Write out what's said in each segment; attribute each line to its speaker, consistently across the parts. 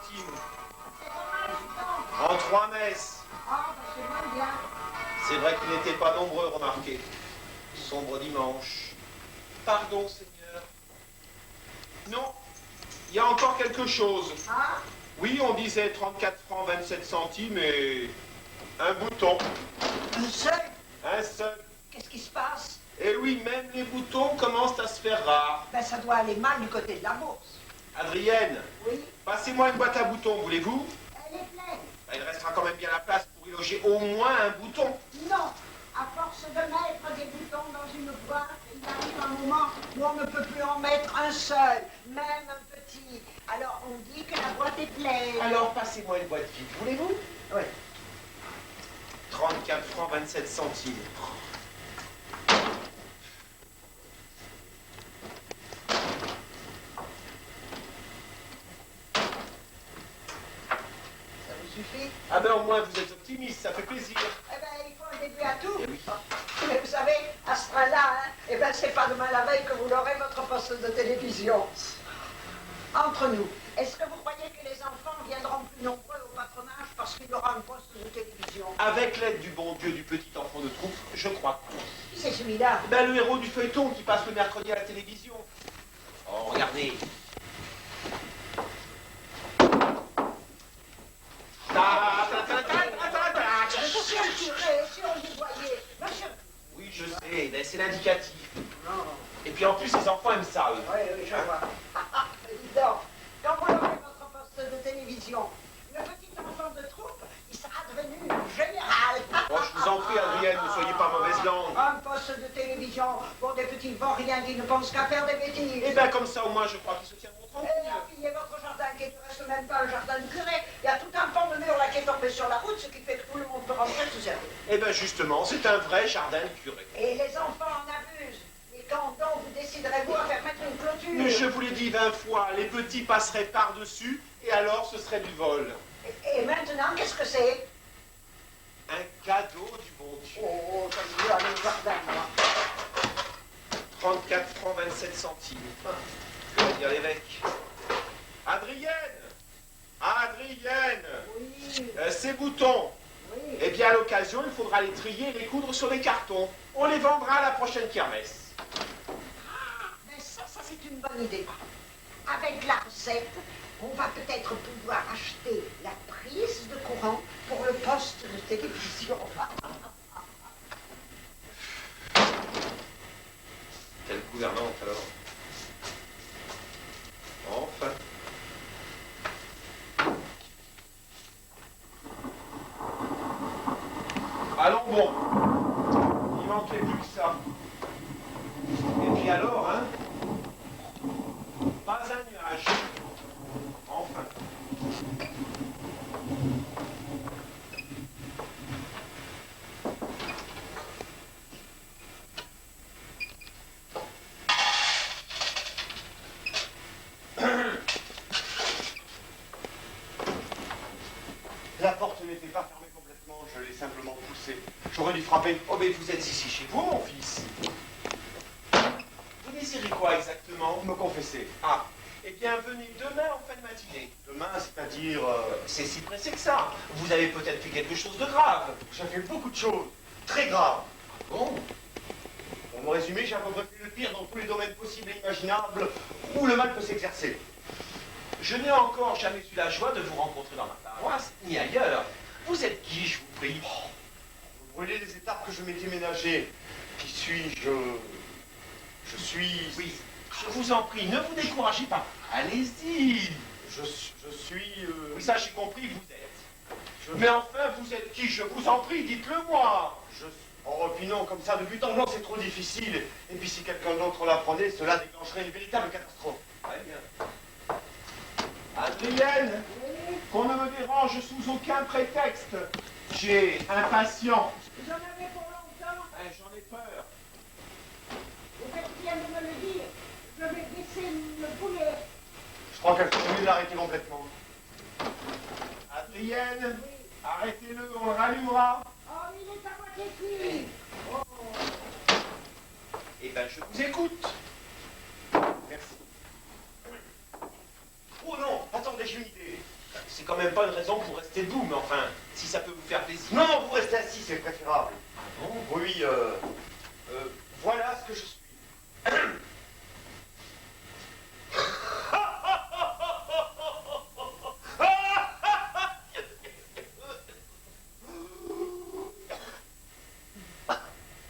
Speaker 1: centimes.
Speaker 2: C'est pas mal, putain.
Speaker 1: En 3 messes.
Speaker 2: Ah, bah c'est moins bien.
Speaker 1: C'est vrai qu'ils n'étaient pas nombreux, remarquez. Sombre dimanche. Pardon, Seigneur. Non, il y a encore quelque chose.
Speaker 2: Ah,
Speaker 1: Oui, on disait 34 francs 27 centimes et un bouton.
Speaker 2: un seul.
Speaker 1: Un seul.
Speaker 2: Qu'est-ce qui se passe?
Speaker 1: Et oui, même les boutons commencent à se faire rares.
Speaker 2: Ben, ça doit aller mal du côté de la bourse.
Speaker 1: Adrienne,
Speaker 2: Oui.
Speaker 1: passez-moi une boîte à boutons, voulez-vous?
Speaker 2: Elle est pleine.
Speaker 1: Il restera quand même bien la place pour y loger au moins un bouton.
Speaker 2: Non. À force de mettre des boutons dans une boîte, il arrive un moment où on ne peut plus en mettre un seul, même un petit. Alors on dit que la boîte est pleine.
Speaker 1: Alors passez-moi une boîte vide, voulez-vous?
Speaker 2: Oui.
Speaker 1: 34 francs 27 centimes.
Speaker 2: Ça vous suffit?
Speaker 1: Ah ben au moins vous êtes optimiste, ça fait plaisir.
Speaker 2: Eh ben, il faut un début à tout.
Speaker 1: Eh oui.
Speaker 2: Mais vous savez, à ce train-là, hein, eh ben, c'est pas demain la veille que vous l'aurez, votre poste de télévision. Entre nous, est-ce que vous croyez que les enfants viendront plus nombreux au patronage parce qu'il y aura un poste de télévision?
Speaker 1: Avec l'aide du bon Dieu du petit enfant de troupe, je crois.
Speaker 2: Qui c'est celui-là?
Speaker 1: Ben le héros du feuilleton qui passe le mercredi à la télévision. Oh, regardez.
Speaker 2: Monsieur le curé, si on vous voyait. Monsieur...
Speaker 1: Oui, je sais, ben, c'est l'indicatif.
Speaker 2: Non.
Speaker 1: Et puis en plus, les enfants aiment ça, eux.
Speaker 2: Oui, oui, je vois. Évident. Quand vous aurez votre poste de télévision, le petit enfant de troupe, il sera devenu général.
Speaker 1: Oh, je vous en prie, Adrienne, ne soyez pas mauvaise langue.
Speaker 2: Un poste de télévision pour des petits vauriens qui ne pensent qu'à faire des bêtises.
Speaker 1: Eh bien, comme ça, au moins, je crois qu'ils se tiendront
Speaker 2: Et
Speaker 1: tranquilles.
Speaker 2: appuyez votre jardin qui ne reste même pas un jardin de curé. Il y a tout un pan de mur là qui est tombé sur la route, ce qui fait que tout le monde peut rentrer se servir.
Speaker 1: Eh bien, justement, c'est un vrai jardin de curé.
Speaker 2: Et les enfants en abusent. Et quand donc vous déciderez-vous à faire mettre une clôture?
Speaker 1: Mais je vous l'ai dit 20 fois, les petits passeraient par-dessus, et alors ce serait du vol.
Speaker 2: Et maintenant, qu'est-ce que c'est?
Speaker 1: Un cadeau du bon Dieu.
Speaker 2: Oh, ça me dit aller au jardin, moi.
Speaker 1: 34 francs 27 centimes. Je vais dire l'évêque. Adrienne! Adrienne!
Speaker 2: Oui,
Speaker 1: Ces boutons,
Speaker 2: oui.
Speaker 1: eh bien, à l'occasion, il faudra les trier et les coudre sur des cartons. On les vendra à la prochaine kermesse.
Speaker 2: Mais ça c'est une bonne idée. Avec la recette, on va peut-être pouvoir acheter la prise de courant pour le poste de télévision.
Speaker 1: Quelle gouvernante, alors? Enfin. Allons bon. Il manquait plus que ça. Et puis alors, hein? Pas un nuage. Enfin.
Speaker 3: La porte n'était pas fermée complètement, je l'ai simplement poussée. J'aurais dû frapper.
Speaker 1: Oh, mais vous êtes ici chez vous, mon fils. Vous désirez quoi exactement?
Speaker 3: Me confesser.
Speaker 1: Ah, eh bien, venez demain en fin de matinée.
Speaker 3: Demain, c'est-à-dire...
Speaker 1: C'est si pressé que ça. Vous avez peut-être fait quelque chose de grave.
Speaker 3: J'ai fait beaucoup de choses, très graves.
Speaker 1: Bon,
Speaker 3: Pour me résumer, j'ai à peu près fait le pire dans tous les domaines possibles et imaginables où le mal peut s'exercer.
Speaker 1: je n'ai encore jamais eu la joie de vous rencontrer dans ma paroisse, ni ailleurs. Vous êtes qui, je vous prie?
Speaker 3: Vous brûlez les étapes que je m'étais ménagées. Qui suis-je? Je suis...
Speaker 1: Oui, je vous en prie, ne vous découragez pas. Allez-y.
Speaker 3: Je suis...
Speaker 1: Oui, ça, j'ai compris, vous êtes. Mais enfin, vous êtes qui? Je vous en prie, dites-le-moi.
Speaker 3: Oh, puis non, comme ça, de but en blanc, c'est trop difficile. Et puis si quelqu'un d'autre l'apprenait, cela déclencherait une véritable catastrophe.
Speaker 1: Très bien. Adrienne, qu'on ne me dérange sous aucun prétexte. J'ai un patient.
Speaker 2: Vous en avez pour longtemps?
Speaker 1: J'en ai peur.
Speaker 2: Vous faites bien de me le dire. Je vais baisser le boulet.
Speaker 3: Je crois qu'elle faut mieux de l'arrêter complètement.
Speaker 1: Adrienne,
Speaker 2: Oui.
Speaker 1: arrêtez-le, on le rallumera.
Speaker 2: Oh, il est à moitié cuit. Oh.
Speaker 1: Eh ben, je vous écoute.
Speaker 3: Merci. Oh non, attendez, j'ai une idée.
Speaker 1: Ah bon?
Speaker 3: Oui, voilà ce que je suis.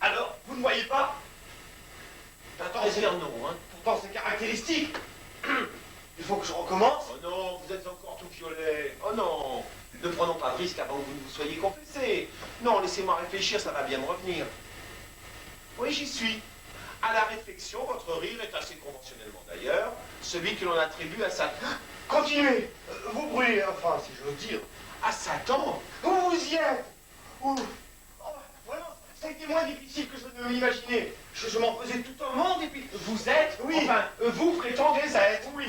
Speaker 3: Alors, vous ne voyez pas?
Speaker 1: Attends, c'est non, hein?
Speaker 3: Pourtant, c'est caractéristique. Il faut que je recommence.
Speaker 1: Oh non, vous êtes encore tout violet. Oh non, ne prenons pas de risque avant que vous ne vous soyez confessé. Non, laissez-moi réfléchir, ça va bien me revenir. Oui, j'y suis. À la réflexion, votre rire est assez conventionnellement d'ailleurs celui que l'on attribue à Satan.
Speaker 3: Continuez. Vous brûlez, enfin, si j'ose dire.
Speaker 1: À Satan?
Speaker 3: Vous y êtes. Oh, vraiment, ça a été moins difficile que je ne l'imaginais. Je m'en faisais tout un monde et puis...
Speaker 1: Vous êtes?
Speaker 3: Oui.
Speaker 1: Enfin, vous prétendez être?
Speaker 3: Oui.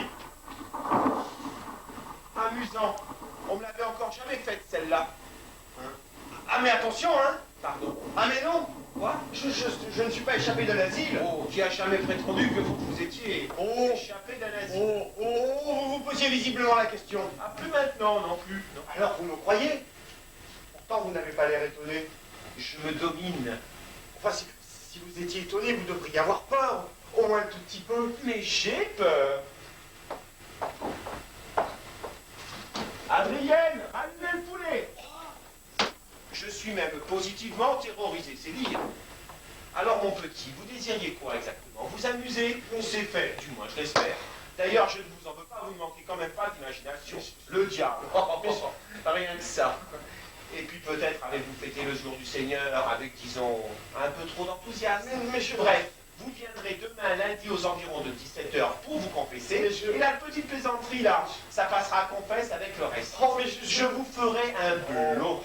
Speaker 1: Amusant. On me l'avait encore jamais faite, celle-là.
Speaker 3: Ah, mais attention, hein.
Speaker 1: Pardon.
Speaker 3: Ah, mais non.
Speaker 1: Quoi?
Speaker 3: Je ne suis pas échappé de l'asile.
Speaker 1: Oh, qui a jamais prétendu que vous étiez échappé d'un asile?
Speaker 3: Vous vous posiez visiblement la question.
Speaker 1: Ah, plus maintenant, non plus. Non.
Speaker 3: Alors, vous me croyez? Pourtant, vous n'avez pas l'air étonné.
Speaker 1: Je me domine.
Speaker 3: Enfin, si vous étiez étonné, vous devriez avoir peur. Au moins un tout petit peu.
Speaker 1: Mais j'ai peur. Adrienne, allumez le poulet. Je suis même positivement terrorisé, c'est dire. Alors, mon petit, vous désiriez quoi exactement? Vous amuser? C'est fait, du moins, je l'espère. D'ailleurs, je ne vous en veux pas, vous ne manquez quand même pas d'imagination. Le diable. Rien que ça. Et puis peut-être avez-vous fêté le jour du Seigneur avec, disons, un peu trop d'enthousiasme. Bref, vous viendrez demain lundi aux environs de 17h pour vous confesser. Et la petite plaisanterie là, ça passera à confesse avec le reste.
Speaker 3: Oh, mais
Speaker 1: Je vous ferai un blot.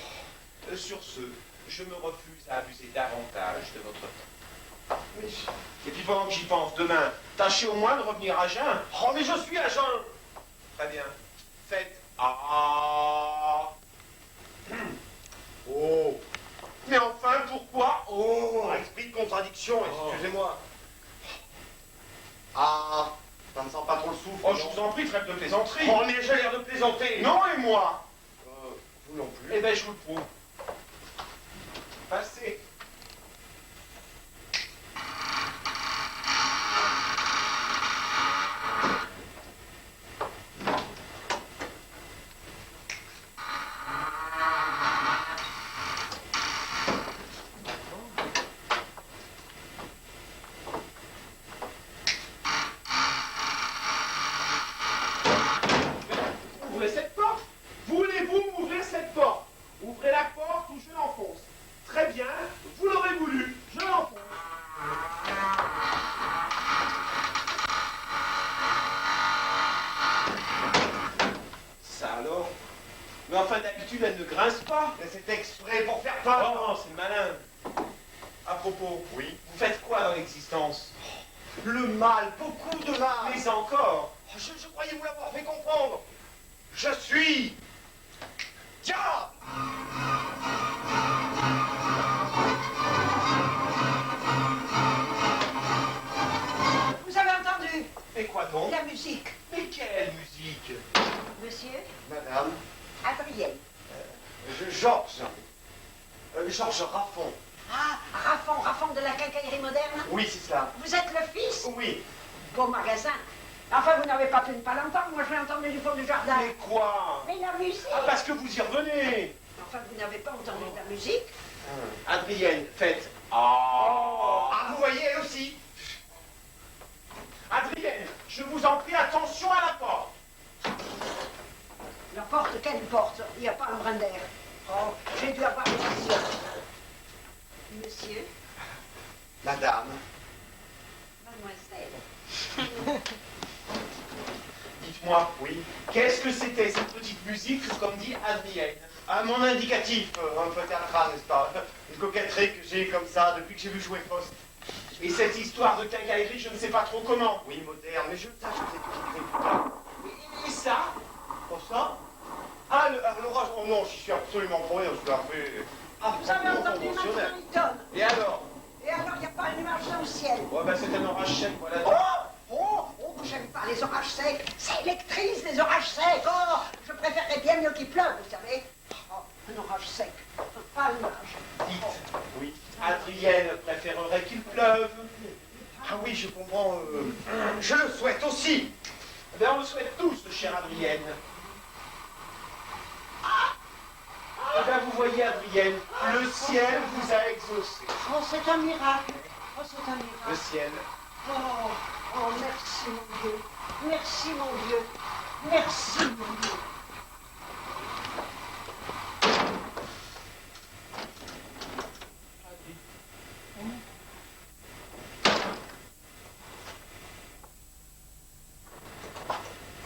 Speaker 1: Sur ce, je me refuse à abuser davantage de votre temps. Et puis pendant que j'y pense, demain, tâchez au moins de revenir à jeun.
Speaker 3: Oh, mais je suis à jeun.
Speaker 1: Très bien. Faites ah.
Speaker 3: Oh.
Speaker 1: Mais enfin, pourquoi oh?
Speaker 3: Esprit de contradiction,
Speaker 1: Oh.
Speaker 3: excusez-moi. Ah, ça ne sent pas trop le souffle.
Speaker 1: Oh, je vous en prie, trêve de plaisanterie.
Speaker 3: Oh, mais j'ai l'air de plaisanter.
Speaker 1: Non, et moi?
Speaker 3: Vous non plus.
Speaker 1: Eh bien, je vous le prouve. Passez. Ouvrez cette porte. Voulez-vous m'ouvrir cette porte? Ouvrez la porte ou je l'enfonce. Très bien, vous l'aurez voulu, je l'enfonce. Ça alors? Mais enfin, d'habitude, elle ne grince pas.
Speaker 3: Mais c'est exprès pour faire peur.
Speaker 1: Oh, c'est malin. À propos,
Speaker 3: Oui.
Speaker 1: vous faites quoi dans l'existence?
Speaker 3: Le mal, beaucoup de mal.
Speaker 1: Mais encore.
Speaker 3: Oh, je croyais vous l'avoir fait comprendre. Je suis... diable.
Speaker 2: Vous avez entendu?
Speaker 1: Mais quoi donc?
Speaker 2: La musique.
Speaker 1: Mais quelle musique?
Speaker 2: Monsieur,
Speaker 3: Madame,
Speaker 2: Adrienne.
Speaker 3: Georges. Georges Raffon.
Speaker 2: Ah, Raffon de la quincaillerie moderne.
Speaker 3: Oui, c'est ça.
Speaker 2: Vous êtes le fils?
Speaker 3: Oui.
Speaker 2: Beau magasin. Enfin, vous n'avez pas tenu pas longtemps. Moi, je l'ai entendu du fond du jardin.
Speaker 1: Mais quoi?
Speaker 2: Mais la musique.
Speaker 1: Ah, parce que vous y revenez.
Speaker 2: Enfin, vous n'avez pas entendu de la musique.
Speaker 1: Adrienne, faites. Ah.
Speaker 3: Ah, vous voyez, elle aussi.
Speaker 1: Adrienne, je vous en prie, attention à la porte.
Speaker 2: La porte, quelle porte? Il n'y a pas un brin d'air. Oh, j'ai dû avoir une vision. Monsieur,
Speaker 3: Madame.
Speaker 2: mademoiselle.
Speaker 1: Dites-moi,
Speaker 3: Oui.
Speaker 1: qu'est-ce que c'était cette petite musique, comme dit Adrienne?
Speaker 3: Ah, mon indicatif, un peu théâtral, n'est-ce pas? Une coquetterie que j'ai comme ça depuis que j'ai vu jouer Faust.
Speaker 1: Et cette histoire de quincaillerie, je ne sais pas trop comment.
Speaker 3: Oui, moderne, mais je tâche de s'écrire plus tard.
Speaker 1: Et ça?
Speaker 3: Pour ça? Ah, l'orage, oh non, je suis absolument pour rien, je suis un peu...
Speaker 2: Ah, vous avez entendu
Speaker 3: conventionnel.
Speaker 2: Manhattan?
Speaker 1: Et alors?
Speaker 2: Et alors, il n'y a pas une nuage dans le ciel?
Speaker 1: Ouais, ben c'est un orage sec, voilà.
Speaker 2: Oh, j'aime pas les orages secs. C'est électrice, les orages secs. Oh, je préférerais bien mieux qu'il pleuve, vous savez. Oh, un orage sec, pas un nuage.
Speaker 1: Dites,
Speaker 3: Oui.
Speaker 1: Adrienne préférerait qu'il pleuve.
Speaker 3: Ah oui, je comprends. Je le souhaite aussi.
Speaker 1: Eh bien, on le souhaite tous, chère Adrienne. Eh bien, vous voyez, Adrienne, le ciel vous a exaucé.
Speaker 2: Oh, c'est un miracle. Oh, c'est un miracle.
Speaker 1: Le ciel.
Speaker 2: Oh, oh, merci mon Dieu. Merci mon Dieu. Merci mon Dieu.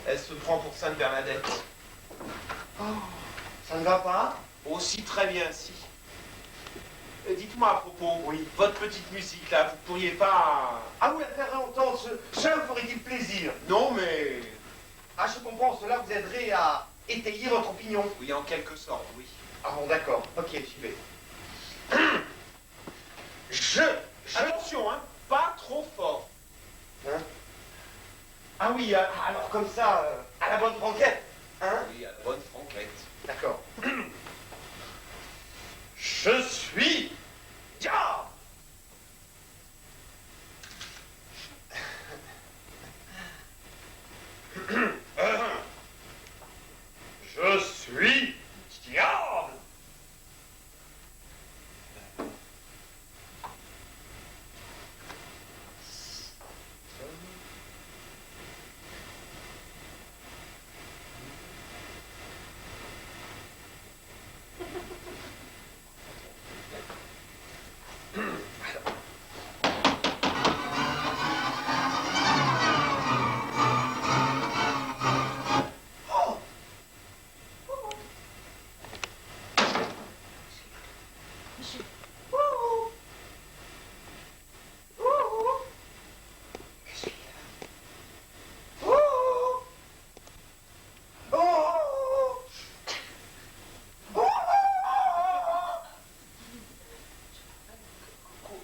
Speaker 1: Elle se prend pour Sainte Bernadette.
Speaker 3: Oh, ça ne va pas?
Speaker 1: Aussi très bien, si. Dites-moi à propos,
Speaker 3: Oui.
Speaker 1: votre petite musique là, vous pourriez pas...
Speaker 3: Ah oui, à faire entendre, cela vous ferait-il plaisir?
Speaker 1: Non, mais...
Speaker 3: Ah, je comprends, cela vous aiderait à étayer votre opinion.
Speaker 1: Oui, en quelque sorte, oui.
Speaker 3: Ah bon, d'accord. Ok, j'y vais.
Speaker 1: Attention, hein, pas trop fort.
Speaker 3: Hein? Ah oui, alors comme ça, à la bonne franquette. Hein?
Speaker 1: Oui, à la bonne franquette.
Speaker 3: D'accord. Je suis diable. Je suis diable.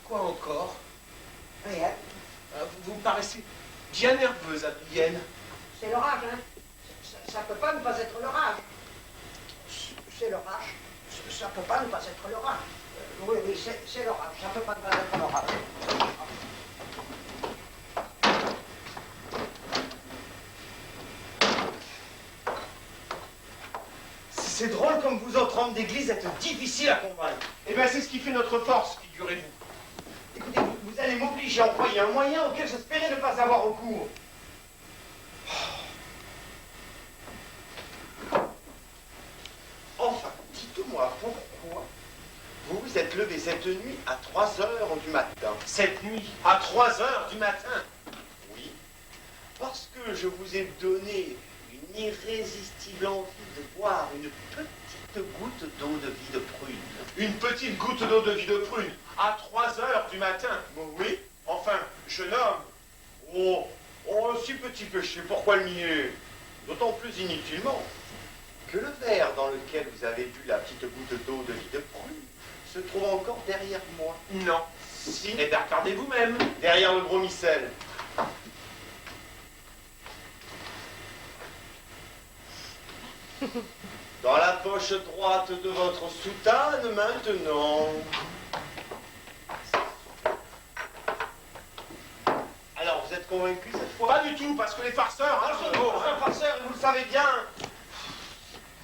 Speaker 1: Quoi encore?
Speaker 2: Rien.
Speaker 1: Vous me paraissez bien nerveuse, Adrienne.
Speaker 2: C'est l'orage, hein. Ça peut pas ne pas être l'orage. C'est l'orage. Ça peut pas ne pas être l'orage. Oui, oui, c'est l'orage. Ça peut pas ne pas être l'orage.
Speaker 3: C'est drôle comme vous autres hommes d'église êtes difficiles à convaincre.
Speaker 1: Eh bien, c'est ce qui fait notre force, figurez-vous.
Speaker 3: Écoutez, vous allez m'obliger à employer un moyen auquel j'espérais ne pas avoir recours. Enfin, dites-moi pourquoi vous vous êtes levé cette nuit à 3 heures du matin.
Speaker 1: Cette nuit, à 3 heures du matin.
Speaker 3: Oui, parce que je vous ai donné une irrésistible envie de boire une petite goutte d'eau de vie de prune.
Speaker 1: Une petite goutte d'eau de vie de prune, à 3 heures du matin.
Speaker 3: Bon, oui.
Speaker 1: Enfin, jeune homme.
Speaker 3: Oh, un si petit péché, pourquoi le nier? D'autant plus inutilement que le verre dans lequel vous avez bu la petite goutte d'eau de vie de prune se trouve encore derrière moi.
Speaker 1: Non.
Speaker 3: Si,
Speaker 1: Eh bien, regardez vous-même.
Speaker 3: derrière le gros missel. Dans la poche droite de votre soutane maintenant. Alors, vous êtes convaincu cette fois?
Speaker 1: Pas du tout, parce que les farceurs...
Speaker 3: Ah,
Speaker 1: hein,
Speaker 3: je ne
Speaker 1: oh,
Speaker 3: suis pas un farceur, et vous le savez bien.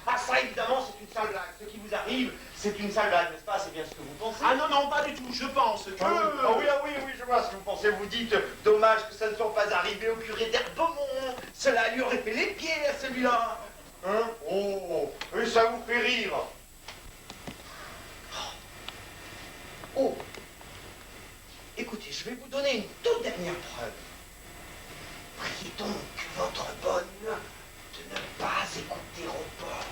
Speaker 3: Ah, ça, évidemment, c'est une sale blague. Ce qui vous arrive, c'est une sale blague, n'est-ce pas? C'est bien ce que vous pensez.
Speaker 1: Ah non, non, pas du tout. Je pense que...
Speaker 3: Oui, je vois ce que vous pensez. Vous dites, dommage que ça ne soit pas arrivé au curé d'Herbemont. Cela lui aurait fait les pieds à celui-là. Hein? Oh, et ça vous fait rire. Oh, écoutez, je vais vous donner une toute dernière preuve. Priez donc votre bonne de ne pas écouter au port.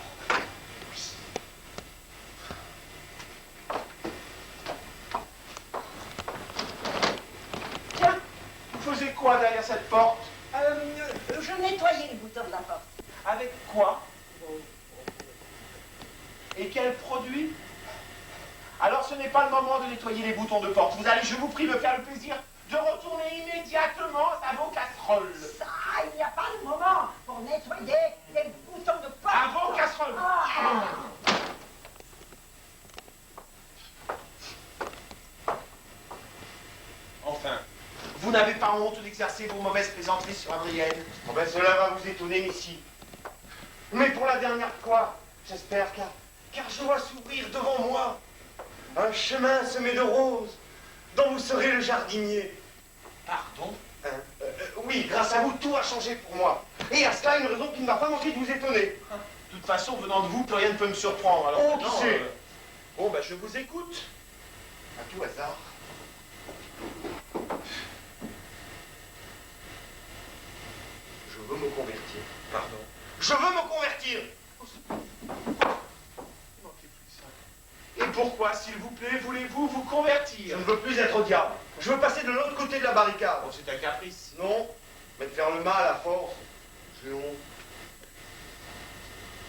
Speaker 1: Tiens, vous faisiez quoi derrière cette porte?
Speaker 2: Je nettoyais les boutons de la porte.
Speaker 1: Avec quoi? Et quel produit? Alors ce n'est pas le moment de nettoyer les boutons de porte. Vous allez, je vous prie, me faire le plaisir de retourner immédiatement à vos casseroles.
Speaker 2: Ça, il n'y a pas de moment pour nettoyer les boutons de porte.
Speaker 1: À vos casseroles.
Speaker 2: Ah.
Speaker 1: n'avez pas honte d'exercer vos mauvaises plaisanteries sur Adrienne?
Speaker 3: Oh ben cela va vous étonner, Missy. Mais pour la dernière fois, j'espère, car je vois s'ouvrir devant moi un chemin semé de roses dont vous serez le jardinier.
Speaker 1: Pardon?
Speaker 3: Oui, grâce à vous, tout a changé pour moi. Et à cela, une raison qui ne m'a pas manqué de vous étonner.
Speaker 1: De toute façon, venant de vous, plus rien ne peut me surprendre. Alors,
Speaker 3: Oh, qui sait?
Speaker 1: Bon, ben, je vous écoute.
Speaker 3: À tout hasard. Je veux me convertir.
Speaker 1: Pardon.
Speaker 3: Je veux me convertir.
Speaker 1: Et pourquoi, s'il vous plaît, voulez-vous vous convertir?
Speaker 3: Je ne veux plus être au diable. Je veux passer de l'autre côté de la barricade.
Speaker 1: Bon, c'est un caprice.
Speaker 3: Non, mais de faire le mal à force, j'ai honte.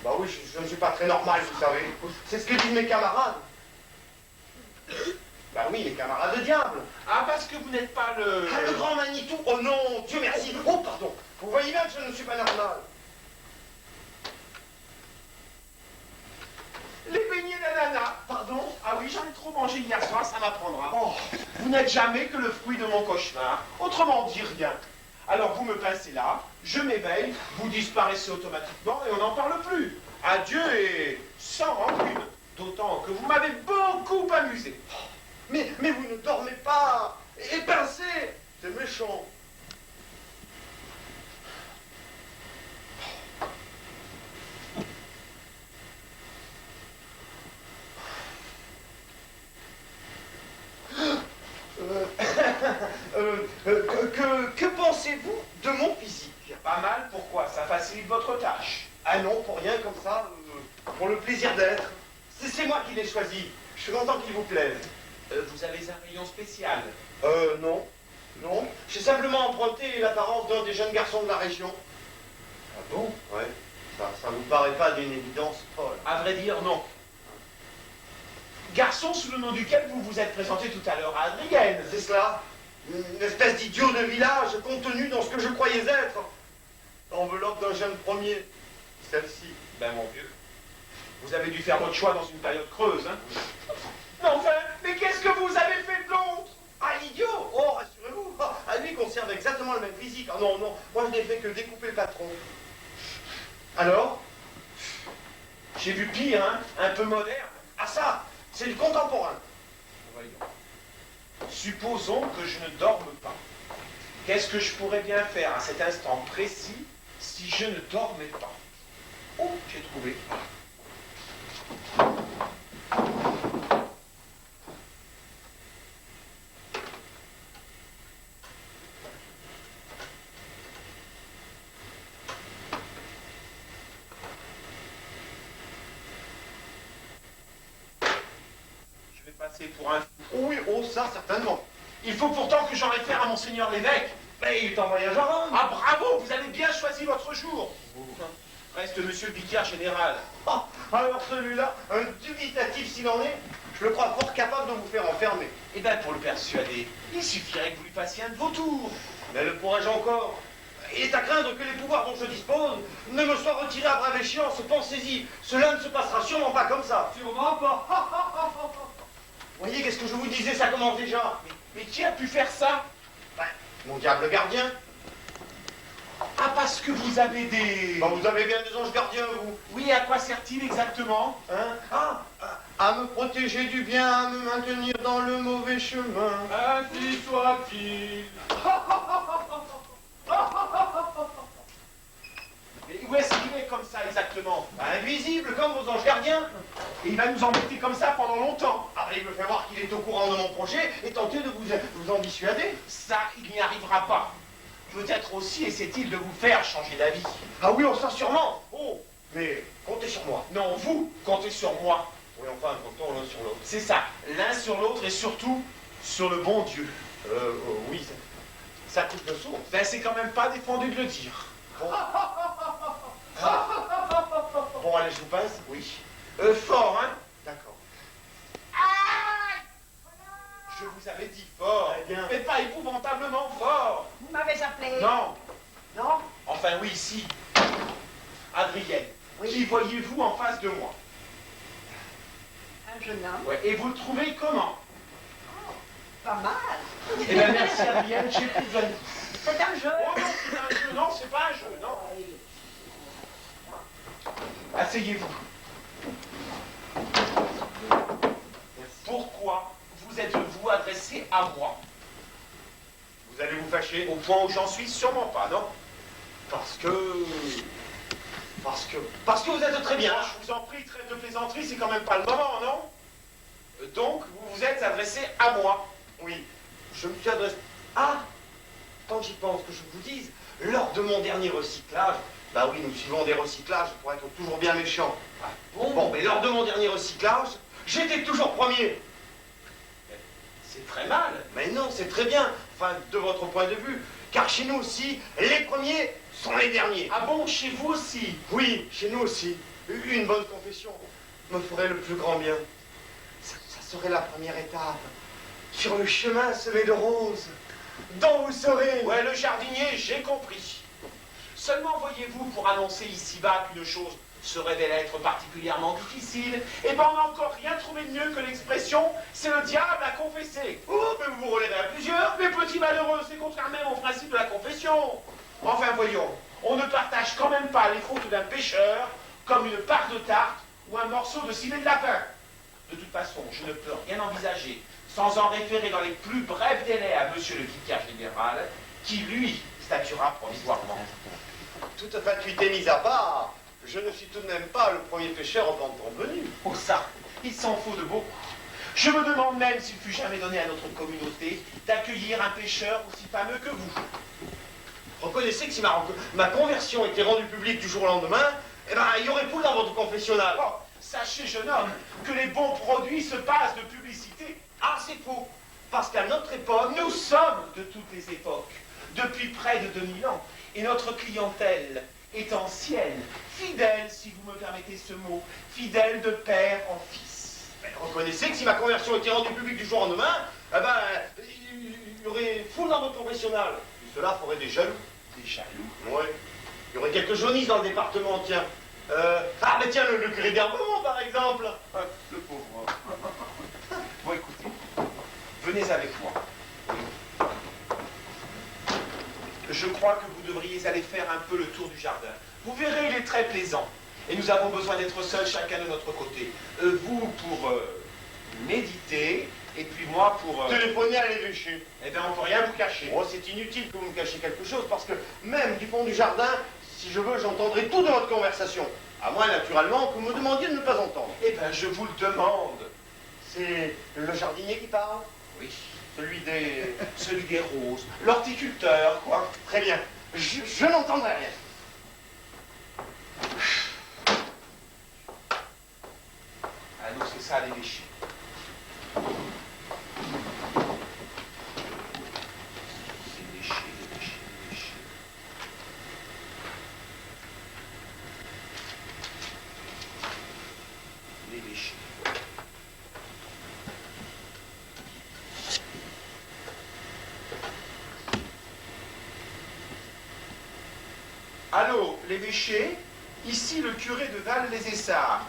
Speaker 3: Bah oui, je ne suis pas très normal, vous savez. C'est ce que disent mes camarades. Bah oui, les camarades de diable.
Speaker 1: Ah, parce que vous n'êtes pas le...
Speaker 3: Ah, le grand Manitou. Oh non, Dieu merci. Oh, pardon. Vous voyez bien que je ne suis pas normal.
Speaker 1: Les beignets d'ananas.
Speaker 3: Pardon?
Speaker 1: Ah oui, j'en ai trop mangé hier soir, ça m'apprendra.
Speaker 3: Oh,
Speaker 1: Vous n'êtes jamais que le fruit de mon cauchemar. Autrement dit, rien. Alors vous me pincez là, je m'éveille, vous disparaissez automatiquement et on n'en parle plus. Adieu et sans rancune. D'autant que vous m'avez beaucoup amusé.
Speaker 3: mais vous ne dormez pas. Et pincez. C'est méchant. Que pensez-vous de mon physique?
Speaker 1: Pas mal, pourquoi? Ça facilite votre tâche.
Speaker 3: Ah non, pour rien comme ça, pour le plaisir d'être. C'est moi qui l'ai choisi. Je suis content qu'il vous plaise.
Speaker 1: Vous avez un rayon spécial.
Speaker 3: Non. Non. J'ai simplement emprunté l'apparence d'un des jeunes garçons de la région.
Speaker 1: Ah bon?
Speaker 3: Ouais. Ça vous paraît pas d'une évidence folle?
Speaker 1: À vrai dire, non. Garçon sous le nom duquel vous vous êtes présenté tout à l'heure à Adrienne.
Speaker 3: C'est cela. Une espèce d'idiot de village contenu dans ce que je croyais être. L'enveloppe d'un jeune premier. Celle-ci.
Speaker 1: Ben mon vieux, vous avez dû faire votre choix dans une période creuse, hein? Mais enfin, mais qu'est-ce que vous avez fait de l'autre?
Speaker 3: Ah, l'idiot! Oh, rassurez-vous. Ah, lui conserve exactement le même physique. Ah non, moi je n'ai fait que découper le patron. Alors?
Speaker 1: J'ai vu pire, hein? Un peu moderne.
Speaker 3: Ah ça, c'est du contemporain.
Speaker 1: Voyons. Supposons que je ne dorme pas. Qu'est-ce que je pourrais bien faire à cet instant précis si je ne dormais pas? Oh, j'ai trouvé. Je vais passer pour un...
Speaker 3: Oui, oh ça, certainement.
Speaker 1: Il faut pourtant que j'en réfère à monseigneur l'évêque.
Speaker 3: Mais il est en voyage à Rome.
Speaker 1: Ah bravo, vous avez bien choisi votre jour. Reste monsieur le vicaire général.
Speaker 3: Ah, alors celui-là, un dubitatif s'il en est, je le crois fort capable de vous faire enfermer.
Speaker 1: Eh bien pour le persuader, il suffirait que vous lui passiez un de vos tours.
Speaker 3: Mais le pourrais-je encore? Il est à craindre que les pouvoirs dont je dispose ne me soient retirés à brave échéance. Pensez-y, cela ne se passera sûrement pas comme ça.
Speaker 1: Sûrement pas.
Speaker 3: Voyez, qu'est-ce que je vous disais, ça commence déjà.
Speaker 1: Mais qui a pu faire ça?
Speaker 3: Ben, mon diable gardien.
Speaker 1: Ah, parce que vous avez des...
Speaker 3: Ben, vous avez bien des anges gardiens, vous.
Speaker 1: Oui, à quoi sert-il exactement?
Speaker 3: Hein? À me protéger du bien, à me maintenir dans le mauvais chemin.
Speaker 1: Ainsi soit-il. Mais où est-ce qu'il est comme ça exactement?
Speaker 3: Ben, invisible, comme vos anges gardiens.
Speaker 1: Et il va nous embêter comme ça pendant longtemps.
Speaker 3: Ah, ben, il me fait voir qu'il est au courant de mon projet et tenter de vous en dissuader.
Speaker 1: Ça, il n'y arrivera pas. Peut-être aussi essaie-t-il de vous faire changer d'avis.
Speaker 3: Ah oui, on sera sûrement. Oh, mais comptez sur moi.
Speaker 1: Non, vous, comptez sur moi.
Speaker 3: Oui, enfin, comptons l'un sur l'autre.
Speaker 1: C'est ça, l'un sur l'autre et surtout sur le bon Dieu.
Speaker 3: Oui, ça coûte de source.
Speaker 1: Ben, c'est quand même pas défendu de le dire.
Speaker 3: Bon. Bon, allez, je vous passe.
Speaker 1: Oui. Fort, hein?
Speaker 3: D'accord.
Speaker 1: Je vous avais dit fort.
Speaker 3: Très bien.
Speaker 1: Mais pas épouvantablement fort.
Speaker 2: Vous m'avez appelé?
Speaker 1: Non.
Speaker 2: Non?
Speaker 1: Enfin, oui, si. Adrienne,
Speaker 2: Oui.
Speaker 1: qui voyez-vous en face de moi?
Speaker 2: Un jeune homme?
Speaker 1: Ouais. Et vous le trouvez comment?
Speaker 2: Pas mal.
Speaker 1: Eh bien, merci, Adrienne, j'ai plus besoin de vous.
Speaker 2: C'est un jeu.
Speaker 1: Oh non, c'est un jeu, non, c'est pas un jeu, non. Asseyez-vous. Pourquoi vous êtes-vous adressé à moi?
Speaker 4: Vous allez vous fâcher?
Speaker 1: Au point où j'en suis, sûrement pas, non?
Speaker 4: Parce que vous êtes très bien.
Speaker 1: Je vous en prie, trêve de plaisanterie, c'est quand même pas le moment, non? Donc, vous vous êtes adressé à moi.
Speaker 4: Oui, je me suis adressé... Ah, tant que j'y pense, que je vous dise, lors de mon dernier recyclage, bah oui, nous suivons des recyclages pour être toujours bien méchants.
Speaker 1: Ah
Speaker 4: Bon, mais lors de mon dernier recyclage, j'étais toujours premier.
Speaker 1: C'est très mal.
Speaker 4: Mais non, c'est très bien, enfin, de votre point de vue, car chez nous aussi, les premiers sont les derniers.
Speaker 1: Ah bon, chez vous aussi?
Speaker 4: Oui, chez nous aussi. Une bonne confession me ferait le plus grand bien. Ça serait la première étape sur le chemin semé de roses, dont vous serez...
Speaker 1: Ouais, le jardinier, j'ai compris. Seulement, voyez-vous, pour annoncer ici-bas qu'une chose se révèle être particulièrement difficile, et ben on n'a encore rien trouvé de mieux que l'expression « c'est le diable à confesser ».
Speaker 4: Oh, mais vous vous relèverez à plusieurs.
Speaker 1: Mais petit malheureux, c'est contraire même au principe de la confession. Enfin, voyons, on ne partage quand même pas les fautes d'un pécheur comme une part de tarte ou un morceau de civet de lapin. De toute façon, je ne peux rien envisager sans en référer dans les plus brefs délais à monsieur le vicaire général, qui, lui, statuera provisoirement.
Speaker 4: Toute fatuité mise à part, je ne suis tout de même pas le premier pécheur repentant venu.
Speaker 1: Oh ça, il s'en faut de beaucoup. Je me demande même s'il fut jamais donné à notre communauté d'accueillir un pécheur aussi fameux que vous.
Speaker 4: Reconnaissez que si ma conversion était rendue publique du jour au lendemain, eh ben, il y aurait poule dans votre confessionnal.
Speaker 1: Oh, sachez, jeune homme, que les bons produits se passent de publicité.
Speaker 4: Ah, c'est faux. Parce qu'à notre époque,
Speaker 1: Nous sommes de toutes les époques, depuis près de 2000 ans, et notre clientèle est ancienne, fidèle, si vous me permettez ce mot, fidèle de père en fils.
Speaker 4: Mais reconnaissez que si ma conversion était rendue publique du jour au lendemain, eh ben, il y aurait foule dans votre confessionnal. Et cela ferait des jaloux.
Speaker 1: Des jaloux.
Speaker 4: Ouais. Il y aurait quelques jaunisses dans le département, tiens. Ah, mais tiens, le curé d'Herbemont, par exemple.
Speaker 1: Le pauvre homme. Bon, écoutez, venez avec moi. Je crois que vous devriez aller faire un peu le tour du jardin. Vous verrez, il est très plaisant. Et nous avons besoin d'être seuls, chacun de notre côté. Vous pour méditer, et puis moi pour...
Speaker 4: Téléphoner à l'évêché.
Speaker 1: Eh bien, on ne peut rien vous cacher.
Speaker 4: Oh, c'est inutile que vous me cachiez quelque chose, parce que même du fond du jardin, si je veux, j'entendrai tout de votre conversation. À moins, naturellement, que vous me demandiez de ne pas entendre.
Speaker 1: Eh bien, je vous le demande.
Speaker 4: C'est le jardinier qui parle?
Speaker 1: Oui,
Speaker 4: Celui des...
Speaker 1: celui des roses, l'horticulteur, quoi.
Speaker 4: Très bien. Je n'entendrai rien.
Speaker 1: Ah non, c'est ça, l'évêché. L'évêché. L'évêché. Allô, l'évêché? Ici le curé de Val-les-Essarts.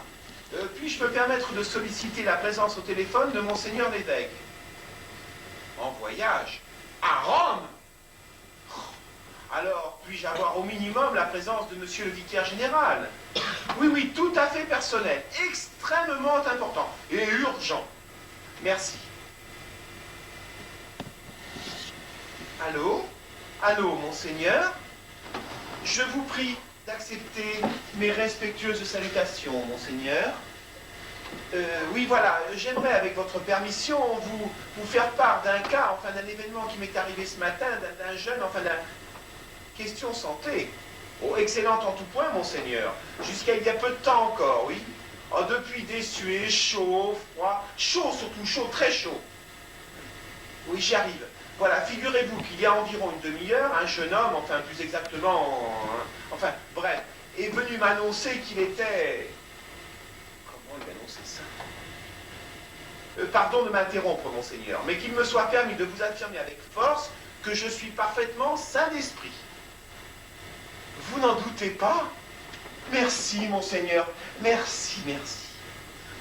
Speaker 1: Puis-je me permettre de solliciter la présence au téléphone de monseigneur l'évêque? En voyage? À Rome? Alors, puis-je avoir au minimum la présence de monsieur le vicaire général? Oui, tout à fait personnel, extrêmement important et urgent. Merci. Allô? Allô, monseigneur? Je vous prie d'accepter mes respectueuses salutations, monseigneur. Oui, voilà, j'aimerais, avec votre permission, vous faire part d'un cas, enfin d'un événement qui m'est arrivé ce matin, d'un jeune, enfin d'un... Question santé. Oh, excellente en tout point, monseigneur. Jusqu'à il y a peu de temps encore, oui. Oh, depuis désuet, chaud, froid, chaud surtout, chaud, très chaud. Oui, j'y arrive. Voilà, figurez-vous qu'il y a environ une demi-heure, un jeune homme, enfin plus exactement, enfin bref, est venu m'annoncer qu'il était... Comment il annonçait ça? Pardon de m'interrompre, monseigneur, mais qu'il me soit permis de vous affirmer avec force que je suis parfaitement sain d'esprit. Vous n'en doutez pas? Merci, monseigneur. Merci.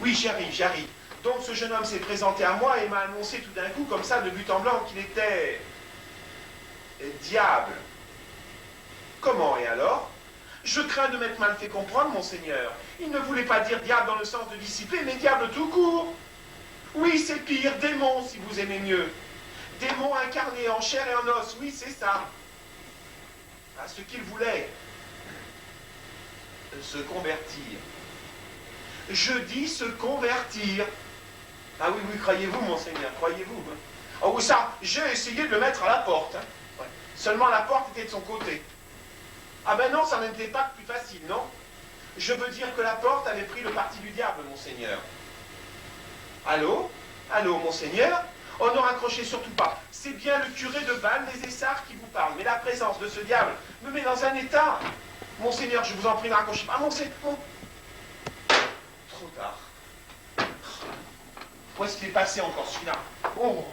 Speaker 1: Oui, j'y arrive. Donc ce jeune homme s'est présenté à moi et m'a annoncé tout d'un coup, comme ça, de but en blanc, qu'il était... diable. Comment et alors? Je crains de m'être mal fait comprendre, monseigneur. Il ne voulait pas dire diable dans le sens de dissiper, mais diable tout court. Oui, c'est pire, démon, si vous aimez mieux. Démon incarné en chair et en os, oui, c'est ça. À ce qu'il voulait. Se convertir. Je dis se convertir. Ah oui, oui, croyez-vous, monseigneur, croyez-vous. Oh oui, ça, j'ai essayé de le mettre à la porte. Hein. Ouais. Seulement la porte était de son côté. Ah ben non, ça n'était pas plus facile, non? Je veux dire que la porte avait pris le parti du diable, monseigneur. Allô? Allô, monseigneur? Oh, ne raccrochez surtout pas. C'est bien le curé de Bâle, les Essarts, qui vous parle. Mais la présence de ce diable me met dans un état. Monseigneur, je vous en prie, ne raccrochez pas. Ah, monseigneur... Oh. Trop tard. Où est-ce qu'il est passé encore, celui-là? Oh.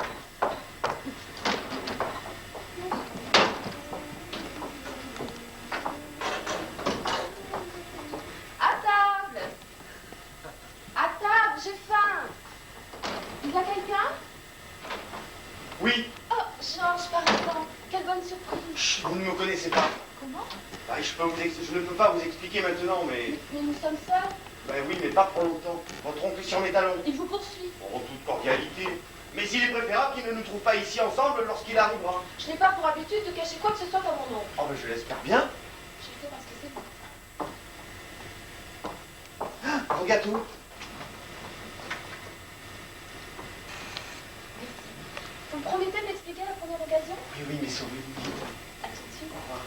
Speaker 5: À table, j'ai faim. Il y a quelqu'un?
Speaker 4: Oui.
Speaker 5: Oh, Georges, par exemple. Quelle bonne surprise.
Speaker 4: Chut, vous ne me connaissez pas.
Speaker 5: Comment?
Speaker 4: Bah, je ne peux pas vous expliquer maintenant, mais...
Speaker 5: Mais nous sommes seuls.
Speaker 4: Ben oui, mais pas pour longtemps. Votre oncle est sur mes talons.
Speaker 5: Il vous poursuit.
Speaker 4: En toute cordialité. Mais il est préférable qu'il ne nous trouve pas ici ensemble lorsqu'il arrivera.
Speaker 5: Je n'ai pas pour habitude de cacher quoi que ce soit à mon oncle.
Speaker 4: Oh, ben je l'espère bien.
Speaker 5: Je le fais parce que c'est bon.
Speaker 4: Vos gâteaux.
Speaker 5: Merci. Vous me promettez de m'expliquer à la première occasion?
Speaker 4: Oui, oui, mais sauvez-vous vite.
Speaker 5: À tout de suite.
Speaker 4: Au revoir.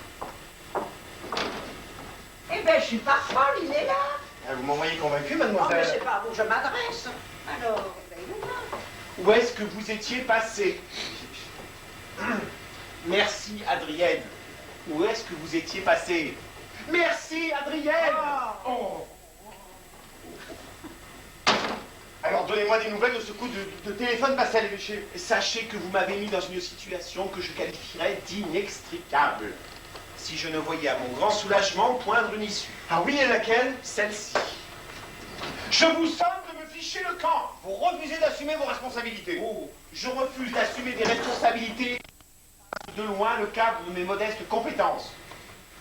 Speaker 2: Eh ben, je suis pas folle, il est là.
Speaker 4: Ah, vous m'envoyez convaincu,
Speaker 2: Oh, mais
Speaker 4: mademoiselle.
Speaker 2: c'est pas à vous que je m'adresse. Alors, ben, il est là.
Speaker 1: Où est-ce que vous étiez passé? Merci, Adrienne. Où est-ce que vous étiez passé? Merci, Adrienne. Oh.
Speaker 4: Alors, donnez-moi des nouvelles de ce coup de téléphone passé à l'évêché.
Speaker 1: Sachez que vous m'avez mis dans une situation que je qualifierais d'inextricable. Si je ne voyais à mon grand soulagement poindre une issue.
Speaker 4: Ah oui, et laquelle?
Speaker 1: Celle-ci. Je vous somme de me ficher le camp.
Speaker 4: Vous refusez d'assumer vos responsabilités.
Speaker 1: Oh, je refuse d'assumer des responsabilités de loin le cadre de mes modestes compétences.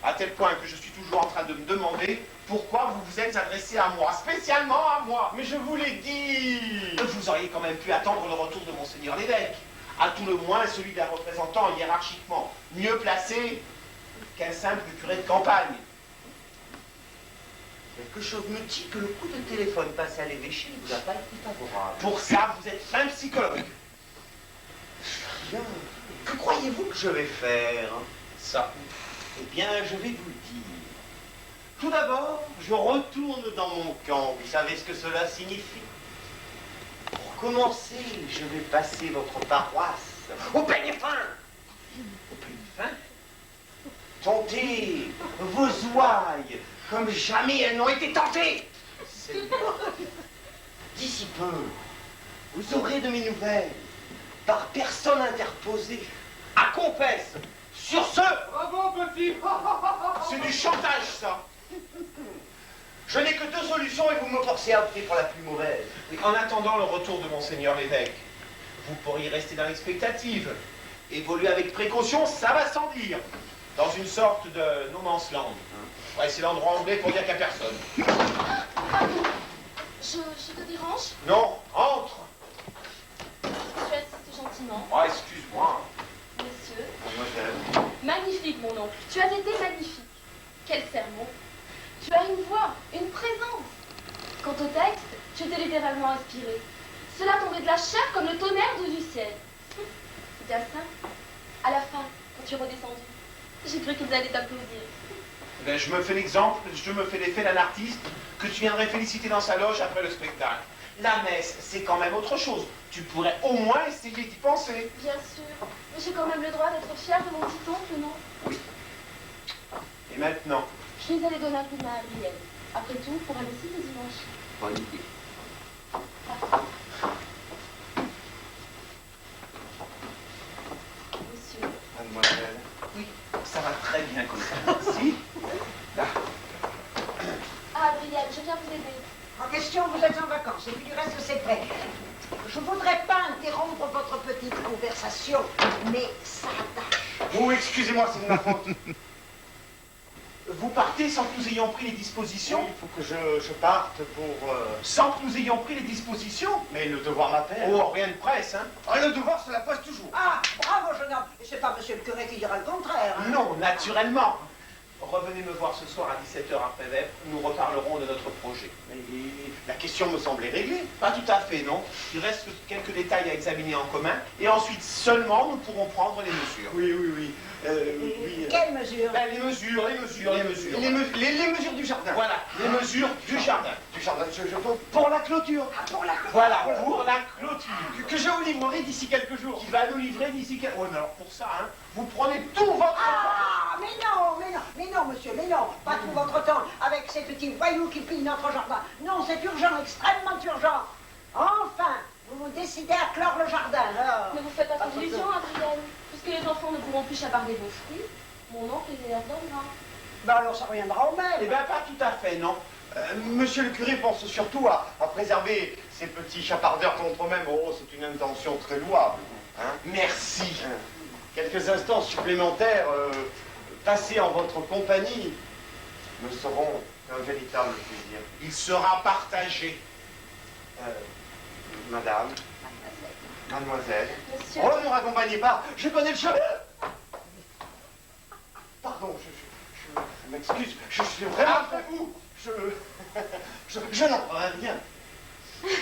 Speaker 1: À tel point que je suis toujours en train de me demander pourquoi vous vous êtes adressé à moi, spécialement à moi.
Speaker 4: Mais je vous l'ai dit.
Speaker 1: Vous auriez quand même pu attendre le retour de monseigneur l'évêque. À tout le moins celui d'un représentant hiérarchiquement mieux placé qu'un simple curé de campagne.
Speaker 3: Quelque chose me dit que le coup de téléphone passé à l'évêché ne vous a pas été favorable.
Speaker 1: Pour ça, vous êtes fin psychologue.
Speaker 3: Bien. Que croyez-vous que je vais faire?
Speaker 1: Ça.
Speaker 3: Eh bien, je vais vous le dire. Tout d'abord, je retourne dans mon camp. Vous savez ce que cela signifie? Pour commencer, je vais passer votre paroisse au peigne fin. Au peigne fin? Tentez vos ouailles comme jamais elles n'ont été tentées. D'ici peu, vous aurez de mes nouvelles par personne interposée. À confesse. Sur ce,
Speaker 4: Bravo, petit.
Speaker 1: C'est du chantage, ça.
Speaker 3: je n'ai que deux solutions et vous me forcez à opter pour la plus mauvaise.
Speaker 1: Oui, en attendant le retour de monseigneur l'évêque, vous pourriez rester dans l'expectative. Évoluer avec précaution, ça va sans dire. Dans une sorte de no man's land. Ouais, c'est l'endroit anglais pour dire qu'il n'y a personne.
Speaker 5: Pardon. Je te dérange?
Speaker 1: Non, entre.
Speaker 5: Tu assistes gentiment.
Speaker 1: Oh, excuse-moi.
Speaker 5: Monsieur.
Speaker 4: Mademoiselle.
Speaker 5: Magnifique, mon oncle. Tu as été magnifique. Quel sermon. Tu as une voix, une présence. Quant au texte, tu étais littéralement inspiré. Cela tombait de la chair comme le tonnerre du ciel. C'est bien ça. À la fin, quand tu es redescendu, j'ai cru qu'ils allaient t'applaudir.
Speaker 1: Ben, je me fais l'exemple, je me fais l'effet d'un artiste que tu viendrais féliciter dans sa loge après le spectacle. La messe, c'est quand même autre chose. Tu pourrais au moins essayer d'y penser.
Speaker 5: Bien sûr. Mais j'ai quand même le droit d'être fière de mon petit oncle, non?
Speaker 1: Oui. Et maintenant?
Speaker 5: Je vais aller donner un coup de main à Adrienne. Après tout, pour un aussi le dimanche.
Speaker 3: Bonne idée.
Speaker 5: Monsieur.
Speaker 4: Mademoiselle.
Speaker 1: Oui, ça va très bien comme ça. Si? Là.
Speaker 5: Ah, Adrienne, je viens vous aider.
Speaker 2: En question attention, vous êtes en vacances, et puis du reste, c'est prêt. Je voudrais pas interrompre votre petite conversation, mais ça tâche.
Speaker 4: Vous, excusez-moi, c'est de ma faute.
Speaker 1: Vous partez sans que nous ayons pris les dispositions?
Speaker 4: Il faut que je parte pour...
Speaker 1: Sans que nous ayons pris les dispositions?
Speaker 4: Mais le devoir m'appelle.
Speaker 1: Oh, rien de presse, hein?
Speaker 4: Ah, le devoir, c'est la poste toujours.
Speaker 2: Ah, bravo, jeune homme. Et c'est pas monsieur le curé qui dira le contraire. Hein.
Speaker 1: Non, naturellement. Revenez me voir ce soir à 17h après vêpres, nous reparlerons de notre projet.
Speaker 4: Mais la question me semblait réglée.
Speaker 1: Pas tout à fait, non. Il reste quelques détails à examiner en commun, et ensuite seulement nous pourrons prendre les mesures.
Speaker 4: Oui, oui, oui. Oui.
Speaker 2: Quelles mesures?
Speaker 1: Ben, les mesures.
Speaker 4: Les mesures du jardin.
Speaker 1: Voilà, les mesures du jardin.
Speaker 4: Du jardin, je peux... Pour la clôture.
Speaker 2: Ah, pour la
Speaker 1: Voilà, pour la clôture.
Speaker 4: Que je vous livrerai d'ici quelques jours.
Speaker 1: Qui va nous livrer d'ici quelques... Oh, mais alors pour ça, hein, vous prenez tout votre temps.
Speaker 2: Ah, mais non, monsieur, mais non, pas tout votre temps avec ces petits voyous qui pillent notre jardin. Non, c'est urgent, extrêmement urgent. Enfin, vous vous décidez à clore le jardin, alors.
Speaker 5: Ne vous faites pas d'illusions, Adrienne. Puisque les enfants ne pourront plus chaparder vos fruits, mon oncle les ordonnera.
Speaker 2: Ben alors ça reviendra au même.
Speaker 1: Eh bien, pas tout à fait, non.
Speaker 4: Monsieur le curé pense surtout à préserver ces petits chapardeurs contre eux-mêmes. Oh, c'est une intention très louable. Hein?
Speaker 1: Merci.
Speaker 4: Quelques instants supplémentaires passés en votre compagnie me seront un véritable plaisir.
Speaker 1: Il sera partagé.
Speaker 4: Madame, mademoiselle.
Speaker 5: Monsieur,
Speaker 4: Oh, ne me raccompagnez pas, je connais le chemin. Pardon, je m'excuse, je suis vraiment...
Speaker 1: Après vous.
Speaker 4: Je n'en vois rien.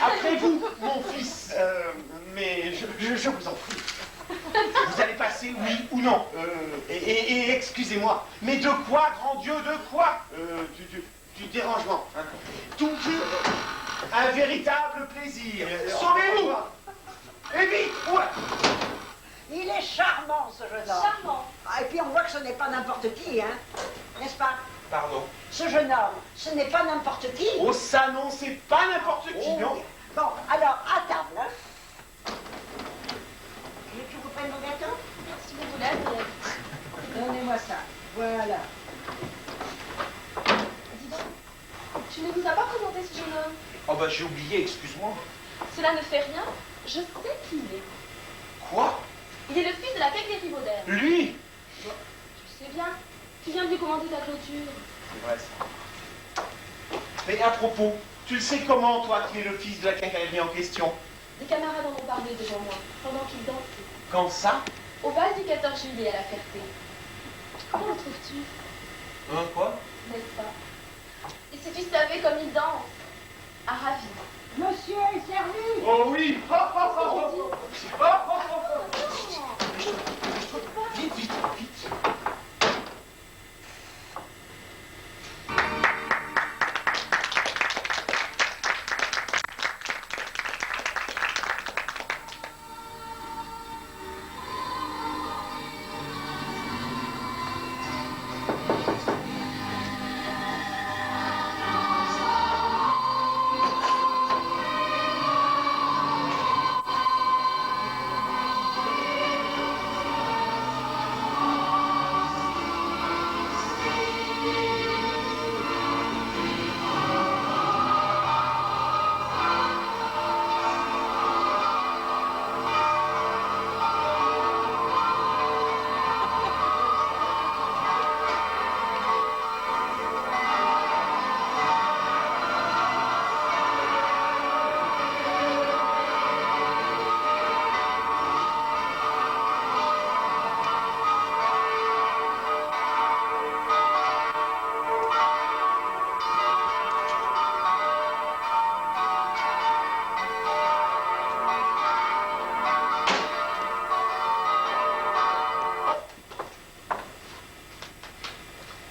Speaker 1: Après vous, mon fils.
Speaker 4: Mais je vous en prie.
Speaker 1: Vous allez passer, oui ou non?
Speaker 4: Et excusez-moi,
Speaker 1: Mais de quoi, grand Dieu, de quoi?
Speaker 4: du dérangement. Hein.
Speaker 1: Toujours un véritable plaisir.
Speaker 4: Au
Speaker 1: Sauvez-vous.
Speaker 4: revoir.
Speaker 1: Et vite, ouais.
Speaker 2: Il est charmant, ce jeune homme.
Speaker 5: charmant.
Speaker 2: Ah, et puis on voit que ce n'est pas n'importe qui, hein. N'est-ce pas?
Speaker 1: Pardon.
Speaker 2: Ce jeune homme, ce n'est pas n'importe qui.
Speaker 1: Oh, ça non, c'est pas n'importe qui,
Speaker 2: Oh,
Speaker 1: non?
Speaker 2: bon, alors, à table. Hein. Tu veux que je vous prenne mon gâteau?
Speaker 5: Si vous voulez, Adrienne.
Speaker 2: Donnez-moi ça. Voilà.
Speaker 5: Dis donc, tu ne nous as pas présenté ce jeune homme.
Speaker 1: Oh, bah, j'ai oublié, excuse-moi.
Speaker 5: Cela ne fait rien. Je sais qui il est.
Speaker 1: Quoi?
Speaker 5: Il est le fils de la Caille des Rivaudères.
Speaker 1: Lui?
Speaker 5: Tu sais bien, qui vient de lui commander ta clôture.
Speaker 1: C'est vrai, ça. Mais à propos, tu le sais comment, toi, qui es le fils de la quincaillerie en question?
Speaker 5: Des camarades en ont parlé devant moi, pendant qu'ils dansaient.
Speaker 1: Quand ça?
Speaker 5: Au bal du 14 juillet à la Ferté. Comment le trouves-tu,
Speaker 1: Hein, quoi?
Speaker 5: n'est-ce pas? Et si tu savais comme il danse, à ravi.
Speaker 2: Monsieur est servi.
Speaker 1: Oh oui! Vite, vite, vite!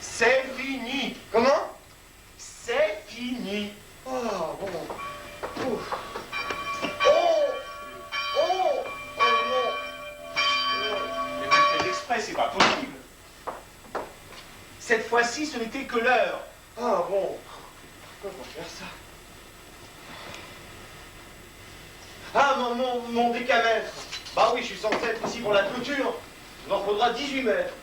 Speaker 1: C'est fini!
Speaker 4: Comment?
Speaker 1: C'est fini!
Speaker 4: Oh, bon. Ouf. Oh, non.
Speaker 1: Mais vous faites exprès, c'est pas possible. Cette fois-ci, ce n'était que l'heure.
Speaker 4: Ah bon. Pourquoi je vais faire ça? Ah, mon décamètre. Bah oui, je suis censé être ici pour la clôture. Il en faudra 18 mètres.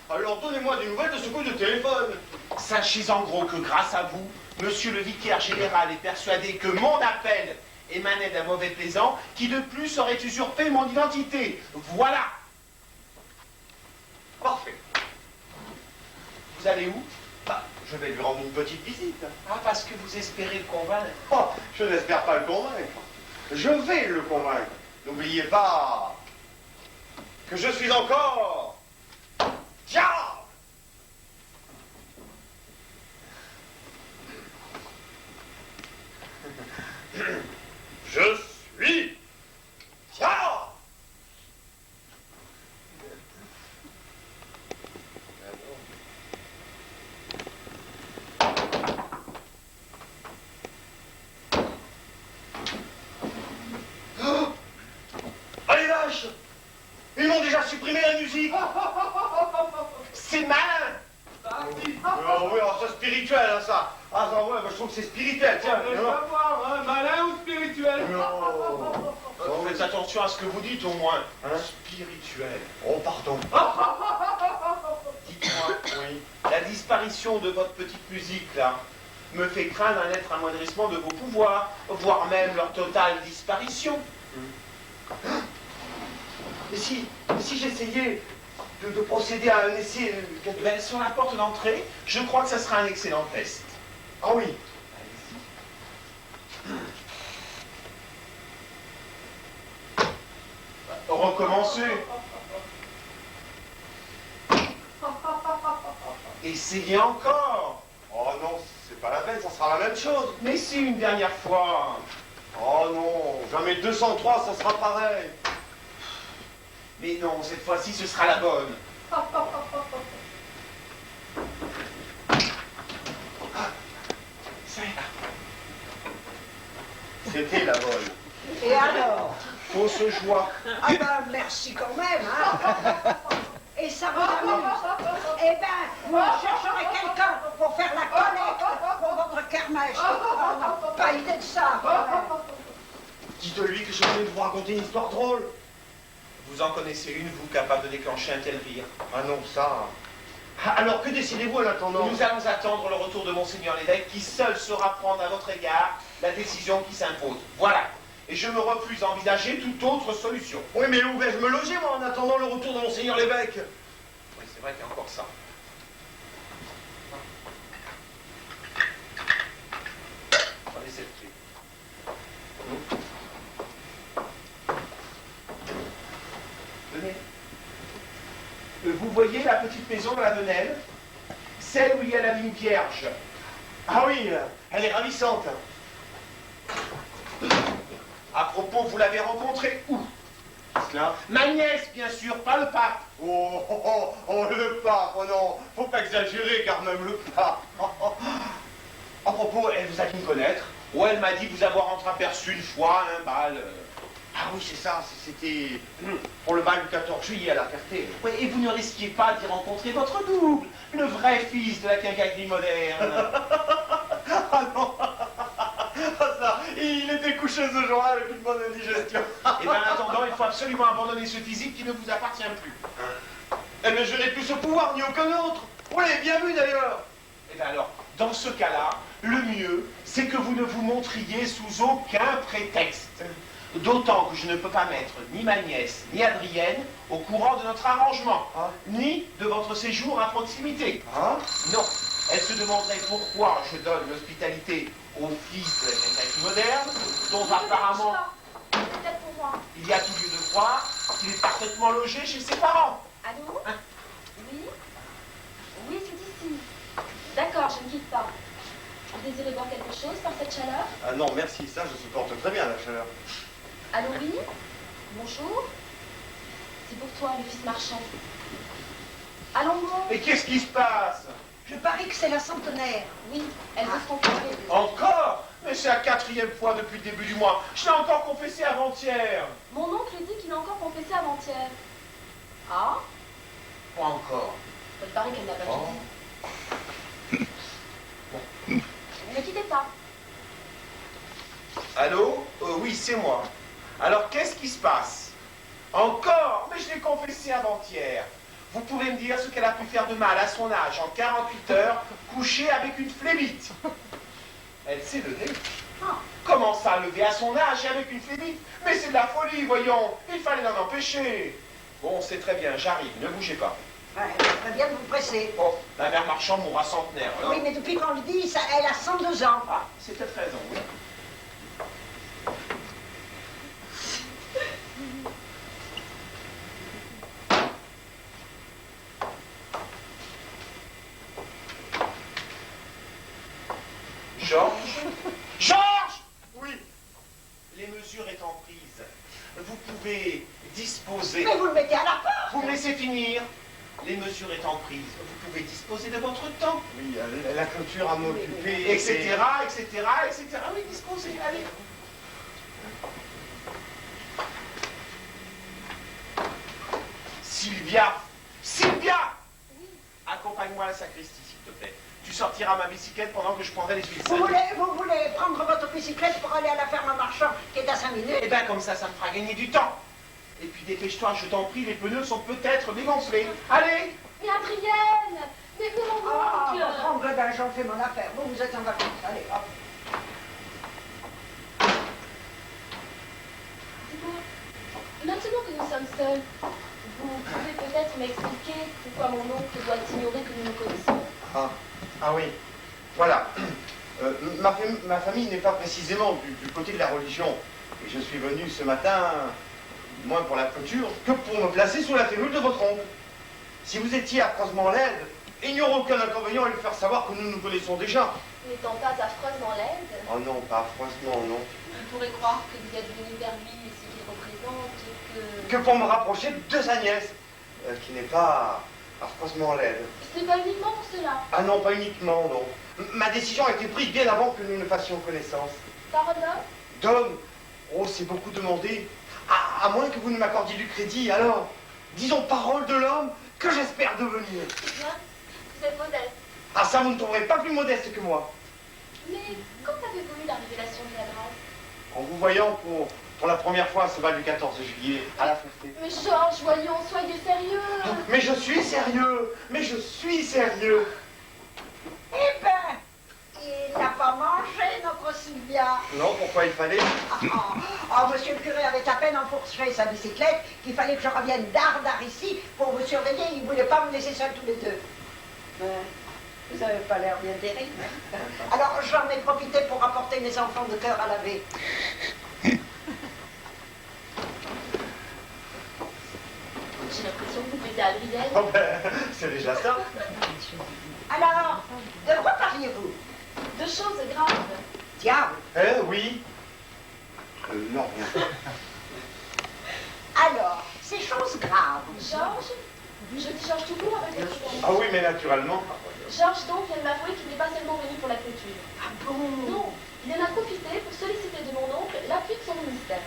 Speaker 4: Alors donnez-moi des nouvelles de ce coup de téléphone.
Speaker 1: Sachez en gros que grâce à vous, monsieur le vicaire général est persuadé que mon appel émanait d'un mauvais plaisant qui de plus aurait usurpé mon identité. Voilà.
Speaker 4: Parfait.
Speaker 1: Vous allez où?
Speaker 4: Bah, je vais lui rendre une petite visite.
Speaker 1: Ah, parce que vous espérez le convaincre.
Speaker 4: Oh, je n'espère pas le convaincre. Je vais le convaincre. N'oubliez pas que je suis encore diable. Je suis diable. Oh, allez vache! Ils m'ont déjà supprimé la musique.
Speaker 1: C'est malin.
Speaker 4: Oui, alors c'est spirituel, hein, ça. Ah, ça, ouais, bah, je trouve que c'est spirituel, tiens.
Speaker 6: savoir, hein, malin ou spirituel?
Speaker 1: Vous faites attention à ce que vous dites au moins.
Speaker 4: Hein?
Speaker 1: Spirituel.
Speaker 4: Oh, pardon.
Speaker 1: Dites-moi,
Speaker 4: Oui.
Speaker 1: la disparition de votre petite musique, là, me fait craindre un net amoindrissement de vos pouvoirs, voire même leur totale disparition.
Speaker 4: Mais si j'essayais de procéder à un essai...
Speaker 1: Ben, sur la porte d'entrée, je crois que ça sera un excellent test.
Speaker 4: Ah oui.
Speaker 1: Recommencez. Essayez encore.
Speaker 4: Oh non, c'est pas la peine, ça sera la même chose.
Speaker 1: Mais si une dernière fois.
Speaker 4: Oh non, jamais 203, ça sera pareil.
Speaker 1: Mais non, cette fois-ci, ce sera la bonne.
Speaker 4: C'était la bonne.
Speaker 2: Et alors?
Speaker 1: Fausse joie.
Speaker 2: Ah ben, merci quand même, hein. Et ça vous amuse? Eh ben, vous chercherez quelqu'un pour faire la collecte pour votre kermesse. On n'a pas idée de ça.
Speaker 4: Dites-lui que je viens de vous raconter une histoire drôle.
Speaker 1: Vous en connaissez une, vous, capable de déclencher un tel rire?
Speaker 4: Ah non, ça... Ah, alors que décidez-vous en attendant?
Speaker 1: Nous allons attendre le retour de Monseigneur l'évêque, qui seul saura prendre à votre égard la décision qui s'impose. Voilà. Et je me refuse à envisager toute autre solution.
Speaker 4: Oui, mais où vais-je me loger, moi, en attendant le retour de Monseigneur l'évêque?
Speaker 1: Oui, c'est vrai qu'il y a encore ça. Prenez cette clé. Venez. Vous voyez la petite maison dans la Venelle? Celle où il y a la ligne vierge.
Speaker 4: Ah oui, elle est ravissante.
Speaker 1: À propos, vous l'avez rencontrée où?
Speaker 4: Cela?
Speaker 1: Ma nièce, bien sûr, pas le pape.
Speaker 4: Oh, oh, oh, oh, le pape, oh non, faut pas exagérer, car même le pape. À propos, elle vous a dit me connaître?
Speaker 1: Ou elle m'a dit vous avoir entreaperçu une fois un bal.
Speaker 4: Ah oui, c'est ça, c'était pour le bal du 14 juillet à la Ferté.
Speaker 1: Oui, et vous ne risquiez pas d'y rencontrer votre double, le vrai fils de la quincaillerie moderne.
Speaker 4: Ah non. Ah ça, il était couché ce jour-là avec une bonne indigestion.
Speaker 1: Et bien en attendant, il faut absolument abandonner ce physique qui ne vous appartient plus.
Speaker 4: Elle ne gérait plus ce pouvoir, ni aucun autre. On l'avait bien vu d'ailleurs.
Speaker 1: Et bien alors, dans ce cas-là, le mieux, c'est que vous ne vous montriez sous aucun prétexte. D'autant que je ne peux pas mettre ni ma nièce, ni Adrienne au courant de notre arrangement,
Speaker 4: Ah.
Speaker 1: ni de votre séjour à proximité.
Speaker 4: Hein?
Speaker 1: Non, elle se demanderait pourquoi je donne l'hospitalité au fils de la quincaillerie moderne, dont apparemment
Speaker 5: Peut-être pour moi.
Speaker 1: il y a tout lieu de croire qu'il est parfaitement logé chez ses parents.
Speaker 5: Allô?
Speaker 1: Hein?
Speaker 5: Oui? Oui, c'est ici. D'accord, je ne quitte pas. Vous désirez boire quelque chose par cette chaleur?
Speaker 4: Ah non, merci, ça je supporte très bien la chaleur.
Speaker 5: Allô, oui? Bonjour? C'est pour toi, le fils marchand. Allons-nous?
Speaker 1: Mais qu'est-ce qui se passe?
Speaker 2: Je parie que c'est la centenaire.
Speaker 5: Oui, elle veut se confesser.
Speaker 1: Encore? Mais c'est la 4e fois depuis le début du mois. Je l'ai encore confessé avant-hier.
Speaker 5: Mon oncle dit qu'il a encore confessé avant-hier. Ah?
Speaker 1: Pas encore.
Speaker 5: Il paraît qu'elle n'a pas
Speaker 1: Oh.
Speaker 5: dit. Ne quittez pas.
Speaker 1: Allô? Oui, c'est moi. Alors, qu'est-ce qui se passe? Encore? Mais je l'ai confessé avant-hier. Vous pouvez me dire ce qu'elle a pu faire de mal à son âge en 48 heures, couchée avec une flémite. Elle s'est levée. Comment ça, lever à son âge et avec une flémite? Mais c'est de la folie, voyons. Il fallait l'en empêcher. Bon, c'est très bien, j'arrive, ne bougez pas.
Speaker 2: Ouais, très bien de vous presser.
Speaker 1: Oh, la mère Marchand mourra centenaire, alors.
Speaker 2: Oui, mais depuis qu'on le dit, ça, elle a 102 ans.
Speaker 1: Ah, c'est peut-être raison, oui. Georges? Georges!
Speaker 4: Oui.
Speaker 1: Les mesures étant prises, vous pouvez disposer...
Speaker 2: Mais vous le mettez à la porte.
Speaker 1: Vous me laissez finir? Les mesures étant prises, vous pouvez disposer de votre temps,
Speaker 4: Oui, la clôture à m'occuper,
Speaker 1: etc., etc., etc. Oui, disposez, allez. Sylvia! Sylvia! Accompagne-moi à la sacristie, s'il te plaît. Tu sortiras ma bicyclette pendant que je prendrai les huiles
Speaker 2: Vous
Speaker 1: sales.
Speaker 2: voulez prendre votre bicyclette pour aller à la ferme Marchand, qui est à 5 minutes.
Speaker 1: Eh bien, comme ça me fera gagner du temps. Et puis dépêche-toi, je t'en prie, les pneus sont peut-être dégonflés. Allez!
Speaker 5: Mais Adrienne! Mais mon
Speaker 2: Ah,
Speaker 5: oncle!
Speaker 2: votre oncle d'un j'en fais mon affaire. Vous êtes en vacances. Allez, hop.
Speaker 5: Dis-moi, maintenant que nous sommes seuls, vous pouvez peut-être m'expliquer pourquoi mon oncle doit ignorer que nous nous connaissons.
Speaker 4: Ah oui, voilà. Ma famille n'est pas précisément du côté de la religion. Et je suis venu ce matin, moins pour la clôture, que pour me placer sous la férule de votre oncle. Si vous étiez affreusement laide, il n'y aurait aucun inconvénient à lui faire savoir que nous nous connaissons déjà.
Speaker 5: N'étant pas affreusement laide,
Speaker 4: Oh non, pas affreusement, non.
Speaker 5: il pourrait croire que vous êtes venu vers lui et ce qu'il représente,
Speaker 4: Que pour me rapprocher de sa nièce, qui n'est pas affreusement laide.
Speaker 5: Ce n'est pas uniquement pour cela.
Speaker 4: Ah non, pas uniquement, non. Ma décision a été prise bien avant que nous ne fassions connaissance.
Speaker 5: Par un homme,
Speaker 4: D'homme, oh, c'est beaucoup demandé. À moins que vous ne m'accordiez du crédit, alors, disons parole de l'homme que j'espère devenir.
Speaker 5: eh bien, vous êtes modeste.
Speaker 4: Ah ça, vous ne trouverez pas plus modeste que moi.
Speaker 5: Mais quand avez-vous eu la révélation de la grâce?
Speaker 4: En vous voyant pour la première fois à ce bal du 14 juillet, à la Ferté.
Speaker 5: Mais Georges, voyons, soyez sérieux.
Speaker 4: Mais je suis sérieux. Mais je suis sérieux.
Speaker 2: Eh ben, il n'a pas mangé, notre Sylvia.
Speaker 4: Non, pourquoi il fallait?
Speaker 2: Monsieur le curé avait à peine enfourché sa bicyclette qu'il fallait que je revienne d'art ici pour vous surveiller. Il ne voulait pas me laisser seul tous les deux. Vous n'avez pas l'air bien terrible. Alors, j'en ai profité pour apporter mes enfants de cœur à laver.
Speaker 5: J'ai l'impression que vous plaisez à Adrienne.
Speaker 4: Oh ben, c'est déjà ça.
Speaker 2: Alors, de quoi parliez-vous?
Speaker 5: De choses graves.
Speaker 2: Diable.
Speaker 4: Oui. Non, rien.
Speaker 2: Alors, ces choses graves.
Speaker 5: Georges, je dis Georges tout court avec le prudence.
Speaker 4: Ah oui, mais naturellement.
Speaker 5: Georges donc vient de m'avouer qu'il n'est pas seulement venu pour la clôture.
Speaker 2: Ah bon?
Speaker 5: Non, il en a profité pour solliciter de mon oncle l'appui de son ministère.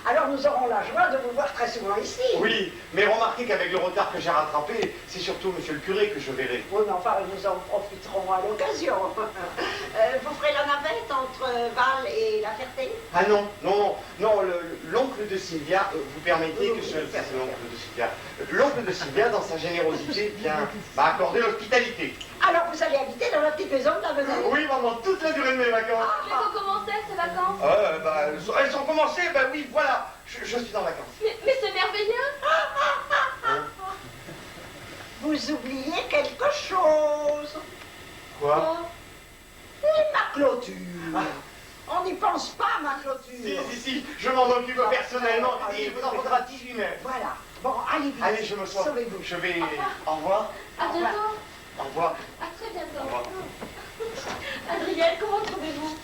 Speaker 2: Alors nous aurons la joie de vous voir très souvent ici.
Speaker 4: Oui, mais remarquez qu'avec le retard que j'ai rattrapé, c'est surtout monsieur le curé que je verrai.
Speaker 2: Oui, mais enfin, nous en profiterons à l'occasion. Vous ferez la navette entre Val et La Ferté?
Speaker 4: Ah non, l'oncle de Sylvia, vous permettez que je fasse l'oncle de Sylvia. L'oncle de Sylvia, dans sa générosité, m'a accordé l'hospitalité.
Speaker 2: Alors vous allez habiter dans la petite maison de l'avenue?
Speaker 4: Oui, pendant toute la durée de mes vacances.
Speaker 5: Mais faut commencer ces vacances.
Speaker 4: Elles sont commencées, oui, voilà, je suis en vacances.
Speaker 5: Mais c'est merveilleux.
Speaker 2: Vous oubliez quelque chose.
Speaker 4: Quoi?
Speaker 2: Et ma clôture. On n'y pense pas, ma clôture.
Speaker 4: Si, je m'en occupe personnellement, et il vous en faudra 18 mètres.
Speaker 2: Voilà. Bon, allez vite.
Speaker 4: Allez, je me sois.
Speaker 2: Sauvez-vous.
Speaker 4: Je vais... Au revoir.
Speaker 5: À bientôt.
Speaker 4: Au revoir.
Speaker 5: À très bientôt.
Speaker 4: Au revoir.
Speaker 5: Adrienne, comment trouvez-vous?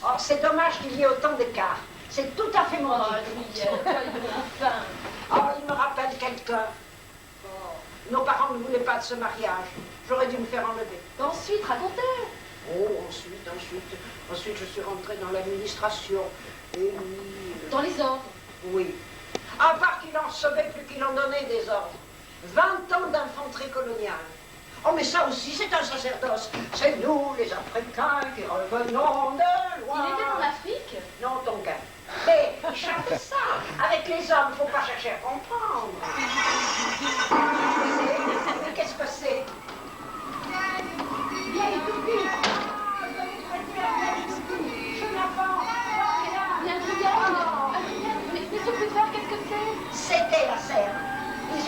Speaker 2: Oh, c'est dommage qu'il y ait autant d'écart. C'est tout à fait mon
Speaker 5: Oh,
Speaker 2: type.
Speaker 5: Adrienne, voyons enfin.
Speaker 2: Oh, il me rappelle quelqu'un. Oh, nos parents ne voulaient pas de ce mariage. J'aurais dû me faire enlever.
Speaker 5: Ensuite, racontez.
Speaker 2: Oh, ensuite, je suis rentrée dans l'administration. Et oui.
Speaker 5: Dans les ordres.
Speaker 2: Oui. À part qu'il en recevait plus qu'il en donnait des ordres. 20 ans d'infanterie coloniale. Oh, mais ça aussi, c'est un sacerdoce. C'est nous, les Africains, qui revenons de loin.
Speaker 5: Il était en Afrique.
Speaker 2: Non, Tonkin. Mais chantez ça. Avec les hommes, faut pas chercher à comprendre.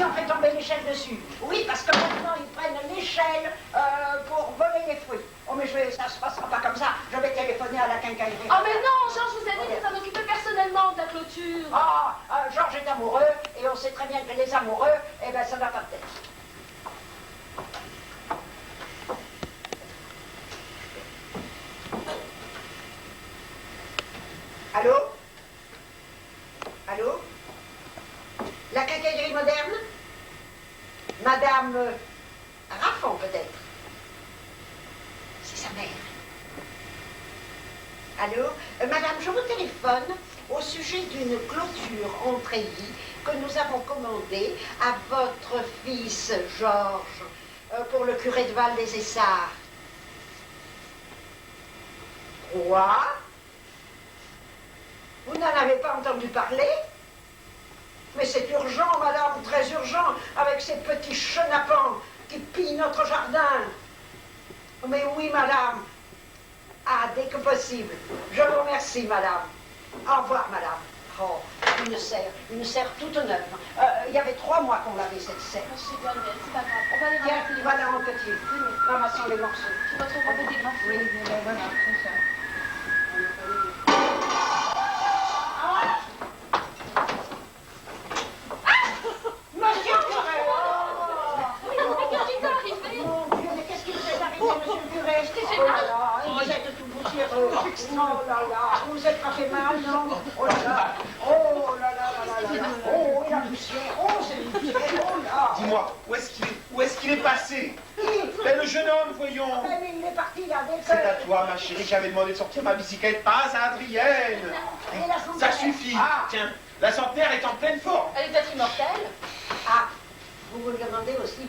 Speaker 2: ont fait tomber l'échelle dessus. Oui, parce que maintenant, ils prennent l'échelle pour voler les fruits. Oh, mais ça se passera pas comme ça. Je vais téléphoner à la quincaillerie.
Speaker 5: Oh, mais non, Georges vous a dit de s'en occuper personnellement de la clôture.
Speaker 2: Ah, Georges est amoureux, et on sait très bien que les amoureux, eh ben, ça n'a pas de tête. Allô? Allô? La quincaillerie moderne? Madame Raffon, peut-être? C'est sa mère. Allô? Madame, je vous téléphone au sujet d'une clôture en treillis que nous avons commandée à votre fils Georges pour le curé de Val des Essarts. Quoi? Vous n'en avez pas entendu parler? Mais c'est urgent, madame, très urgent, avec ces petits chenapans qui pillent notre jardin. Mais oui, madame. Ah, dès que possible. Je vous remercie, madame. Au revoir, madame. Oh, une serre toute neuve. Il y avait 3 mois qu'on l'avait, cette serre.
Speaker 5: Je sais bien, mais c'est pas grave. On va les
Speaker 2: Tiens,
Speaker 5: ramasser les
Speaker 2: voilà
Speaker 5: morceaux.
Speaker 2: mon petit. Ramassons les morceaux.
Speaker 5: Puis votre robot dégrafé.
Speaker 2: Oui, voilà, c'est ça. Monsieur le curé!
Speaker 5: Oui, non, mais qu'est-ce qui t'est arrivé?
Speaker 2: Mon Dieu, mais qu'est-ce qui vous est arrivé, monsieur le curé? Oh là là, vous êtes tout poussiéreux. Oh là là, vous vous êtes pas fait mal, non? Oh là là, oh là là là là là. Oh, et la poussière, oh, c'est une poussière, oh là.
Speaker 1: Dis-moi, où est-ce qu'il est passé? Ben, le jeune homme, voyons.
Speaker 2: Ben, mais il est parti là, dès que...
Speaker 1: C'est à toi, ma chérie, j'avais demandé de sortir ma bicyclette, pas à Adrienne.
Speaker 2: Et la
Speaker 1: Ça
Speaker 2: centenaire.
Speaker 1: suffit.
Speaker 2: Ah,
Speaker 1: Tiens, la centenaire est en pleine forme.
Speaker 5: Elle est peut-être immortelle.
Speaker 2: ah, vous vous le demandez aussi.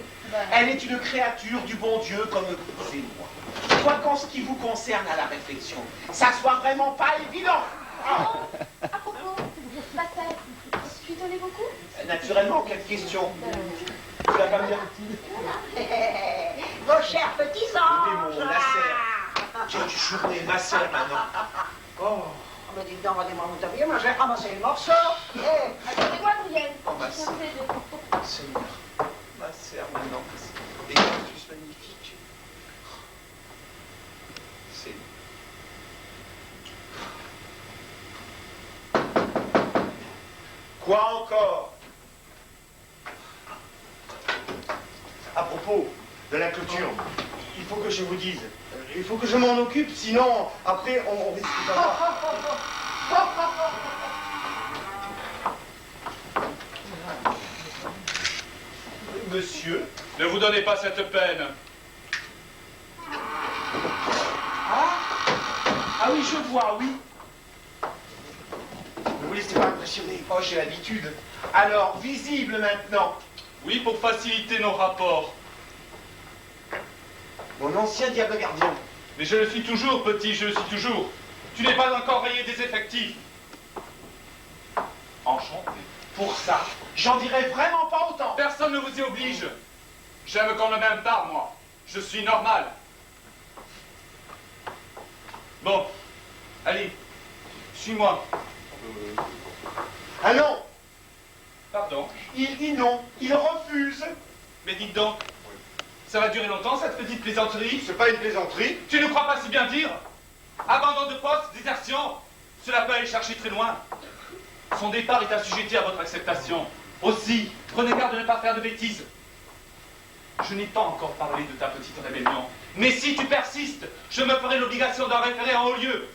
Speaker 1: Elle est une créature du bon Dieu comme vous et moi. Quoi qu'en ce qui vous concerne à la réflexion, ça soit vraiment pas évident. Ah,
Speaker 5: À propos, ma sœur, tu tenais beaucoup?
Speaker 1: naturellement, quelle question? Tu vas pas me dire?
Speaker 2: Vos chers petits anges.
Speaker 1: Écoutez, mon lacère. Quelle journée, ma sœur, maintenant. Oh,
Speaker 2: Mais dites donc, rendez-moi mon tablier, moi je vais ramasser les morceaux.
Speaker 5: Attendez-moi, Adrienne.
Speaker 1: Oh, ma
Speaker 5: Je viens
Speaker 1: sœur.
Speaker 5: vous aider.
Speaker 1: Seigneur, ma sœur, maintenant. Des cactus magnifiques. C'est... Quoi encore?
Speaker 4: À propos de la clôture, il faut que je vous dise, il faut que je m'en occupe, sinon, après, on risque d'avoir...
Speaker 1: Monsieur?
Speaker 6: Ne vous donnez pas cette peine.
Speaker 1: Ah oui, je vois, oui. Ne vous laissez pas impressionner. Oh, j'ai l'habitude. Alors, visible maintenant.
Speaker 6: Oui, pour faciliter nos rapports.
Speaker 4: Mon ancien diable gardien.
Speaker 6: Mais je le suis toujours, petit, je le suis toujours. Tu n'es pas encore rayé des effectifs. Enchanté.
Speaker 1: Pour ça, j'en dirais vraiment pas autant.
Speaker 6: Personne ne vous y oblige. J'aime qu'on ne m'aime pas, moi. Je suis normal. Bon, allez, suis-moi.
Speaker 4: Ah non,
Speaker 6: Pardon.
Speaker 1: Il dit non, il refuse.
Speaker 6: Mais dites donc, ça va durer longtemps cette petite plaisanterie?
Speaker 4: c'est pas une plaisanterie.
Speaker 6: Tu ne crois pas si bien dire? Abandon de poste, désertion, cela peut aller chercher très loin. Son départ est assujetti à votre acceptation. Aussi, prenez garde de ne pas faire de bêtises. Je n'ai pas encore parlé de ta petite rébellion. Mais si tu persistes, je me ferai l'obligation d'en référer en haut lieu.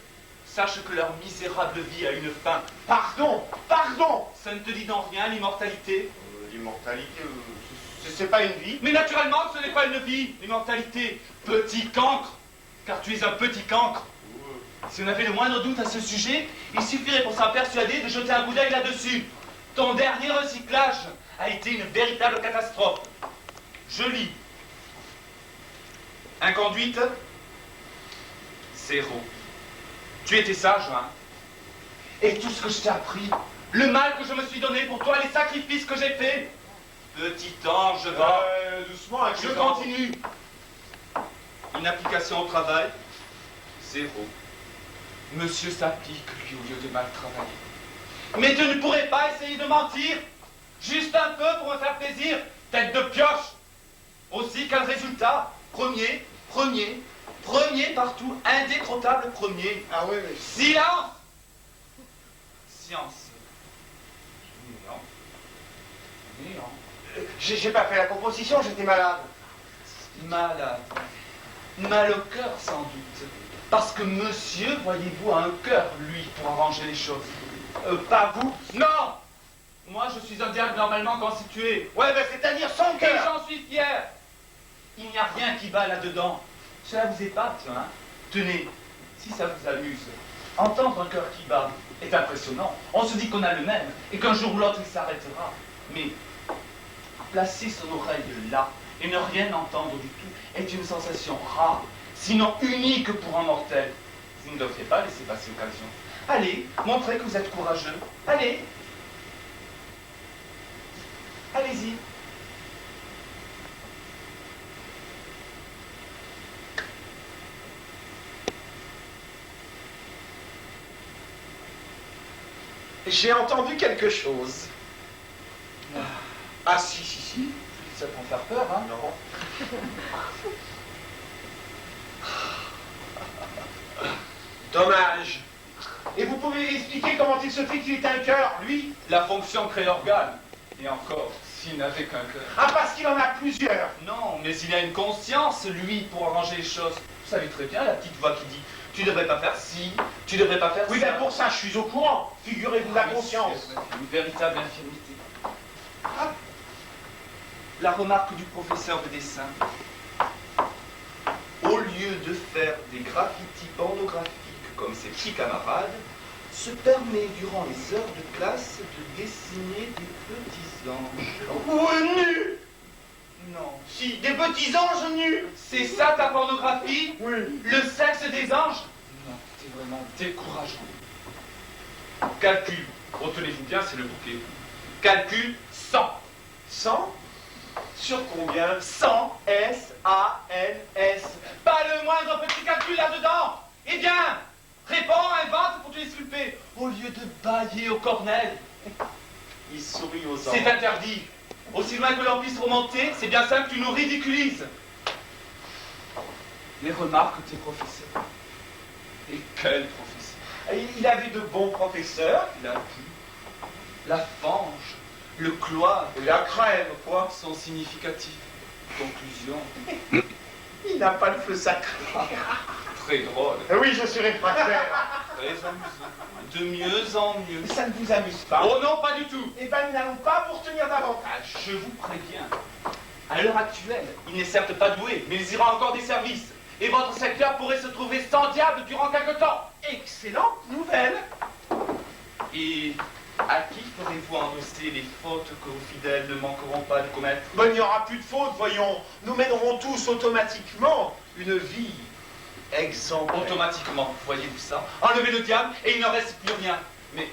Speaker 6: Sache que leur misérable vie a une fin.
Speaker 1: Pardon, pardon.
Speaker 6: Ça ne te dit donc rien, l'immortalité?
Speaker 4: L'immortalité, c'est pas une vie.
Speaker 6: Mais naturellement, ce n'est pas une vie, l'immortalité. Petit cancre, car tu es un petit cancre. Si on avait le moindre doute à ce sujet, il suffirait pour s'en persuader de jeter un coup d'œil là-dessus. Ton dernier recyclage a été une véritable catastrophe. Je lis. Inconduite, 0. Tu étais sage, hein? Et tout ce que je t'ai appris, le mal que je me suis donné pour toi, les sacrifices que j'ai faits. Petit ange, va.
Speaker 1: Doucement, avec
Speaker 6: Je
Speaker 1: les enfants.
Speaker 6: continue. Une application au travail, 0. Monsieur s'applique, lui, au lieu de mal travailler. Mais tu ne pourrais pas essayer de mentir. Juste un peu pour me faire plaisir, tête de pioche. Aussi, quel résultat? Premier partout, indécrottable premier.
Speaker 4: Ah oui, mais...
Speaker 6: Silence! Science. Néant.
Speaker 4: J'ai pas fait la composition, j'étais malade.
Speaker 6: Malade. Mal au cœur, sans doute. Parce que monsieur, voyez-vous, a un cœur, lui, pour arranger les choses. Pas vous? Non! Moi, je suis un diable normalement constitué.
Speaker 4: Ouais, ben c'est-à-dire son
Speaker 6: Et
Speaker 4: cœur.
Speaker 6: j'en suis fier. Il n'y a rien qui va là-dedans. Cela vous épate, hein? Tenez, si ça vous amuse, entendre un cœur qui bat est impressionnant. On se dit qu'on a le même et qu'un jour ou l'autre il s'arrêtera. Mais placer son oreille là et ne rien entendre du tout est une sensation rare, sinon unique pour un mortel. Vous ne devriez pas laisser passer l'occasion. Allez, montrez que vous êtes courageux. Allez. Allez-y.
Speaker 1: J'ai entendu quelque chose.
Speaker 6: Ah si. Ça peut en faire peur, hein?
Speaker 1: Non. Dommage. Et vous pouvez expliquer comment il se fait qu'il ait un cœur, lui?
Speaker 6: La fonction crée l'organe. Et encore, s'il n'avait qu'un cœur.
Speaker 1: Ah, parce qu'il en a plusieurs.
Speaker 6: Non, mais il a une conscience, lui, pour arranger les choses. Vous savez très bien la petite voix qui dit « Tu devrais pas faire ci, tu devrais pas faire
Speaker 1: Oui,
Speaker 6: ça. »
Speaker 1: ben pour ça, je suis au courant. Figurez-vous la conscience.
Speaker 6: Une véritable infirmité. Ah, la remarque du professeur de dessin. Au lieu de faire des graffitis pornographiques comme ses petits camarades, se permet durant les heures de classe de dessiner des petits anges.
Speaker 1: Ou nus.
Speaker 6: Non.
Speaker 1: Si, des petits anges nus.
Speaker 6: C'est ça ta pornographie?
Speaker 1: Oui.
Speaker 6: Le sexe des anges? Non, c'est vraiment décourageant. Calcul. Retenez-vous bien, c'est le bouquet. Calcul 100.
Speaker 1: 100? Sur combien?
Speaker 6: 100 S-A-N-S. Pas le moindre petit calcul là-dedans. Eh bien, réponds, invente pour te disculper. Au lieu de bailler au cornel.
Speaker 1: Il sourit aux anges.
Speaker 6: C'est interdit. Aussi loin que l'on puisse remonter, c'est bien simple, tu nous ridiculises. Les remarques tes professeurs. Et quel professeur?
Speaker 1: Il avait de bons professeurs.
Speaker 6: La pluie, la fange, le cloître,
Speaker 1: Et la crème, quoi.
Speaker 6: sont significatifs. Conclusion,
Speaker 1: Il n'a pas le feu sacré.
Speaker 6: très drôle,
Speaker 4: Oui, je suis réfractaire.
Speaker 6: très amusant. De mieux en mieux.
Speaker 1: Ça ne vous amuse pas?
Speaker 6: Oh non, pas du tout.
Speaker 1: Eh ben, nous n'allons pas vous retenir davantage.
Speaker 6: Je vous préviens. À l'heure actuelle, il n'est certes pas doué, mais il ira encore des services. Et votre secteur pourrait se trouver sans diable durant quelque temps.
Speaker 1: Excellente nouvelle.
Speaker 6: Et à qui ferez-vous endosser les fautes que vos fidèles ne manqueront pas de commettre?
Speaker 1: Ben, il n'y aura plus de faute, voyons. Nous mènerons tous automatiquement une vie exemplaire.
Speaker 6: Automatiquement, voyez-vous ça? Enlevez le diable et il ne reste plus rien. Mais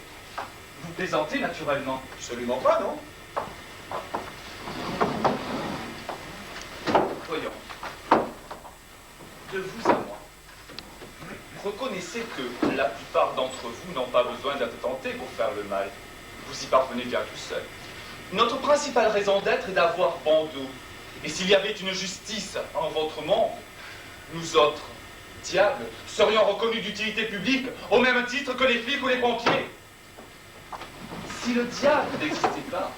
Speaker 6: vous plaisantez naturellement.
Speaker 1: Absolument pas, non?
Speaker 6: Voyons. De vous à moi. Reconnaissez que la plupart d'entre vous n'ont pas besoin d'être tentés pour faire le mal. Vous y parvenez bien tout seul. Notre principale raison d'être est d'avoir bon dos. Et s'il y avait une justice en votre monde, nous autres, diables, serions reconnus d'utilité publique au même titre que les flics ou les pompiers. Si le diable n'existait pas,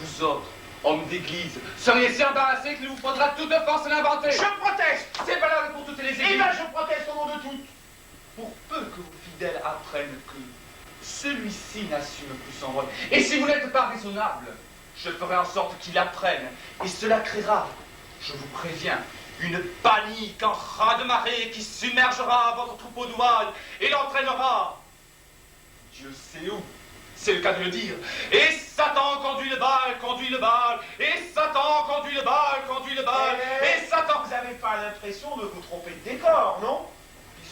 Speaker 6: vous autres, hommes d'église, seriez si embarrassés qu'il vous faudra toute force l'inventer.
Speaker 1: Je proteste.
Speaker 6: C'est valable pour toutes les
Speaker 1: Eh
Speaker 6: églises.
Speaker 1: ben, je proteste au nom de toutes.
Speaker 6: Pour peu que vos fidèles apprennent que celui-ci n'assume plus son rôle. Et si vous n'êtes pas raisonnable, je ferai en sorte qu'il apprenne. Et cela créera, je vous préviens, une panique en raz-de-marée qui submergera votre troupeau d'ouailles et l'entraînera. Dieu sait où. C'est le cas de le dire. Et Satan conduit le bal, et Satan conduit le bal, et Satan...
Speaker 1: Vous n'avez pas l'impression de vous tromper de décor, non?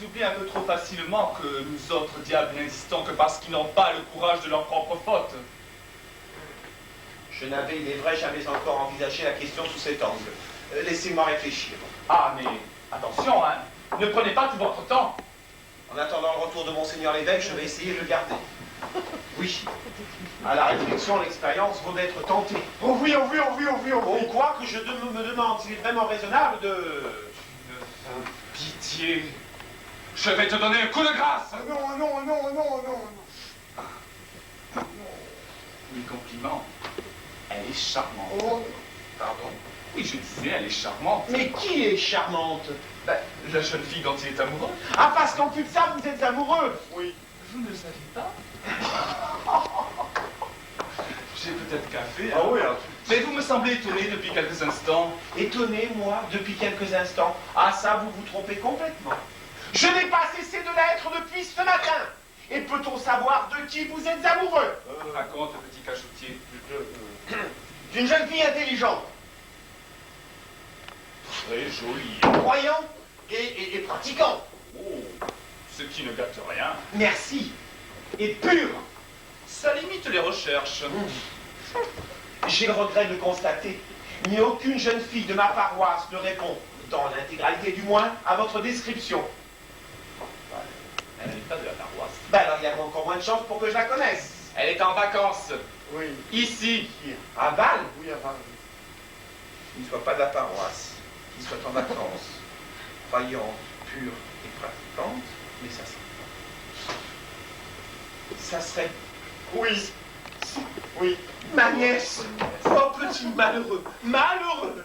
Speaker 6: Ils oublient un peu trop facilement que nous autres diables n'existons que parce qu'ils n'ont pas le courage de leurs propres fautes.
Speaker 1: Je n'avais, il est vrai, jamais encore envisagé la question sous cet angle. Laissez-moi réfléchir.
Speaker 6: Ah, mais attention, hein, ne prenez pas tout votre temps.
Speaker 1: En attendant le retour de Monseigneur l'évêque, je vais essayer de le garder. Oui. À la réflexion, l'expérience vaut d'être tentée.
Speaker 4: Oh oui, oh oui, oh oui, oh oui, oh oui.
Speaker 1: On croit que je me demande s'il est vraiment raisonnable de...
Speaker 6: Pitié. Je vais te donner un coup de grâce.
Speaker 4: Ah non, non, non, non, non.
Speaker 6: Oui, compliment. Elle est charmante.
Speaker 4: Oh.
Speaker 1: Pardon?
Speaker 6: Oui, je disais, elle est charmante.
Speaker 1: Mais qui est charmante?
Speaker 6: Ben, la jeune fille dont il est amoureux.
Speaker 1: Ah, parce qu'en plus de ça, vous êtes amoureux?
Speaker 4: Oui.
Speaker 6: Vous ne le saviez pas? J'ai peut-être café.
Speaker 4: Ah oui,
Speaker 6: Mais vous me semblez étonné depuis quelques instants.
Speaker 1: Étonné, moi, depuis quelques instants. Ah, ça, vous vous trompez complètement. Je n'ai pas cessé de l'être depuis ce matin. Et peut-on savoir de qui vous êtes amoureux?
Speaker 6: Raconte, petit cachotier.
Speaker 4: D'une jeune fille intelligente,
Speaker 6: Très jolie.
Speaker 4: croyante et pratiquante.
Speaker 6: Oh, ce qui ne gâte rien.
Speaker 1: Merci. Et pure.
Speaker 6: Ça limite les recherches.
Speaker 1: J'ai le regret de le constater, mais aucune jeune fille de ma paroisse ne répond, dans l'intégralité du moins, à votre description.
Speaker 6: Elle n'est pas de la paroisse.
Speaker 1: Ben alors il y a encore moins de chance pour que je la connaisse.
Speaker 6: Elle est en vacances.
Speaker 4: Oui.
Speaker 6: Ici.
Speaker 1: À Bâle,
Speaker 4: Oui, avant.
Speaker 1: qu'il ne soit pas de la paroisse, qu'il soit en vacances, croyante, pure et pratiquante, mais ça serait...
Speaker 4: Oui. Oui.
Speaker 1: Ma nièce. Oh, petit malheureux, malheureux.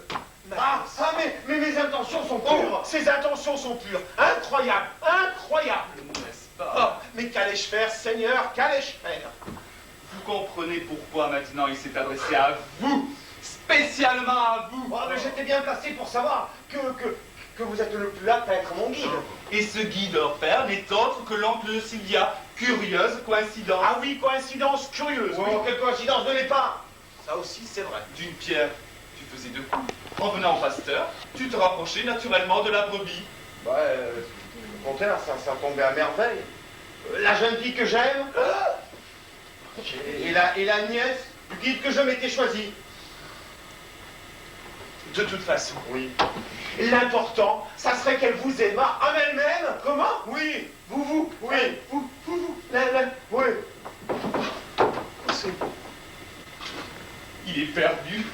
Speaker 4: Ah, mais mes intentions sont
Speaker 1: Oh,
Speaker 4: pures.
Speaker 1: ses intentions sont pures. Incroyable, incroyable.
Speaker 6: N'est-ce pas?
Speaker 1: Oh, mais qu'allais-je faire, Seigneur, qu'allais-je faire?
Speaker 6: Vous comprenez pourquoi maintenant il s'est adressé à vous, spécialement à vous.
Speaker 4: Ah, mais j'étais bien placé pour savoir que vous êtes le plus apte à être mon guide.
Speaker 6: Et ce guide hors pair n'est autre que l'oncle de Sylvia. Curieuse coïncidence.
Speaker 1: Ah oui, coïncidence curieuse.
Speaker 4: Oh, quelle coïncidence, ne l'est pas.
Speaker 1: Ça aussi, c'est vrai.
Speaker 6: D'une pierre, tu faisais deux coups. En venant au pasteur, tu te rapprochais naturellement de la brebis.
Speaker 4: Bah, au contraire, ça tombait à merveille. La jeune fille que j'aime, et la nièce du guide que je m'étais choisi.
Speaker 1: De toute façon,
Speaker 4: Oui.
Speaker 1: l'important, ça serait qu'elle vous aimât en elle-même. Comment?
Speaker 4: Oui.
Speaker 1: Vous.
Speaker 4: Oui.
Speaker 1: Vous.
Speaker 4: Oui.
Speaker 1: C'est beau.
Speaker 6: Il est perdu.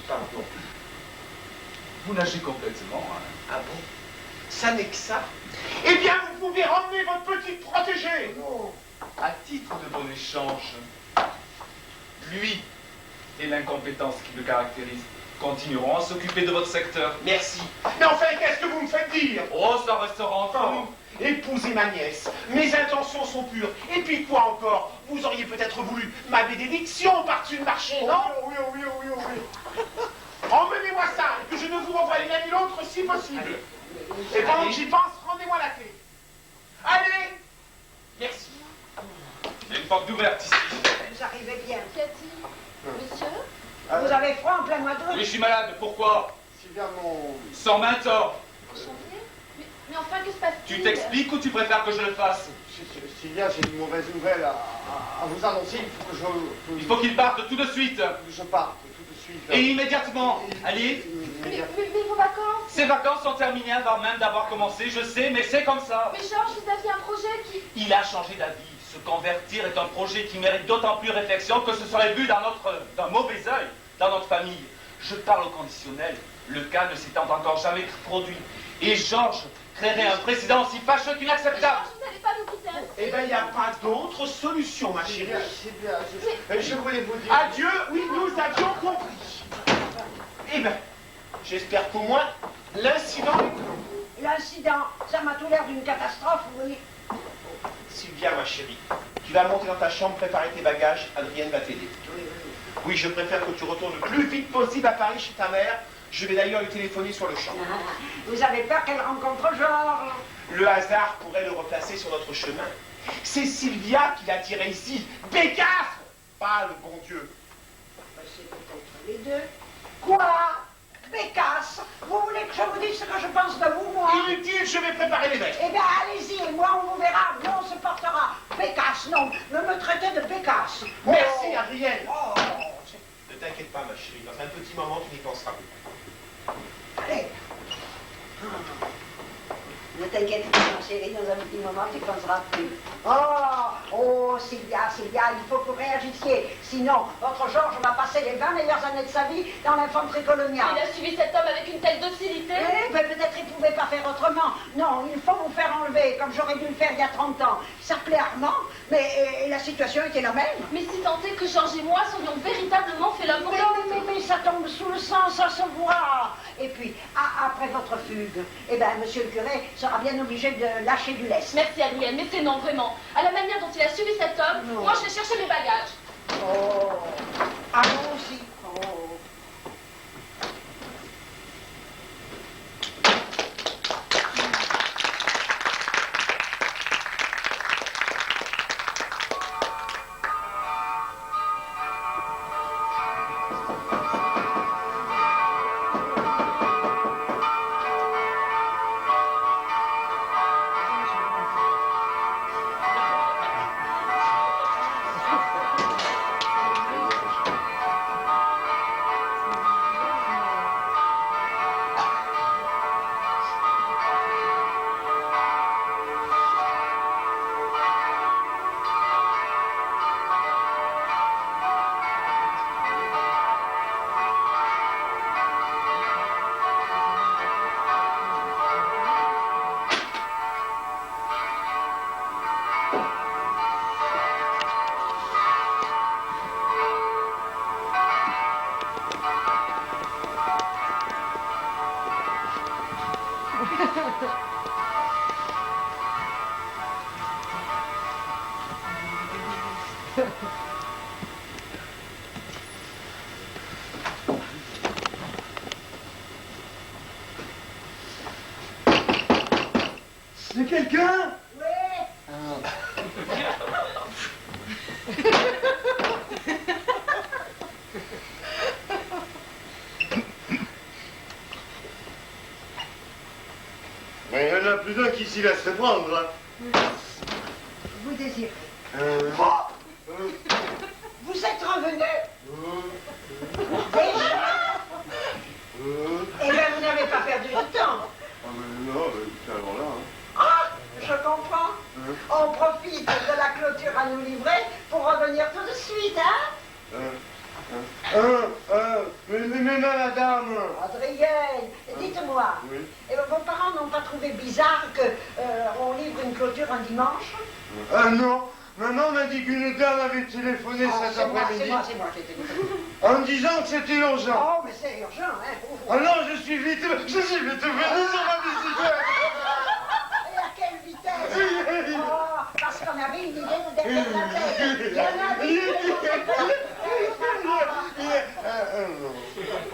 Speaker 1: Pardon.
Speaker 6: Vous nagez complètement. Hein.
Speaker 1: Ah bon? Ça n'est que ça. Eh bien, vous pouvez ramener votre petite protégée.
Speaker 4: Non.
Speaker 6: À titre de bon échange, lui et l'incompétence qui le caractérise continueront à s'occuper de votre secteur.
Speaker 1: Merci. Mais enfin, qu'est-ce que vous me faites dire?
Speaker 6: Oh, ça restera entre nous.
Speaker 1: Épousez ma nièce. Mes intentions sont pures. Et puis quoi encore? Vous auriez peut-être voulu ma bénédiction par-dessus le marché, non?
Speaker 4: Oui.
Speaker 1: Emmenez-moi ça, et que je ne vous renvoie ni l'un ni l'autre si possible. Et pendant que j'y pense, rendez-moi la clé. Allez! Merci.
Speaker 6: Il y a une porte ouverte ici.
Speaker 2: Vous arrivez bien.
Speaker 5: Qu'y a-t-il? Monsieur?
Speaker 2: Vous avez froid en plein mois
Speaker 6: Oui,
Speaker 2: d'août?
Speaker 6: je suis malade. Pourquoi?
Speaker 4: Sylvia, mon...
Speaker 6: Sans main tort.
Speaker 5: Enchanté? Mais enfin, que se passe-t-il?
Speaker 6: Tu t'expliques ou tu préfères que je le fasse?
Speaker 4: Sylvia, j'ai une mauvaise nouvelle à vous annoncer. Il faut que
Speaker 6: Il faut qu'il parte tout de suite.
Speaker 4: je parte tout de suite.
Speaker 6: Et immédiatement. Allez.
Speaker 5: Mais vos vacances?
Speaker 6: Ces vacances sont terminées avant même d'avoir commencé, je sais, mais c'est comme ça.
Speaker 5: Mais Georges, vous aviez un projet qui...
Speaker 6: Il a changé d'avis. Se convertir est un projet qui mérite d'autant plus réflexion que ce serait vu d'un mauvais œil dans notre famille. Je parle au conditionnel. Le cas ne s'étant encore jamais produit. Et Georges créerait un précédent aussi fâcheux qu'inacceptable.
Speaker 5: Georges, vous n'allez pas nous quitter ainsi.
Speaker 1: Eh bien, il n'y a pas d'autre solution, ma chérie.
Speaker 4: Sylvia, je voulais vous dire...
Speaker 1: Adieu, oui, nous avions compris. Eh bien, j'espère qu'au moins l'incident est clos.
Speaker 2: L'incident, ça m'a tout l'air d'une catastrophe, oui.
Speaker 1: Sylvia, ma chérie, tu vas monter dans ta chambre, préparer tes bagages, Adrienne va t'aider. Oui, je préfère que tu retournes le plus vite possible à Paris chez ta mère. Je vais d'ailleurs lui téléphoner sur le champ.
Speaker 2: Vous avez peur qu'elle rencontre Georges?
Speaker 1: Le hasard pourrait le replacer sur notre chemin. C'est Sylvia qui l'a tiré ici. Bécasse! Pas le bon Dieu.
Speaker 2: C'est peut-être les deux. Quoi? Bécasse? Vous voulez que je vous dise ce que je pense de vous, moi?
Speaker 1: Inutile, je vais préparer l'évêque.
Speaker 2: Eh bien, allez-y, et moi, on vous verra. Non, on se portera. Bécasse, non. Ne me traitez de Bécasse.
Speaker 1: Merci, Adrienne.
Speaker 2: Oh,
Speaker 1: Ne t'inquiète pas, ma chérie. Dans un petit moment, tu n'y penseras plus.
Speaker 2: allez. Ne t'inquiète pas, mon chéri, dans un petit moment, tu penseras plus. Oh, Sylvia, il faut que vous réagissiez. Sinon, votre Georges va passer les 20 meilleures années de sa vie dans l'infanterie coloniale.
Speaker 5: Il a suivi cet homme avec une telle docilité.
Speaker 2: Eh, mais peut-être il ne pouvait pas faire autrement. Non, il faut vous faire enlever, comme j'aurais dû le faire il y a 30 ans. Il s'appelait Armand, mais la situation était la même.
Speaker 5: Mais si tant est que Georges et moi soyons véritablement fait l'homme pour l'autre.
Speaker 2: Mais ça tombe sous le sang, ça se voit. Et puis, après votre fugue, eh ben, monsieur le curé sera bien obligé de lâcher du lest.
Speaker 5: Merci Adrienne, mais c'est non, vraiment. À la manière dont il a suivi cet homme,
Speaker 2: Non.
Speaker 5: moi je vais chercher mes bagages.
Speaker 2: Oh, allons-y. Oh.
Speaker 4: C'est quelqu'un?
Speaker 2: Oui.
Speaker 4: Mais il y en a plus d'un qui s'y laisserait prendre, hein.
Speaker 2: Vous désirez.
Speaker 4: Euh,
Speaker 2: Vous êtes revenu déjà? Eh bien, vous n'avez pas perdu de temps.
Speaker 4: Ah mais non, c'est alors là, hein.
Speaker 2: Ah, je comprends. On profite de la clôture à nous livrer pour revenir tout de suite, hein?
Speaker 4: Mais madame.
Speaker 2: Adrienne, dites-moi,
Speaker 4: Oui.
Speaker 2: vos parents n'ont pas trouvé bizarre qu'on livre une clôture un dimanche?
Speaker 4: Ah non, maman m'a dit qu'une dame avait téléphoné cet
Speaker 2: C'est moi
Speaker 4: après-midi
Speaker 2: qui ai téléphoné.
Speaker 4: en disant que c'était urgent.
Speaker 2: Oh, mais c'est urgent, hein?
Speaker 4: Alors je suis vite venu sur ma bicyclette.
Speaker 2: Et à quelle vitesse? Oh, parce qu'on avait une idée de déterminer. Il y en a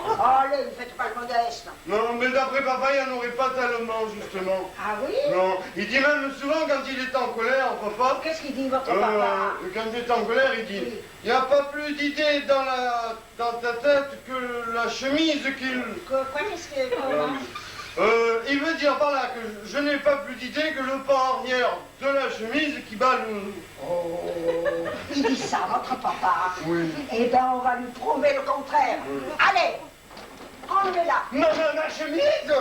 Speaker 2: Oh, allez, ne faites pas le modeste.
Speaker 4: Non, mais d'après papa, il n'y en aurait pas tellement, justement.
Speaker 2: Ah oui?
Speaker 4: Non, il dit même souvent quand il est en colère, papa.
Speaker 2: Qu'est-ce qu'il dit, votre papa?
Speaker 4: Quand il est en colère, il dit,
Speaker 2: Oui.
Speaker 4: il n'y a pas plus d'idées dans ta tête que la chemise qu'il...
Speaker 2: Quoi, qu'est-ce que... comment?
Speaker 4: Il veut dire par là que je n'ai pas plus d'idées que le pan arrière de la chemise qui bat le...
Speaker 2: Oh, il dit ça, votre papa.
Speaker 4: Oui.
Speaker 2: Eh bien, on va lui prouver le contraire. Allez, enlevez-la.
Speaker 4: Non, ma chemise.
Speaker 2: Oh,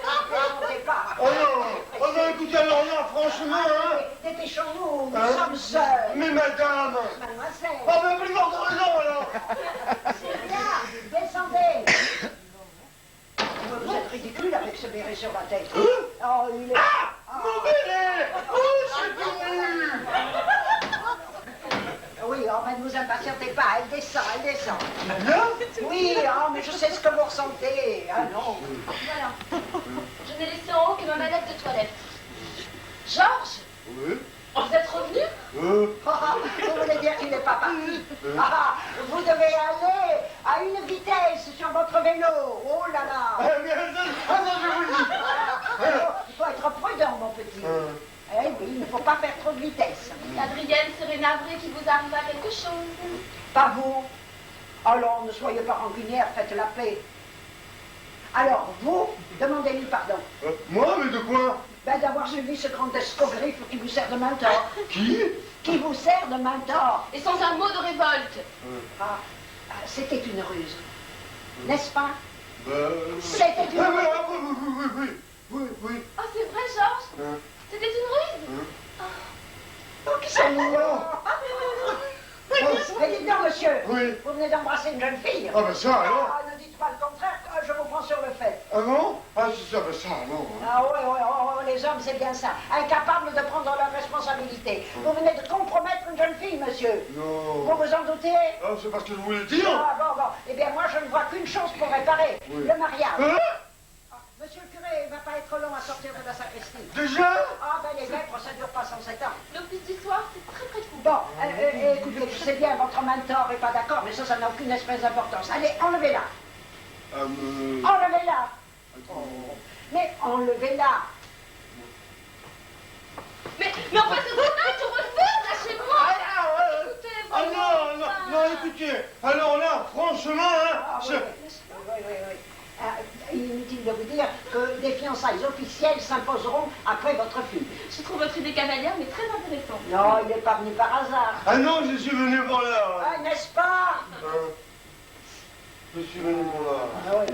Speaker 2: là, ne pas.
Speaker 4: Oh non, écoutez, alors là, franchement, hein.
Speaker 2: Allez, dépêchons-nous, nous
Speaker 4: Hein?
Speaker 2: sommes seuls.
Speaker 4: Mais madame.
Speaker 2: Mademoiselle.
Speaker 4: Oh, mais plus non, alors.
Speaker 2: Sylvia, descendez. Vous êtes ridicule avec ce béret sur la tête. Oh, il est...
Speaker 4: Mon bébé. Oh, c'est venu.
Speaker 2: Oui, oh, mais ne vous impatientez pas, elle descend.
Speaker 4: Là?
Speaker 2: Oui, oh, mais je sais ce que vous ressentez. Ah non.
Speaker 5: Voilà. Je n'ai laissé en haut que ma mallette de toilette. Georges,
Speaker 4: Oui.
Speaker 5: vous êtes revenu?
Speaker 2: Vous voulez dire qu'il n'est pas parti? Vous devez aller à une vitesse sur votre vélo. Oh là là.
Speaker 4: Je vous le dis.
Speaker 2: Il faut être prudent, mon petit. Eh oui, il ne faut pas faire trop de vitesse.
Speaker 5: Adrienne serait navrée qu'il vous arrive à quelque chose.
Speaker 2: Pas vous. Alors, ne soyez pas rancunière, faites la paix. Alors, vous, demandez-lui pardon.
Speaker 4: Moi, mais de quoi?
Speaker 2: Ben, d'avoir suivi ce grand escogriffe qui vous sert de mentor. Qui vous sert de mentor.
Speaker 5: Et sans un mot de révolte.
Speaker 2: C'était une ruse. N'est-ce pas?
Speaker 4: Ben...
Speaker 2: C'était une ruse.
Speaker 4: Oui. Oui, oui.
Speaker 5: Oh, c'est vrai, Georges?
Speaker 4: Hein?
Speaker 5: C'était une ruse?
Speaker 2: Oh, qui c'est Mais dites donc, monsieur,
Speaker 4: Oui.
Speaker 2: vous venez d'embrasser une jeune fille.
Speaker 4: Ah ben ça alors.
Speaker 2: Ah, ne dites pas le contraire, je vous prends sur le fait.
Speaker 4: Ah non? Ah c'est ça, ben ça alors. Hein.
Speaker 2: Ah oui, oui, les hommes, c'est bien ça. Incapables de prendre leurs responsabilités. Vous venez de compromettre une jeune fille, monsieur.
Speaker 4: Non.
Speaker 2: Vous vous en doutez?
Speaker 4: Ah, c'est parce que je voulais dire.
Speaker 2: Ah, bon. Eh bien, moi, je ne vois qu'une chose pour réparer.
Speaker 4: Oui.
Speaker 2: Le mariage.
Speaker 4: Hein?
Speaker 2: Ah, monsieur le curé, il ne va pas être long à sortir de la sacristie.
Speaker 4: Déjà?
Speaker 2: Ah, ben les vêpres, ça ne dure pas 107 ans.
Speaker 5: L'office du soir, c'est très près de vous.
Speaker 2: Bon, écoutez, je sais bien, votre mentor n'est pas d'accord, mais ça n'a aucune espèce d'importance. Allez, enlevez-la. Enlevez-la. Oh. Mais enlevez-la.
Speaker 5: Mais enfin, ce matin, tu refais, lâchez-moi. Écoutez,
Speaker 4: Ah
Speaker 5: voyons,
Speaker 4: non, écoutez, alors là, franchement, hein,
Speaker 2: Ah, oui. Inutile de vous dire que des fiançailles officielles s'imposeront après votre fille.
Speaker 5: Je trouve votre idée cavalière, mais très intéressante.
Speaker 2: Non, il n'est pas venu par hasard.
Speaker 4: Ah non, je suis venu pour là.
Speaker 2: Ah, n'est-ce pas?
Speaker 4: Je suis venu pour là.
Speaker 2: Ah, oui,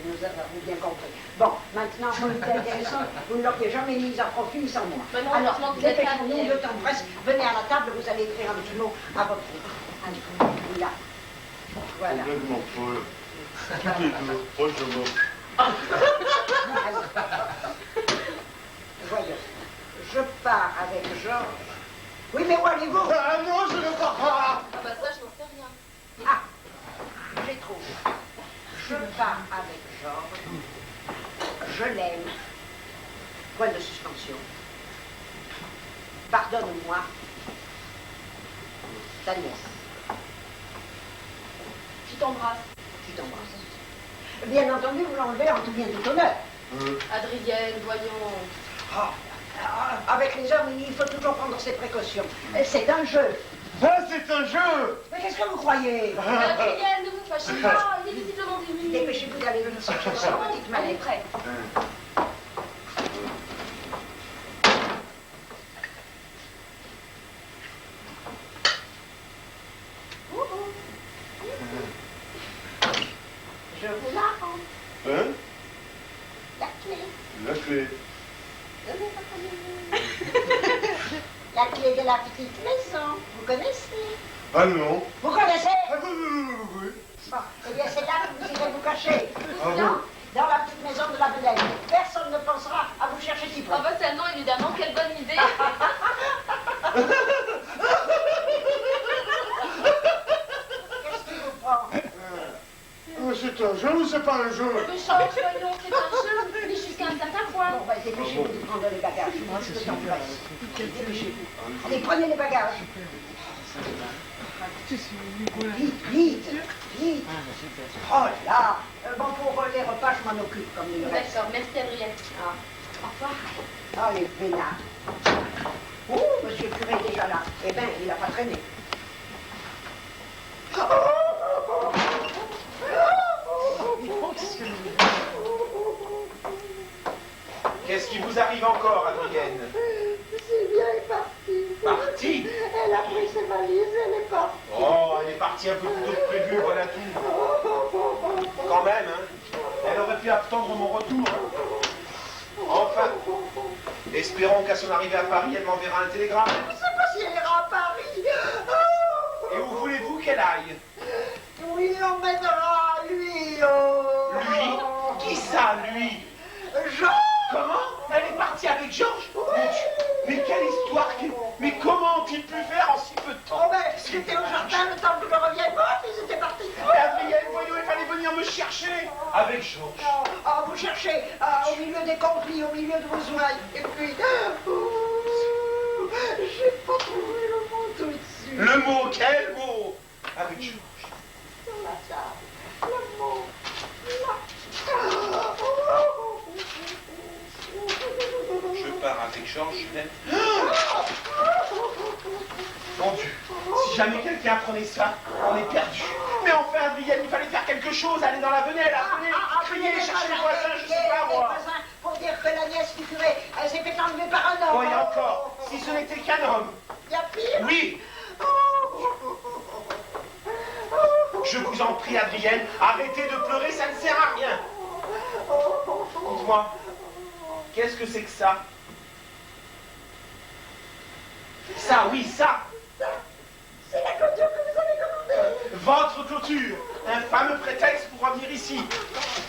Speaker 2: nous avons bien compris. Bon, maintenant, c'est intéressant, vous ne l'auriez jamais mise à profit sans moi.
Speaker 5: Mais non,
Speaker 2: Alors,
Speaker 5: heureusement que vous êtes là,
Speaker 2: dépêchons-nous
Speaker 5: Pierre.
Speaker 2: de temps presse. Venez à la table, vous allez écrire un petit mot à votre fille. Allez, là. Voilà.
Speaker 4: Complètement folle. Tout est tout, franchement.
Speaker 2: Alors, voyons, je pars avec Georges. Oui, mais où allez-vous?
Speaker 4: Ah non, je ne pars pas.
Speaker 5: Ah bah ça, je n'en sais rien.
Speaker 2: Ah, j'ai trouvé. Je pars avec Georges. Je l'aime. Point de suspension. Pardonne-moi. Ta nièce.
Speaker 5: Je t'embrasse.
Speaker 2: Tu t'embrasses. Bien entendu, vous l'enlevez en tout bien tout honneur.
Speaker 5: Adrienne, voyons.
Speaker 2: Avec les hommes, il faut toujours prendre ses précautions. C'est un jeu.
Speaker 4: Ah, c'est un jeu.
Speaker 2: Mais qu'est-ce que vous croyez?
Speaker 5: Adrienne, ne vous fâchez pas, il est visiblement début.
Speaker 2: Dépêchez-vous d'aller lui chercher sa petite
Speaker 5: Elle est
Speaker 2: mallette.
Speaker 5: prête.
Speaker 2: Je vous la rends.
Speaker 4: Hein?
Speaker 2: La clé.
Speaker 4: La clé.
Speaker 2: La clé de la petite maison. Vous connaissez?
Speaker 4: Ah non.
Speaker 2: Vous connaissez?
Speaker 4: Ah oui.
Speaker 2: Bon, eh bien, c'est là que vous irez vous cacher.
Speaker 4: Ah bon?
Speaker 2: Dans la petite maison de la vedette. Personne ne pensera à vous chercher si près.
Speaker 5: Ah bah ça, non, évidemment, quelle bonne idée.
Speaker 2: Qu'est-ce qui vous prend?
Speaker 4: C'est un jeu ou c'est pas un jeu?
Speaker 5: Mais change, voyons, c'est un jeu, mais jusqu'à un certain point.
Speaker 2: Bon, bah, dépêchez-vous de prendre les bagages. Moi, je vous en presse. Dépêchez-vous. Allez, prenez les bagages. Vite. Oh là. Bon, pour les repas, je m'en occupe comme les restes.
Speaker 5: D'accord, merci Adrienne.
Speaker 2: Ah.
Speaker 5: Au revoir.
Speaker 2: Oh, les peinards. Oh, monsieur le curé est déjà là. Eh bien, il n'a pas traîné.
Speaker 1: Qu'est-ce qui vous arrive encore, Adrienne?
Speaker 2: Sylvia est partie.
Speaker 1: Partie?
Speaker 2: Elle a pris ses valises, elle est partie.
Speaker 1: Oh, elle est partie un peu plus tôt que prévu, voilà tout. Quand même, hein. Elle aurait pu attendre mon retour. Hein. Enfin, espérons qu'à son arrivée à Paris, elle m'enverra un télégramme.
Speaker 2: Je ne sais pas si elle ira à Paris.
Speaker 1: Et où voulez-vous qu'elle aille?
Speaker 2: Oui, on m'aidera, lui. Oh.
Speaker 1: Lui? Qui ça, lui?
Speaker 2: Jean.
Speaker 1: Comment? Elle est partie avec Georges? Mon Dieu, mais quelle histoire! Mais comment ont-ils pu faire en si peu de temps?
Speaker 2: Oh, ben, j'étais au jardin le temps que je revienne. Oh, ils étaient partis.
Speaker 1: Mais Adrienne, voyons, il fallait venir me chercher avec Georges.
Speaker 2: Oh, vous cherchez au milieu des conflits, au milieu de vos ouailles. Et puis, j'ai pas trouvé le mot tout de suite.
Speaker 1: Le mot, quel mot? Avec Georges.
Speaker 2: Sur la table, le mot.
Speaker 1: Je pars avec Georges, Jeannette. Mon Dieu, si jamais quelqu'un apprenait ça, on est perdu. Mais enfin, Adrienne, il fallait faire quelque chose, aller dans la venelle, crier, chercher les voisins, je sais pas moi.
Speaker 2: Pour dire que la nièce du curé, elle s'est fait enlever par un homme.
Speaker 1: Bon, et encore, si ce n'était qu'un homme.
Speaker 2: Il y a pire.
Speaker 1: Oui. Je vous en prie, Adrienne, arrêtez de pleurer, ça ne sert à rien. Dites-moi, Qu'est-ce que c'est que ça? Ça, oui, ça.
Speaker 2: C'est la clôture que vous avez commandée.
Speaker 1: Votre clôture, un fameux prétexte pour revenir ici.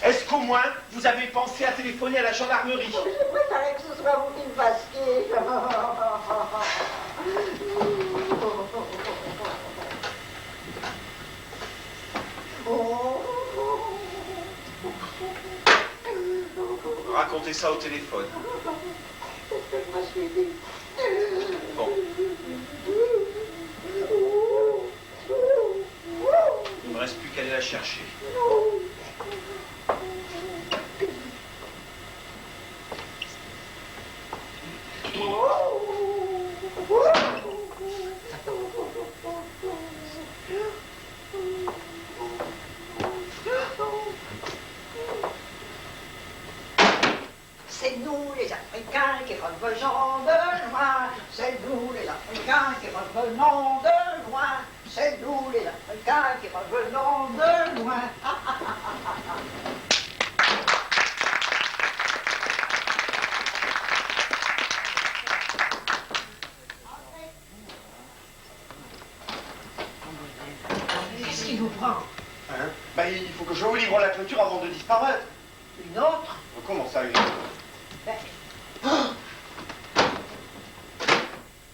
Speaker 1: Est-ce qu'au moins vous avez pensé à téléphoner à la gendarmerie?
Speaker 2: Oh, je préférais que ce soit vous qui me fassiez.
Speaker 1: Racontez ça au téléphone.
Speaker 2: C'est ce que je me suis dit.
Speaker 1: Bon. Il ne me reste plus qu'à aller la chercher.
Speaker 2: C'est nous les Africains qui revenons de loin, c'est nous les Africains qui revenons de loin, c'est nous les Africains qui revenons de loin. Qu'est-ce qui vous prend?
Speaker 4: Hein? Ben, il faut que je ouvre la clôture avant de disparaître.
Speaker 2: Une autre?
Speaker 4: Comment ça, une autre?
Speaker 2: Ben...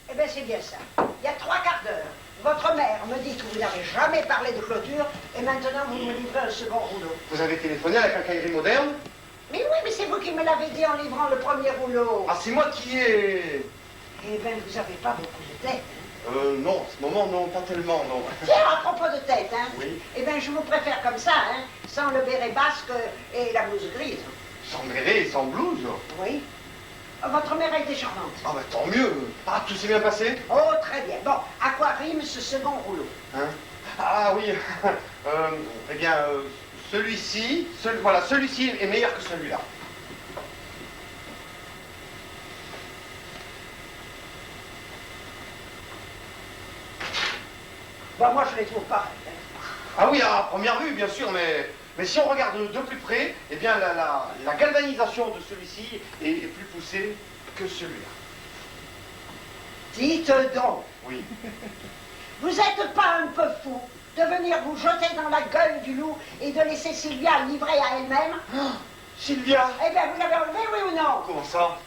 Speaker 2: Eh bien, c'est bien ça. Il y a 3 quarts d'heure, votre mère me dit que vous n'avez jamais parlé de clôture, et maintenant vous me livrez un second rouleau.
Speaker 4: Vous avez téléphoné à la quincaillerie moderne?
Speaker 2: Mais oui, mais c'est vous qui me l'avez dit en livrant le premier rouleau.
Speaker 4: Ah, c'est moi qui ai...
Speaker 2: Eh bien, vous n'avez pas beaucoup de tête.
Speaker 4: Non, en ce moment, non, pas tellement, non.
Speaker 2: Tiens, à propos de tête, hein.
Speaker 4: Oui.
Speaker 2: Eh bien, je vous préfère comme ça, hein, sans le béret basque et la blouse grise.
Speaker 4: Sans béret et sans blouse?
Speaker 2: Oui. Votre mère a été charmante.
Speaker 4: Ah, bah tant mieux. Ah, tout s'est bien passé?
Speaker 2: Oh, très bien. Bon, à quoi rime ce second rouleau?
Speaker 4: Hein? Ah oui, eh bien, celui-ci, voilà, celui-ci est meilleur que celui-là.
Speaker 2: Bon, moi, je les trouve pareils. Hein.
Speaker 4: Ah oui, à première vue, bien sûr, mais si on regarde de plus près, eh bien, la galvanisation de celui-ci est plus poussée que celui-là.
Speaker 2: Dites donc,
Speaker 4: Oui.
Speaker 2: vous n'êtes pas un peu fou de venir vous jeter dans la gueule du loup et de laisser Sylvia livrée à elle-même?
Speaker 4: Sylvia!
Speaker 2: Eh bien, vous l'avez enlevé, oui ou non?
Speaker 4: Comment ça?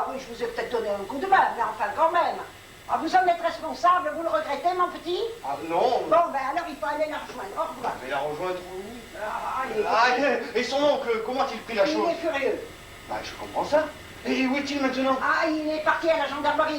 Speaker 2: Oui, je vous ai peut-être donné un coup de main, mais enfin, quand même. Ah, vous en êtes responsable, vous le regrettez, mon petit?
Speaker 4: Ah non.
Speaker 2: Bon, ben alors il faut aller la rejoindre. Au revoir.
Speaker 4: Mais la rejoindre où?
Speaker 2: Allez.
Speaker 4: Ah, et son oncle, comment a-t-il pris la
Speaker 2: Il
Speaker 4: chose?
Speaker 2: est furieux.
Speaker 4: Bah, je comprends ça. Et où est-il maintenant?
Speaker 2: Ah, il est parti à la gendarmerie.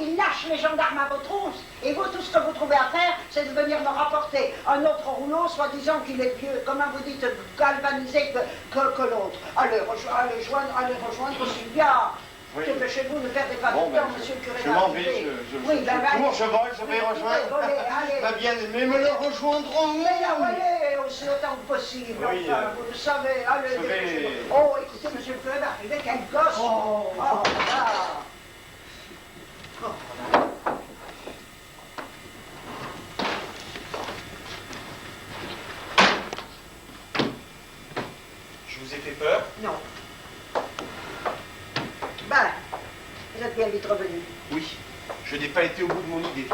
Speaker 2: Il lâche les gendarmes à vos trousses. Et vous, tout ce que vous trouvez à faire, c'est de venir me rapporter un autre rouleau, soi-disant qu'il est mieux, comment vous dites, galvanisé que l'autre. Allez rejoindre Sylvia.
Speaker 4: Oui.
Speaker 2: Dépêchez-vous de faire des pas
Speaker 4: Bon,
Speaker 2: de temps,
Speaker 4: ben,
Speaker 2: monsieur le curé.
Speaker 4: je m'en vais,
Speaker 2: Oui, ben,
Speaker 4: je cours, je vole, je vais rejoindre.
Speaker 2: Allez.
Speaker 4: Ma bien-aimée me le rejoindront.
Speaker 2: Mais là, allez, aussi autant que possible.
Speaker 4: Oui,
Speaker 2: Enfin, vous le savez. Allez,
Speaker 4: je vais-
Speaker 2: dépêchez-vous. Oh, écoutez, monsieur le curé, arrivez, quel gosse. Oh là.
Speaker 1: Je vous ai fait peur?
Speaker 2: Non. Ben, vous êtes bien vite revenu.
Speaker 1: Oui. Je n'ai pas été au bout de mon idée.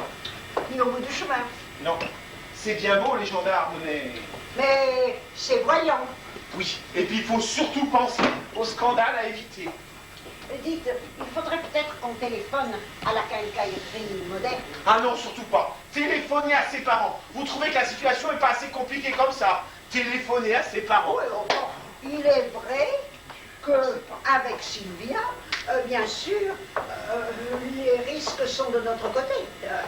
Speaker 2: Ni au bout du chemin.
Speaker 1: Non. C'est bien beau, les gendarmes,
Speaker 2: Mais c'est voyant.
Speaker 1: Oui. Et puis, il faut surtout penser au scandale à éviter.
Speaker 2: Dites, il faudrait peut-être qu'on téléphone à la quincaillerie moderne.
Speaker 1: Ah non, surtout pas. Téléphonez à ses parents. Vous trouvez que la situation n'est pas assez compliquée comme ça? Téléphonez à ses parents.
Speaker 2: Oui, bon, il est vrai qu'avec Sylvia, bien sûr, les risques sont de notre côté.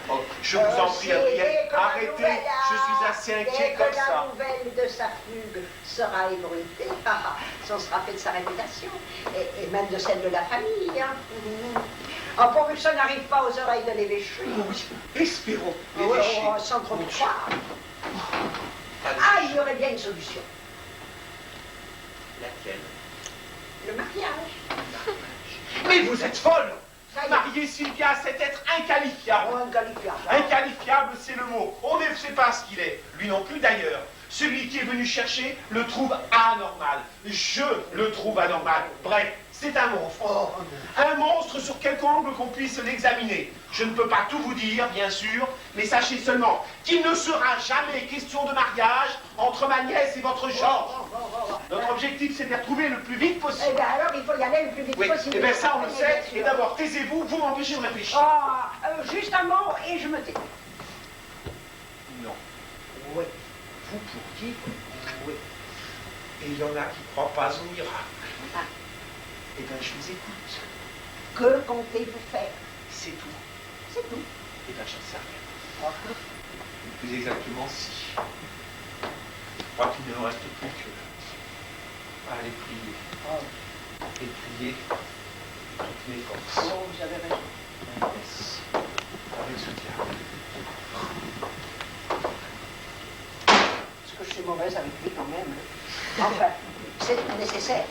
Speaker 1: Oh, je vous en prie, Adrienne,
Speaker 2: dès que la
Speaker 1: arrêtez.
Speaker 2: nouvelle-
Speaker 1: Je suis assez inquiet
Speaker 2: dès
Speaker 1: comme
Speaker 2: que la
Speaker 1: ça.
Speaker 2: nouvelle de sa fugue sera ébruitée, ça sera fait de sa réputation, et même de celle de la famille. Hein. Pourvu que ça n'arrive pas aux oreilles de l'évêché.
Speaker 1: Oui, espérons.
Speaker 2: Oui,
Speaker 1: L'évêché.
Speaker 2: sans trop de croire.
Speaker 1: Allez.
Speaker 2: Ah, il y aurait bien une solution.
Speaker 1: Laquelle?
Speaker 2: Le mariage.
Speaker 1: Mais vous êtes folle!
Speaker 2: Ça y est.
Speaker 1: Marier Sylvia, c'est être inqualifiable.
Speaker 2: Oh, inqualifiable.
Speaker 1: Inqualifiable, c'est le mot. On ne sait pas ce qu'il est. Lui non plus d'ailleurs. Celui qui est venu chercher le trouve anormal. Je le trouve anormal. Bref, C'est un monstre. Un monstre sur quelque angle qu'on puisse l'examiner. Je ne peux pas tout vous dire, bien sûr, mais sachez seulement qu'il ne sera jamais question de mariage entre ma nièce et votre genre. Notre objectif, c'est de les retrouver le plus vite possible.
Speaker 2: Eh bien alors, il faut y aller le plus vite possible.
Speaker 1: Eh bien ça, on le sait. Et d'abord, taisez-vous, vous m'empêchez de réfléchir.
Speaker 2: Juste un mot et je me tais.
Speaker 1: Non. Oui. Vous pourriez. Oui. Et il y en a qui ne croient pas au miracle. Eh bien, je vous écoute.
Speaker 2: Que comptez-vous faire?
Speaker 1: C'est tout.
Speaker 2: C'est tout.
Speaker 1: Eh bien, j'en sais rien. Plus exactement, si. Je crois qu'il ne me reste plus que à aller prier. Et prier de toutes mes forces.
Speaker 2: Oh, vous avez raison.
Speaker 1: Yes. Avec ce diable.
Speaker 2: Parce que je suis mauvaise avec lui quand même. Enfin, c'est nécessaire.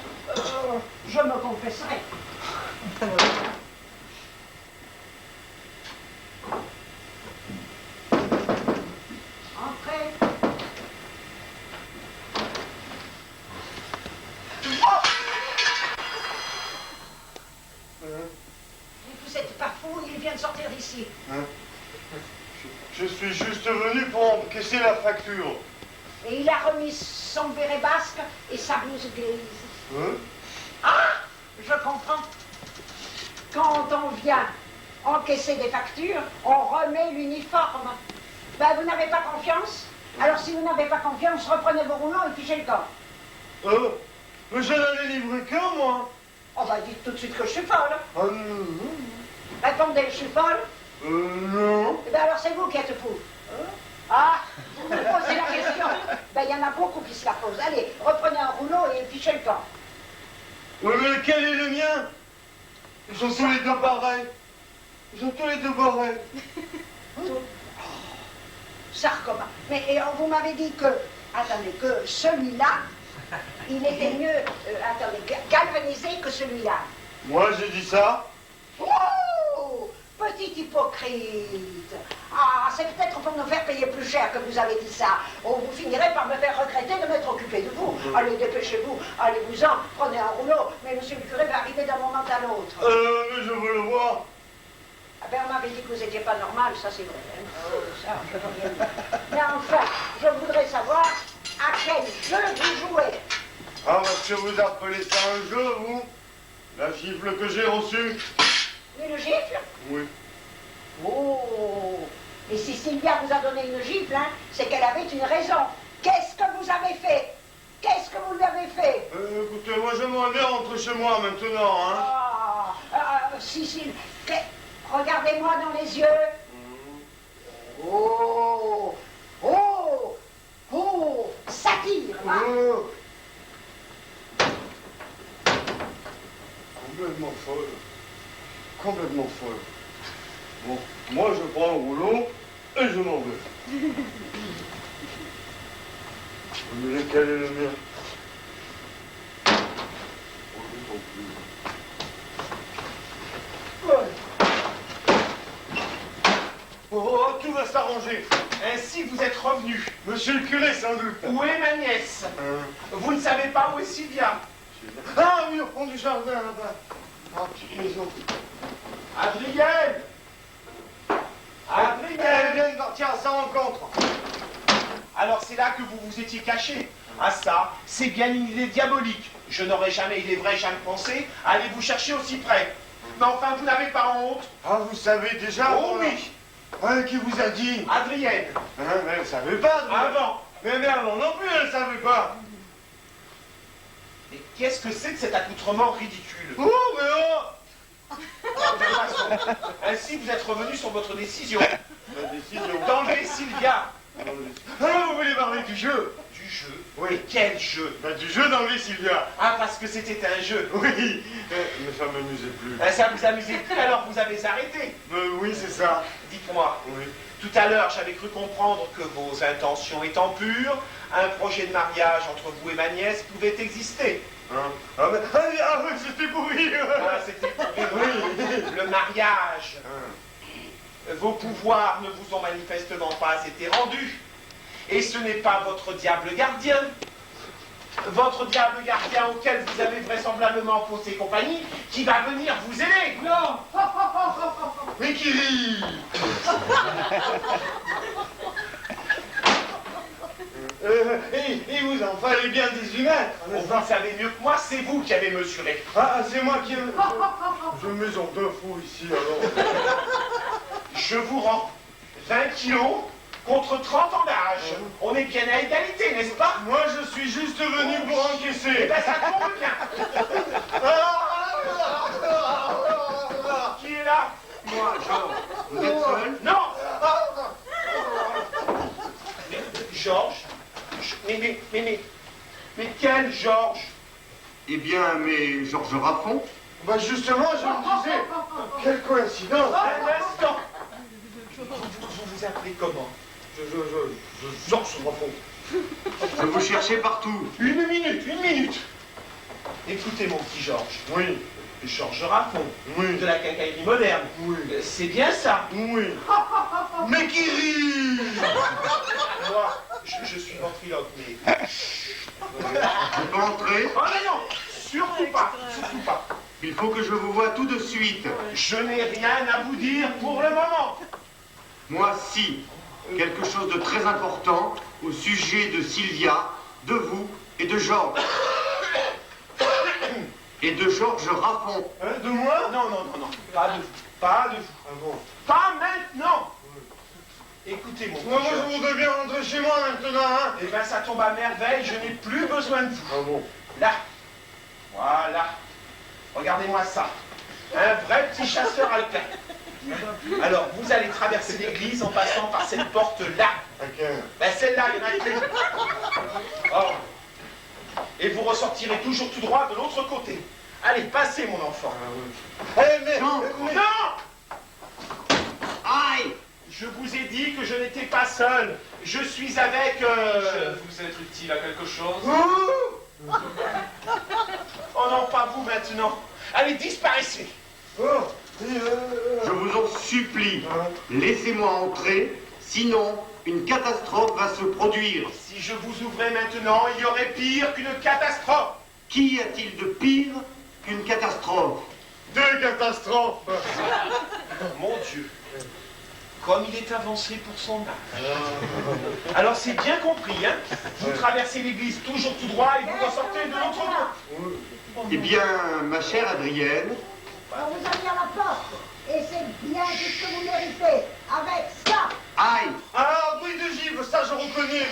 Speaker 2: Je me confesserai. Entrez. Vous êtes pas fou, il vient de sortir d'ici.
Speaker 4: Je suis juste venu pour encaisser la facture.
Speaker 2: Et il a remis son béret basque et sa blouse grise. Ah, je comprends. Quand on vient encaisser des factures, on remet l'uniforme. Ben, vous n'avez pas confiance? Alors, si vous n'avez pas confiance, reprenez vos rouleaux et fichez le corps.
Speaker 4: Mais je n'en ai livré qu'un, moi.
Speaker 2: Oh, ben, dites tout de suite que je suis folle.
Speaker 4: Ah non.
Speaker 2: Répondez, je suis folle.
Speaker 4: Non.
Speaker 2: Eh ben, alors, c'est vous qui êtes fou. Ah, vous me posez la question. Ben, il y en a beaucoup qui se la posent. Allez, reprenez un rouleau et fichez le corps.
Speaker 4: Mais lequel est le mien? Ils sont tous les deux pareils. Ils sont tous les deux pareils.
Speaker 2: Ça recommence. Mais vous m'avez dit que, attendez, que celui-là, il était mieux, galvanisé que celui-là.
Speaker 4: Moi, j'ai dit ça.
Speaker 2: Oh, petit hypocrite. Ah, c'est peut-être pour nous faire payer plus cher que vous avez dit ça. Oh, vous finirez par me faire regretter de m'être occupé de vous. Allez, dépêchez-vous, allez-vous-en, prenez un rouleau. Mais monsieur le curé va arriver d'un moment à l'autre.
Speaker 4: Mais je veux le voir.
Speaker 2: Ah ben, on m'avait dit que vous n'étiez pas normal, ça c'est vrai. Hein. Oh, ça, je veux rien dire. Mais enfin, je voudrais savoir à quel jeu vous jouez.
Speaker 4: Ah, parce que vous appelez ça un jeu, vous? La gifle que j'ai reçue?
Speaker 2: Une gifle?
Speaker 4: Oui.
Speaker 2: Oh! Et si Sylvia vous a donné une gifle, hein, c'est qu'elle avait une raison. Qu'est-ce que vous avez fait? Qu'est-ce que vous lui avez fait?
Speaker 4: Écoutez, moi je m'en vais rentrer chez moi maintenant, hein.
Speaker 2: Si, regardez-moi dans les yeux. Oh! Oh! Oh! Satire, hein?
Speaker 4: Complètement folle. Complètement folle. Bon, moi je prends un rouleau et je m'en vais. Mais lequel est le mien? Oh, tout va s'arranger.
Speaker 1: Ainsi, vous êtes revenu.
Speaker 4: Monsieur le curé, sans doute.
Speaker 1: Où est ma nièce? Vous ne savez pas où est Sylvia?
Speaker 4: Ah oui, au fond du jardin, là-bas. Ah, petite maison.
Speaker 1: Adrienne!
Speaker 4: Elle vient de partir à sa rencontre.
Speaker 1: Alors c'est là que vous vous étiez caché. Ah ça, c'est bien une idée diabolique. Je n'aurais jamais, il est vrai, jamais pensé à aller vous chercher aussi près. Mais enfin, vous n'avez pas honte?
Speaker 4: Ah, vous savez déjà?
Speaker 1: Oh oui!
Speaker 4: Ouais, qui vous a dit?
Speaker 1: Adrienne!
Speaker 4: Mais elle ne savait pas.
Speaker 1: Avant!
Speaker 4: Mais merde, non plus, elle ne savait pas.
Speaker 1: Mais qu'est-ce que c'est que cet accoutrement ridicule?
Speaker 4: Oh, mais oh!
Speaker 1: De toute façon, ainsi vous êtes revenu sur votre décision.
Speaker 4: La décision.
Speaker 1: D'enlever Sylvia.
Speaker 4: Ah, vous voulez parler du jeu?
Speaker 1: Du jeu?
Speaker 4: Oui.
Speaker 1: Mais quel jeu?
Speaker 4: Bah, du jeu d'enlever Sylvia.
Speaker 1: Ah, parce que c'était un jeu.
Speaker 4: Oui, mais ça m'amusait plus.
Speaker 1: Ça vous amusait plus, alors vous avez arrêté.
Speaker 4: Oui, c'est ça.
Speaker 1: Dites-moi,
Speaker 4: Oui.
Speaker 1: tout à l'heure j'avais cru comprendre que vos intentions étant pures, un projet de mariage entre vous et ma nièce pouvait exister.
Speaker 4: Hein? Ah, oui, c'était pourri.
Speaker 1: Ah, c'était pour le mariage. Vos pouvoirs ne vous ont manifestement pas été rendus. Et ce n'est pas votre diable gardien. votre diable gardien auquel vous avez vraisemblablement faussé compagnie, qui va venir vous aider.
Speaker 6: Non.
Speaker 4: Mais qui rit? Et vous en fallait bien 18 mètres, n'est-ce
Speaker 1: Vous
Speaker 4: pas?
Speaker 1: le savez mieux que moi, c'est vous qui avez mesuré.
Speaker 4: Ah, c'est moi qui... Je me mets en deux fous ici, alors.
Speaker 1: Je vous rends 20 kilos contre 30 ans d'âge. On est bien à égalité, n'est-ce pas?
Speaker 4: Moi, je suis juste venu pour
Speaker 1: Eh
Speaker 4: encaisser.
Speaker 1: ben, ça tombe bien. Qui est là?
Speaker 4: Moi, Georges. Vous êtes seul?
Speaker 1: Non. Georges? Mais quel Georges?
Speaker 4: Eh bien, mais Georges Raffon? Bah justement, je me disais, quelle coïncidence!
Speaker 1: Un instant. Vous vous appelez comment?
Speaker 4: Georges Raffon. Je vous cherchais partout.
Speaker 1: Une minute. Écoutez, mon petit Georges.
Speaker 4: Oui,
Speaker 1: Georges Raffon,
Speaker 4: oui,
Speaker 1: de la quincaillerie moderne.
Speaker 4: oui,
Speaker 1: C'est bien ça.
Speaker 4: oui. Mais qui rit?
Speaker 1: Moi, je suis ventriloque, mais...
Speaker 4: Je peux entrer?
Speaker 1: Oh non, surtout pas.
Speaker 4: Il faut que je vous voie tout de suite.
Speaker 1: Je n'ai rien à vous dire pour le moment.
Speaker 4: Moi, si. Quelque chose de très important au sujet de Sylvia, de vous et de Georges. Et de Georges Raffon.
Speaker 1: Hein, de moi? Non, pas de vous.
Speaker 4: Ah bon?
Speaker 1: Pas maintenant. Écoutez, mon
Speaker 4: Moi,
Speaker 1: petit
Speaker 4: je
Speaker 1: Georges.
Speaker 4: voudrais bien rentrer chez moi maintenant, hein?
Speaker 1: Eh bien, ça tombe à merveille, je n'ai plus besoin de vous.
Speaker 4: Ah bon?
Speaker 1: Là. Voilà. Regardez-moi ça. Un vrai petit chasseur alpin. Alors, vous allez traverser l'église en passant par cette porte-là.
Speaker 4: Ok.
Speaker 1: Ben, celle-là, il y en a qu'une. Oh. Et vous ressortirez toujours tout droit de l'autre côté. Allez, passez, mon enfant.
Speaker 4: Non!
Speaker 1: Non!
Speaker 4: Aïe!
Speaker 1: Je vous ai dit que je n'étais pas seul. Je suis avec...
Speaker 6: Je vous être utile à quelque chose.
Speaker 1: Oh non, pas vous maintenant. Allez, disparaissez.
Speaker 4: Je vous en supplie, laissez-moi entrer, sinon une catastrophe va se produire.
Speaker 1: Si je vous ouvrais maintenant, il y aurait pire qu'une catastrophe.
Speaker 4: Qu'y a-t-il de pire qu'une catastrophe? Deux catastrophes!
Speaker 1: Mon Dieu. Comme il est avancé pour son âge. Alors c'est bien compris, hein? Vous traversez l'église toujours tout droit et vous ressortez de l'autre côté.
Speaker 4: Eh bien, ma chère Adrienne,
Speaker 2: On vous a mis à la porte. Et c'est bien tout ce que vous méritez. Avec ça.
Speaker 4: aïe! Ah, bruit de givre, ça je reconnais.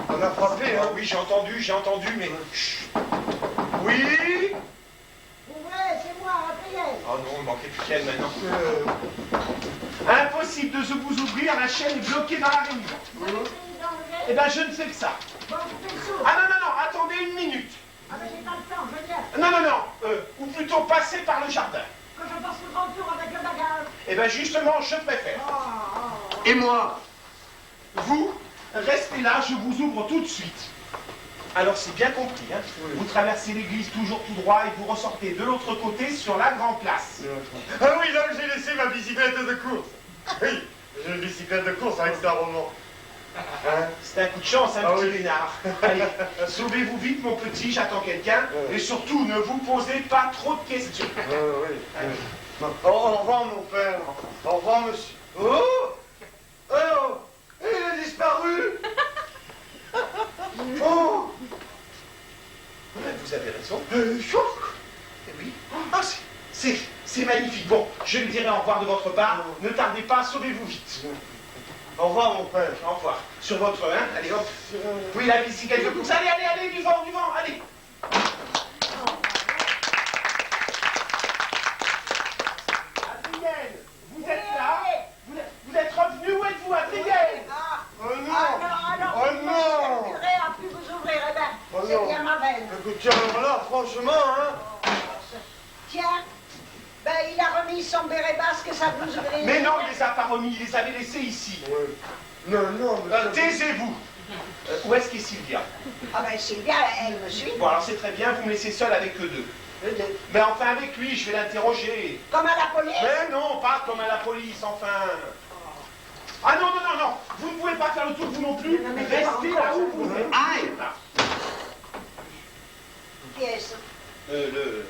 Speaker 4: On a frappé,
Speaker 1: Ah
Speaker 4: hein?
Speaker 1: oui, j'ai entendu, mais... Chut. Oui?
Speaker 2: Ouvrez, c'est moi, Adrienne.
Speaker 1: Oh non, il manquait plus qu'elle maintenant. Impossible de vous ouvrir, la chaîne est bloquée dans la réunion.
Speaker 2: Vous avez fini d'enlever.
Speaker 1: Eh ben, je ne fais que ça.
Speaker 2: Bon, vous faites sourd.
Speaker 1: Ah non, attendez une minute.
Speaker 2: Ah, mais j'ai pas le temps, je viens.
Speaker 1: Non, ou plutôt passer par le jardin.
Speaker 2: Que je fasse le grand tour avec le bagage.
Speaker 1: Eh ben, justement, je préfère.
Speaker 4: Et moi?
Speaker 1: Vous, restez là, je vous ouvre tout de suite. Alors, c'est bien compris, hein? Vous traversez l'église toujours tout droit et vous ressortez de l'autre côté sur la grande place.
Speaker 4: Ah oui, là où j'ai laissé ma bicyclette de course. Oui, j'ai une bicyclette de course avec ça, roman. Hein?
Speaker 1: C'est un coup de chance, hein,
Speaker 4: Ah
Speaker 1: petit
Speaker 4: oui.
Speaker 1: Lénard. Allez, sauvez-vous vite, mon petit, j'attends quelqu'un.
Speaker 4: Ouais.
Speaker 1: Et surtout, ne vous posez pas trop de questions.
Speaker 4: Oui. Au revoir, mon père. Au revoir, monsieur. Oh! Oh! Il a disparu! Oh!
Speaker 1: Ouais, vous avez raison.
Speaker 4: Choc!
Speaker 1: Eh oui. Ah, c'est magnifique. Bon, je lui dirai au revoir de votre part. Ne tardez pas, sauvez-vous vite.
Speaker 4: Au revoir, mon père.
Speaker 1: Au revoir. Sur votre, hein, allez hop. Oui, la bicyclette de course. Allez, du vent, allez. Adrienne, vous êtes là? Vous êtes revenu, où êtes-vous, Adrienne?
Speaker 4: Oh non!
Speaker 2: Ah non,
Speaker 4: Oh non!
Speaker 2: Le curé a pu vous ouvrir, eh ben,
Speaker 4: Oh
Speaker 2: c'est
Speaker 4: non.
Speaker 2: bien ma veine.
Speaker 4: Écoutez, alors là, franchement, hein?
Speaker 2: Tiens, ben il a remis son béret basque et sa blouse grise.
Speaker 1: Mais non, il les a pas remis, il les avait laissés ici.
Speaker 4: Non, mais...
Speaker 1: Taisez-vous. Où est-ce qu'est Sylvia?
Speaker 2: Ah ben Sylvia, elle me suit.
Speaker 1: Bon, alors c'est très bien, vous me laissez seul avec eux deux.
Speaker 2: Le deux.
Speaker 1: Mais enfin, avec lui, je vais l'interroger.
Speaker 2: Comme à la police.
Speaker 1: Mais non, pas comme à la police, enfin. Ah non, vous ne pouvez pas faire le retour, vous non plus.
Speaker 2: Non, mais
Speaker 1: Restez
Speaker 2: pas
Speaker 1: là où
Speaker 2: encore,
Speaker 1: vous
Speaker 2: ça.
Speaker 1: êtes.
Speaker 4: Aïe!
Speaker 2: Qui est-ce?
Speaker 1: Le...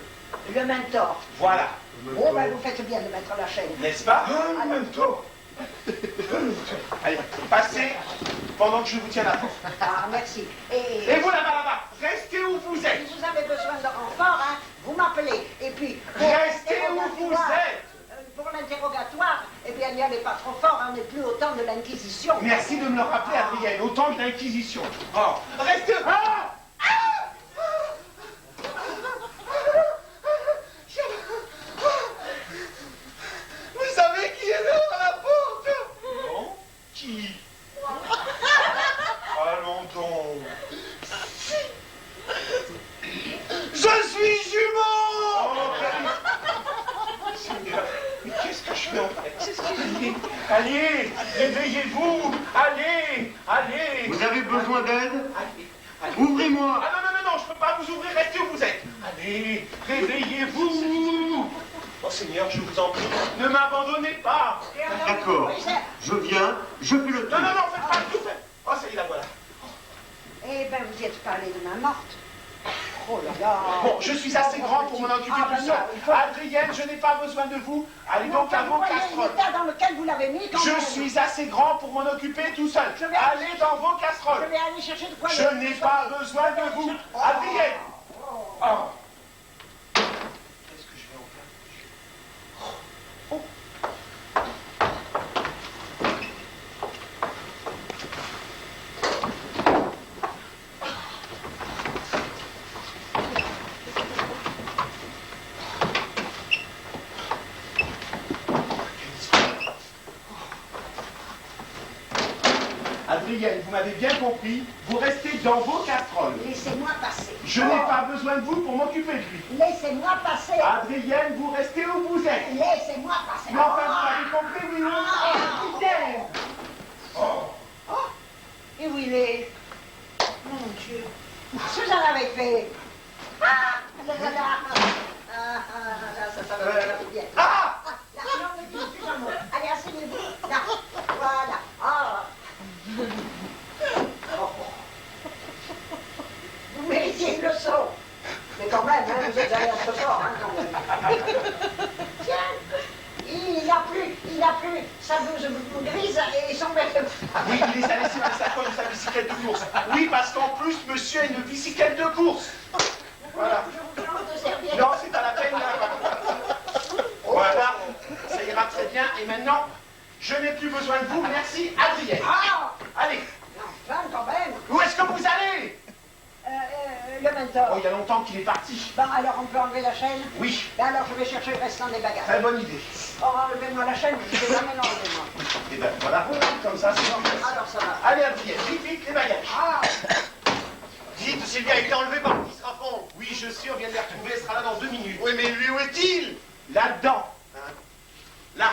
Speaker 2: Le mentor.
Speaker 1: Voilà.
Speaker 2: Oh, ben vous faites bien de mettre la chaîne.
Speaker 1: N'est-ce pas?
Speaker 4: En même temps.
Speaker 1: Allez, passez pendant que je vous tiens la porte.
Speaker 2: Ah, merci.
Speaker 1: Et vous là-bas, restez où vous
Speaker 2: Si
Speaker 1: êtes.
Speaker 2: vous avez besoin de renfort, hein, vous m'appelez. Et puis, pour
Speaker 1: Restez où vous
Speaker 2: l'interrogatoire,
Speaker 1: êtes.
Speaker 2: Pour l'interrogatoire, eh bien, n'y allez pas trop fort, on n'est plus au temps de l'Inquisition.
Speaker 1: Merci de me le rappeler, Adrienne, au temps de l'Inquisition. Oh, restez... Ah!
Speaker 3: Vous savez qui est derrière la porte?
Speaker 1: Non? Qui? Allons donc.
Speaker 3: Je suis jumeau!
Speaker 1: Oh, Seigneur, mais qu'est-ce que je fais en fait? Allez, réveillez-vous. Allez.
Speaker 4: Vous avez besoin d'aide?
Speaker 1: Allez.
Speaker 4: Ouvrez-moi!
Speaker 1: Ah non, je peux pas vous ouvrir, restez où vous êtes. Allez, réveillez-vous. Oh Seigneur, je vous en prie, ne m'abandonnez pas.
Speaker 4: D'accord. Je viens, je fais le tour.
Speaker 1: Non, faites pas tout. Oh, ça y est, la voilà.
Speaker 2: Eh bien, vous y êtes parlé de main morte. Oh là là.
Speaker 1: Bon, je suis assez grand pour m'en occuper
Speaker 2: Ah, ben
Speaker 1: tout
Speaker 2: non,
Speaker 1: seul.
Speaker 2: il faut-
Speaker 1: Adrienne, je n'ai pas besoin de vous. Allez donc à vos casseroles.
Speaker 2: l'état dans lequel vous l'avez mis quand
Speaker 1: Je
Speaker 2: même.
Speaker 1: suis assez grand pour m'en occuper tout seul.
Speaker 2: Je vais-
Speaker 1: Allez dans vos
Speaker 2: Je
Speaker 1: casseroles.
Speaker 2: vais aller chercher de quoi.
Speaker 1: Je n'ai pas besoin de vous. Adrienne. Oh. Qu'est-ce que je vais en faire? Adrienne, vous m'avez bien compris, vous restez dans vos casseroles.
Speaker 2: Laissez-moi passer.
Speaker 1: Je n'ai pas besoin de vous pour m'occuper de lui.
Speaker 2: Laissez-moi passer.
Speaker 1: Adrienne, vous restez où vous êtes.
Speaker 2: Laissez-moi passer.
Speaker 1: Mais enfin, vous m'avez compris, oui ou non?
Speaker 2: Putain.
Speaker 1: Oh.
Speaker 2: Et où il est? Mon Dieu. Ce que j'en avais fait. Ah, là, là, là. Là, ça va bien.
Speaker 1: Ah!
Speaker 2: Là, non, ne dites plus un mot. Allez, asseyez-vous. Là, voilà. Ah. Oh. Vous méritez une leçon. Mais quand même, hein, vous êtes allé un peu fort, hein, quand même. Tiens, il a plu sa blouse grise et son verre.
Speaker 1: Ah oui, il les a laissés dans sa poche de sa bicyclette de course. Oui, parce qu'en plus, monsieur a une bicyclette de course. Voilà.
Speaker 2: Je vous demande de servir.
Speaker 1: Non, c'est pas la peine, là. Voilà, ça ira très bien. Et maintenant, je n'ai plus besoin de vous. Merci, Adrienne.
Speaker 2: Ah,
Speaker 1: Allez,
Speaker 2: enfin, quand même.
Speaker 1: où est-ce que vous allez?
Speaker 2: Le mentor.
Speaker 1: Oh, il y a longtemps qu'il est parti.
Speaker 2: Bon, alors on peut enlever la chaîne?
Speaker 1: Oui,
Speaker 2: Ben alors je vais chercher le restant des bagages.
Speaker 1: très bonne idée.
Speaker 2: Oh, enlevez-moi la chaîne, je vais jamais l'enlever, moi.
Speaker 1: Et ben voilà, comme ça, c'est plus facile.
Speaker 2: Alors ça va.
Speaker 1: Allez, Adrienne, vite, les bagages.
Speaker 2: Ah,
Speaker 3: Dites, Sylvia a été enlevée par le petit Srafon.
Speaker 1: Oui, je sais, on vient de les retrouver, elle sera là dans 2 minutes.
Speaker 3: Oui, mais lui, où est-il?
Speaker 1: Là-dedans. Hein. Là.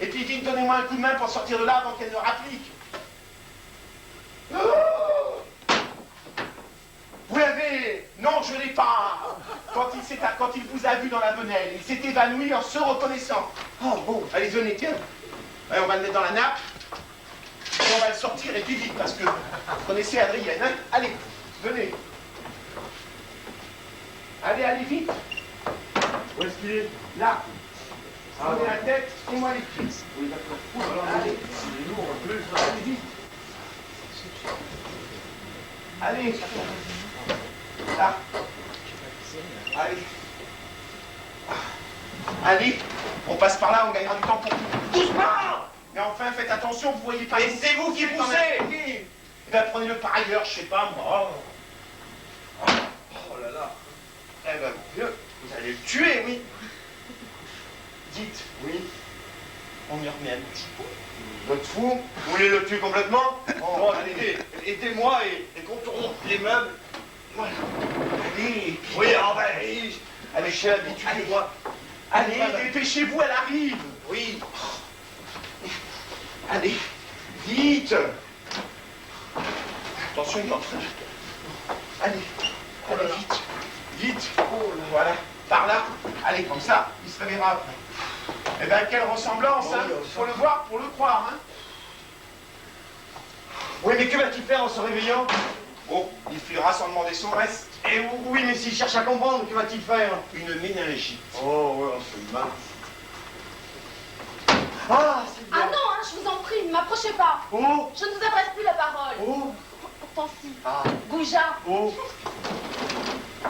Speaker 1: Et puis vite, donnez-moi un coup de main pour sortir de là avant qu'elle ne rapplique. Oh, vous l'avez... Non, je l'ai pas. Quand il vous a vu dans la venelle, il s'est évanoui en se reconnaissant. Oh bon, allez, venez, tiens. Allez, on va le mettre dans la nappe. Et on va le sortir, et puis vite, parce que vous connaissez Adrienne, hein. Allez, venez. Allez, vite. Où est-ce qu'il est? Là. Prenez la tête et moi les pieds. Oui, d'accord. Allez. Allez, vite. Allez. Là. Allez. Allez. On passe par là, on gagnera du temps pour tout. Doucement! Mais enfin, faites attention, vous voyez pas.
Speaker 3: Mais c'est vous qui poussez!
Speaker 1: Eh bien, prenez-le par ailleurs, je sais pas, moi.
Speaker 3: Oh là là.
Speaker 1: Eh ben, mon Dieu, vous allez le tuer, oui. Dites,
Speaker 4: Oui.
Speaker 1: on y remet un petit peu.
Speaker 4: Vous êtes fou? Vous voulez le tuer complètement?
Speaker 3: Bon, allez, aidez-moi et contournons les meubles.
Speaker 1: Voilà. Allez.
Speaker 3: Oui, ah ben,
Speaker 1: Allez,
Speaker 3: j'ai l'habitude de moi.
Speaker 1: Allez, dépêchez-vous, elle arrive.
Speaker 3: Oui.
Speaker 1: Allez, vite. Attention, il est en train de... Allez, vite. Vite. Voilà, par là. Allez, comme ça, il se réveillera après. Eh ben, quelle ressemblance, hein. Faut le voir pour le croire, hein.
Speaker 4: Oui, mais que va-t-il faire en se réveillant?
Speaker 1: Bon, il filera sans demander son reste.
Speaker 4: Eh oui, mais s'il cherche à comprendre, que va-t-il faire?
Speaker 1: Une méningite.
Speaker 4: Oh, ouais, on se marre. Ah, c'est bien.
Speaker 5: Ah non, hein, je vous en prie, ne m'approchez pas.
Speaker 4: Oh,
Speaker 5: Je ne vous adresse plus la parole.
Speaker 4: oh,
Speaker 5: Pourtant si.
Speaker 4: ah,
Speaker 5: Goujat,
Speaker 4: oh.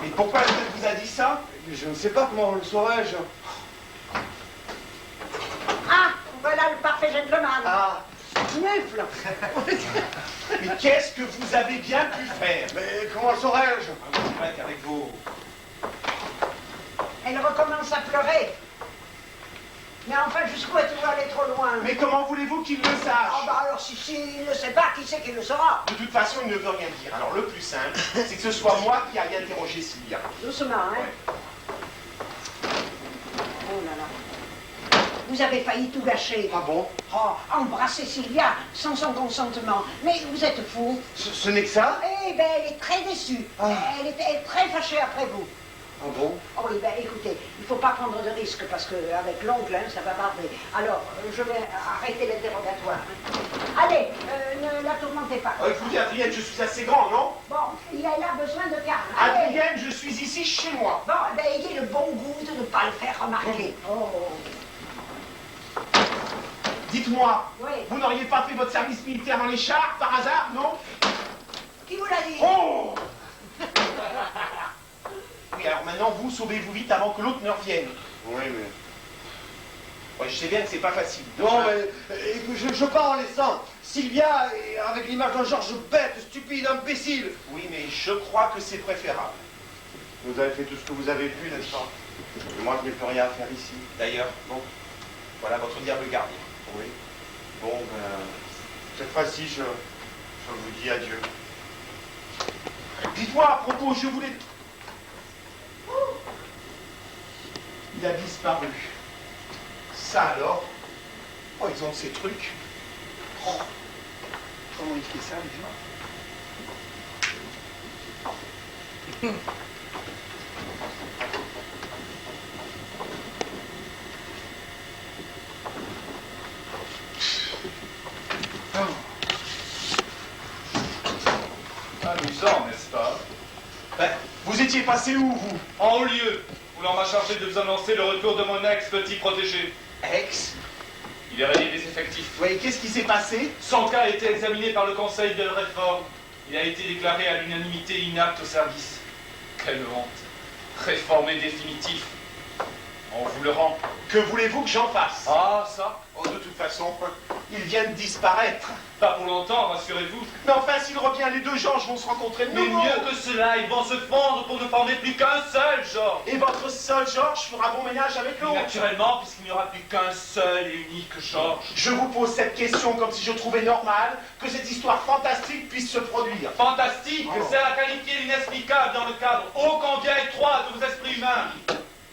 Speaker 1: Mais pourquoi elle vous a dit ça?
Speaker 4: Je ne sais pas comment le saurais-je.
Speaker 2: Ah, voilà le parfait gentleman.
Speaker 4: Ah,
Speaker 2: Mufle.
Speaker 1: Mais qu'est-ce que vous avez bien pu faire?
Speaker 4: mais comment le saurais-je?
Speaker 1: C'est vrai qu'avec vos...
Speaker 2: Elle recommence à pleurer. Mais enfin, jusqu'où est-il allé trop loin?
Speaker 1: Mais comment voulez-vous qu'il le
Speaker 2: Ah
Speaker 1: sache?
Speaker 2: bah alors si il ne sait pas, qui c'est qui le saura?
Speaker 1: De toute façon, il ne veut rien dire. Alors le plus simple, c'est que ce soit moi qui aille interroger Sylvia.
Speaker 2: Doucement, hein?
Speaker 1: Ouais.
Speaker 2: Oh là là. Vous avez failli tout gâcher.
Speaker 4: Ah bon?
Speaker 2: Oh, embrasser Sylvia sans son consentement. Mais vous êtes fou.
Speaker 4: Ce n'est que ça?
Speaker 2: Eh ben, elle est très déçue.
Speaker 4: Ah.
Speaker 2: Elle était très fâchée après vous.
Speaker 4: Ah bon?
Speaker 2: Oh oui, ben écoutez, il ne faut pas prendre de risques parce qu'avec l'oncle, hein, ça va barder. Alors, je vais arrêter l'interrogatoire. Hein. Allez, ne la tourmentez pas.
Speaker 1: Écoutez, Adrienne, je suis assez grand, non?
Speaker 2: Bon, il a là besoin de calme. Allez.
Speaker 1: Adrienne, je suis ici chez moi.
Speaker 2: Bon, ben ayez le bon goût de ne pas le faire remarquer. Oh.
Speaker 1: Dites-moi,
Speaker 2: Oui.
Speaker 1: vous n'auriez pas fait votre service militaire dans les chars, par hasard, non?
Speaker 2: Qui vous l'a dit?
Speaker 1: Oh! Oui, alors maintenant, vous, sauvez-vous vite avant que l'autre ne revienne.
Speaker 4: Oui, mais...
Speaker 1: Ouais, je sais bien que c'est pas facile.
Speaker 4: Non, mais je pars en laissant Sylvia avec l'image d'un Georges bête, stupide, imbécile.
Speaker 1: Oui, mais je crois que c'est préférable.
Speaker 4: Vous avez fait tout ce que vous avez pu, n'est-ce pas? Et moi, je n'ai plus rien à faire ici.
Speaker 1: D'ailleurs, bon, voilà votre diable gardien.
Speaker 4: Oui. Bon, ben... Cette fois-ci, je vous dis adieu.
Speaker 1: Dites-moi à propos, je voulais... Oh, il a disparu. Ça alors? Oh, ils ont de ces trucs. Oh, comment il fait ça, les gens?
Speaker 6: Amusant, n'est-ce pas?
Speaker 1: Ben, vous étiez passé où, vous?
Speaker 6: En haut lieu, où l'on m'a chargé de vous annoncer le retour de mon ex-petit protégé.
Speaker 1: Ex?
Speaker 6: Il est rayé des effectifs.
Speaker 1: Oui, qu'est-ce qui s'est passé?
Speaker 6: Son cas a été examiné par le Conseil de réforme. Il a été déclaré à l'unanimité inapte au service. Quelle honte. Réformé définitif. On vous le rend.
Speaker 1: Que voulez-vous que j'en fasse?
Speaker 6: Ah, ça?
Speaker 1: Oh, de toute façon, il vient de disparaître.
Speaker 6: Pas pour longtemps, rassurez-vous.
Speaker 1: Mais enfin, s'il revient, les deux Georges vont se rencontrer de
Speaker 6: Mais
Speaker 1: nouveau.
Speaker 6: mieux que cela, ils vont se fondre pour ne former plus qu'un seul genre.
Speaker 1: Et votre seul Georges fera bon ménage avec l'autre.
Speaker 6: Naturellement, puisqu'il n'y aura plus qu'un seul et unique Georges.
Speaker 1: Je vous pose cette question comme si je trouvais normal que cette histoire fantastique puisse se produire.
Speaker 6: Fantastique,
Speaker 1: Oh.
Speaker 6: c'est à qualifier l'inexplicable dans le cadre ô combien étroit de vos esprits humains.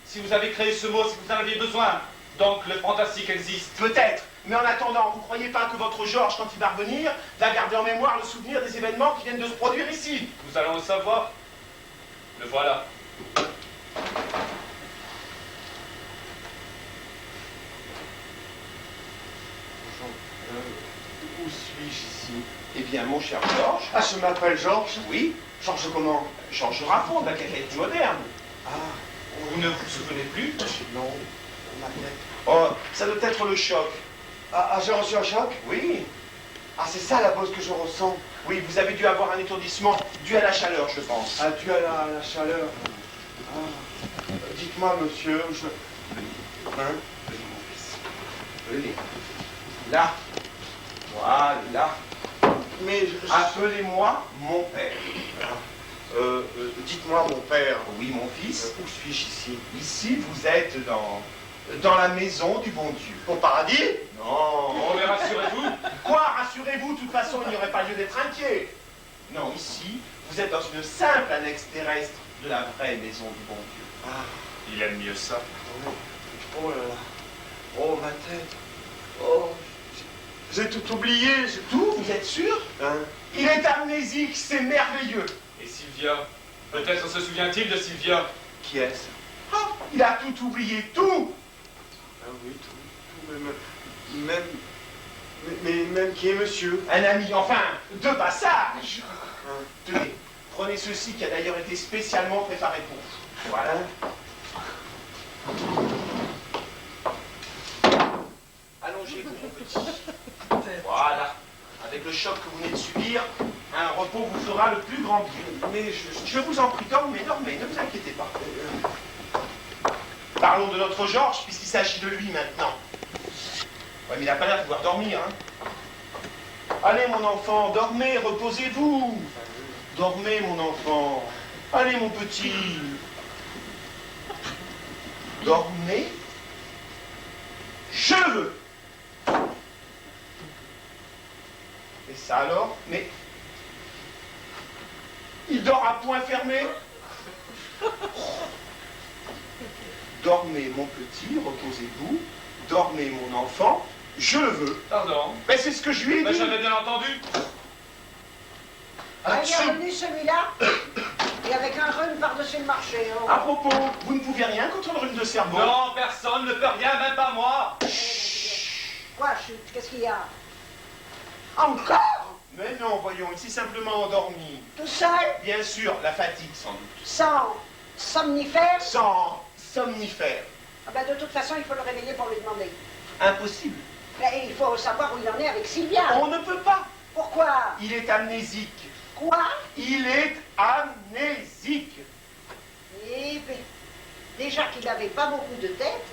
Speaker 6: Si vous avez créé ce mot, si vous en aviez besoin, donc le fantastique existe.
Speaker 1: Peut-être, mais en attendant, vous croyez pas que votre Georges, quand il va revenir, va garder en mémoire le souvenir des événements qui viennent de se produire ici?
Speaker 6: Nous allons le savoir. Le voilà.
Speaker 4: Où suis-je ici?
Speaker 1: Eh bien, mon cher Georges...
Speaker 4: Ah, je m'appelle Georges.
Speaker 1: Oui,
Speaker 4: Georges comment?
Speaker 1: Georges Raffond de la quincaillerie moderne.
Speaker 4: Ah,
Speaker 6: Vous ne vous souvenez plus?
Speaker 4: non, ma tête.
Speaker 1: Oh, ça doit être le choc.
Speaker 4: Ah, j'ai reçu un choc?
Speaker 1: Oui,
Speaker 4: Ah, c'est ça la bosse que je ressens.
Speaker 1: oui, vous avez dû avoir un étourdissement dû à la chaleur, je pense.
Speaker 4: Ah, dû à la chaleur. Ah. Dites-moi, monsieur, Hein?
Speaker 1: Venez. Là. Voilà.
Speaker 4: Mais
Speaker 1: Appelez-moi mon père.
Speaker 4: dites-moi, mon père.
Speaker 1: Oui, mon fils.
Speaker 4: Où suis-je ici?
Speaker 1: Ici, vous êtes dans la maison du bon Dieu.
Speaker 4: Au paradis?
Speaker 1: Non.
Speaker 6: Oh, mais rassurez-vous.
Speaker 1: Quoi, rassurez-vous, de toute façon, il n'y aurait pas lieu d'être inquiet. Non, ici, vous êtes dans une simple annexe terrestre de la vraie maison du bon Dieu.
Speaker 4: Ah,
Speaker 6: Il aime mieux ça.
Speaker 4: oh là là. Oh, ma tête. Oh, j'ai tout oublié.
Speaker 1: Tout, vous êtes sûr?
Speaker 4: Hein?
Speaker 1: Il est amnésique, c'est merveilleux.
Speaker 6: Et Sylvia? Peut-être se souvient-il de Sylvia?
Speaker 4: Qui est-ce?
Speaker 1: Ah, il a tout oublié, tout.
Speaker 4: Ah oui, tout. Mais même qui est monsieur?
Speaker 1: Un ami, enfin, de passage. Tenez, prenez ceci qui a d'ailleurs été spécialement préparé pour vous. Voilà. Allongez-vous, mon petit. Voilà. Avec le choc que vous venez de subir, un repos vous fera le plus grand bien. Mais je vous en prie, dormez, ne vous inquiétez pas. Parlons de notre Georges, puisqu'il s'agit de lui maintenant. Ouais, mais il n'a pas l'air de pouvoir dormir, hein. Allez, mon enfant, dormez, reposez-vous. Dormez, mon enfant. Allez, mon petit. Dormez. Je le veux. Et ça alors? Mais... il dort à point fermé. Dormez, mon petit, reposez-vous. Dormez, mon enfant. Je le veux.
Speaker 6: Pardon.
Speaker 1: Mais c'est ce que je lui ai dit.
Speaker 6: J'avais bien entendu.
Speaker 2: Il est revenu celui-là, et avec un rhume par-dessus le marché. Oh.
Speaker 1: À propos, vous ne pouvez rien contre le rhume de cerveau?
Speaker 6: Non, personne ne peut rien, même pas moi.
Speaker 2: Quoi, chut, qu'est-ce qu'il y a? Encore?
Speaker 1: Mais non, voyons, il s'est simplement endormi.
Speaker 2: Tout seul?
Speaker 1: Bien sûr, la fatigue sans doute.
Speaker 2: Sans somnifère?
Speaker 1: Sans somnifère.
Speaker 2: Ah ben, de toute façon, il faut le réveiller pour lui demander.
Speaker 1: Impossible.
Speaker 2: Mais il faut savoir où il en est avec Sylvia.
Speaker 1: On ne peut pas.
Speaker 2: Pourquoi?
Speaker 1: Il est amnésique.
Speaker 2: Quoi?
Speaker 1: Il est amnésique.
Speaker 2: Eh bien, déjà qu'il n'avait pas beaucoup de tête.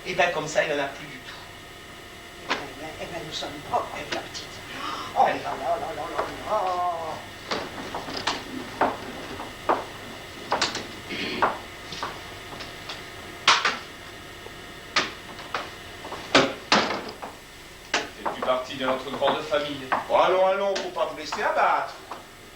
Speaker 1: Et bien comme ça, il n'en a plus du tout.
Speaker 2: Eh ben, nous sommes propres avec la petite. Oh là là là là là là.
Speaker 6: C'est plus partie de notre grande famille.
Speaker 1: Oh, allons, faut pas vous laisser abattre.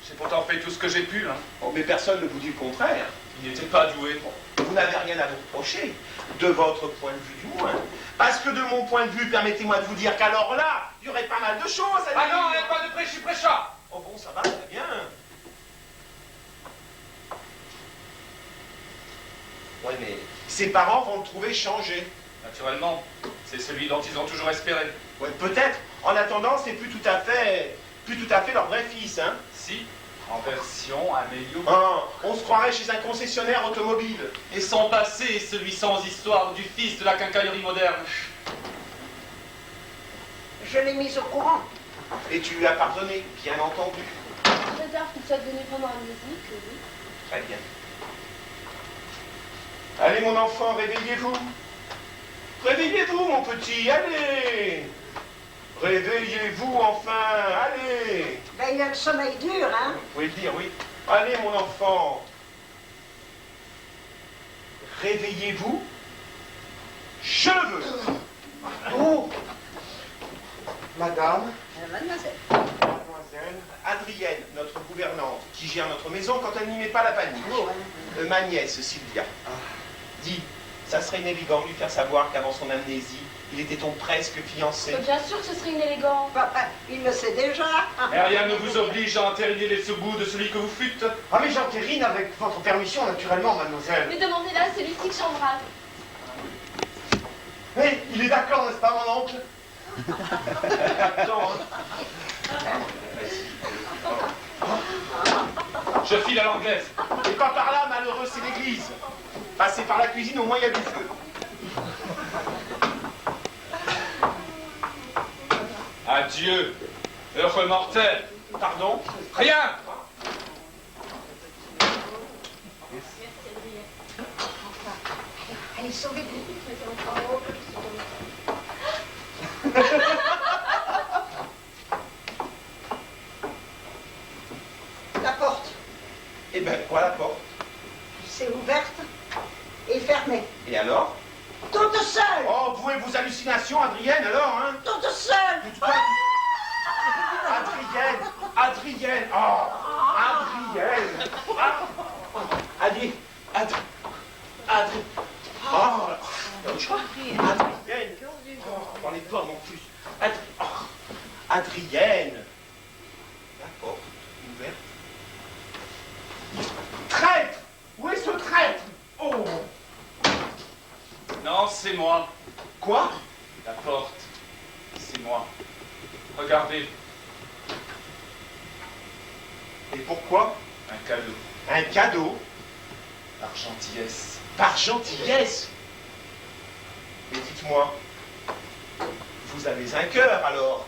Speaker 6: J'ai pourtant fait tout ce que j'ai pu, hein.
Speaker 1: Oh, mais personne ne vous dit le contraire.
Speaker 6: Il n'était pas doué.
Speaker 1: Vous n'avez rien à vous reprocher, de votre point de vue du moins. Parce que de mon point de vue, permettez-moi de vous dire qu'alors là, il y aurait pas mal de choses à dire.
Speaker 6: Ah non, il n'y a pas de prêcha.
Speaker 1: Oh bon, ça va, très bien. Ouais, mais ses parents vont le trouver changé.
Speaker 6: Naturellement, c'est celui dont ils ont toujours espéré.
Speaker 1: Ouais, peut-être. En attendant, c'est plus tout à fait leur vrai fils, hein.
Speaker 6: Si, en version améliorée.
Speaker 1: Ah, on se croirait chez un concessionnaire automobile.
Speaker 6: Et son passé, celui sans histoire du fils de la quincaillerie moderne.
Speaker 2: Je l'ai mise au courant.
Speaker 1: Et tu lui as pardonné, bien entendu.
Speaker 5: Réserve qu'il soit devenu vraiment amnésique, oui.
Speaker 1: Très bien. Allez, mon enfant, réveillez-vous. Réveillez-vous, mon petit, allez. Réveillez-vous, enfin, allez.
Speaker 2: Ben, il a le sommeil dur, hein.
Speaker 1: Vous pouvez le dire, oui. Allez, mon enfant. Réveillez-vous. Je le veux.
Speaker 4: Oh! Madame?
Speaker 2: Mademoiselle.
Speaker 4: Mademoiselle?
Speaker 1: Adrienne, notre gouvernante, qui gère notre maison quand elle n'y met pas la panique.
Speaker 2: Oh, hein.
Speaker 1: Ma nièce, Sylvia. Dis, ça serait inélégant de lui faire savoir qu'avant son amnésie, il était ton presque fiancé.
Speaker 5: Mais bien sûr que ce serait inélégant.
Speaker 2: Papa, il le sait déjà.
Speaker 6: Et rien ne vous oblige à entériner les sous-bouts de celui que vous fûtes.
Speaker 4: Ah mais j'entérine avec votre permission, naturellement, mademoiselle.
Speaker 5: Mais demandez-la à celui-ci que j'embrasse.
Speaker 4: Mais il est d'accord, n'est-ce pas, mon oncle?
Speaker 1: Attends,
Speaker 6: Je file à l'anglaise.
Speaker 1: et pas par là, malheureux, c'est l'église. Passez par la cuisine, au moins il y a du feu.
Speaker 6: Adieu, heureux mortel.
Speaker 1: Pardon?
Speaker 6: Rien.
Speaker 2: Allez, sauvez-vous. La porte,
Speaker 1: Eh ben, quoi la porte?
Speaker 2: c'est ouverte et fermée.
Speaker 1: Et alors?
Speaker 2: Toute seule.
Speaker 1: Oh, vous et vos hallucinations, Adrienne, alors, hein?
Speaker 2: Toute seule.
Speaker 1: Adrienne, oh, Adrienne, Adrienne, Adrienne, dans les doigts, mon fils, Adrienne, la porte ouverte, traître, où est ce traître? Oh,
Speaker 6: Non, c'est moi.
Speaker 1: quoi?
Speaker 6: La porte, c'est moi. Regardez,
Speaker 1: Et pourquoi?
Speaker 6: un cadeau.
Speaker 1: Un cadeau?
Speaker 6: Par gentillesse.
Speaker 1: Par gentillesse? Mais dites-moi, vous avez un cœur alors?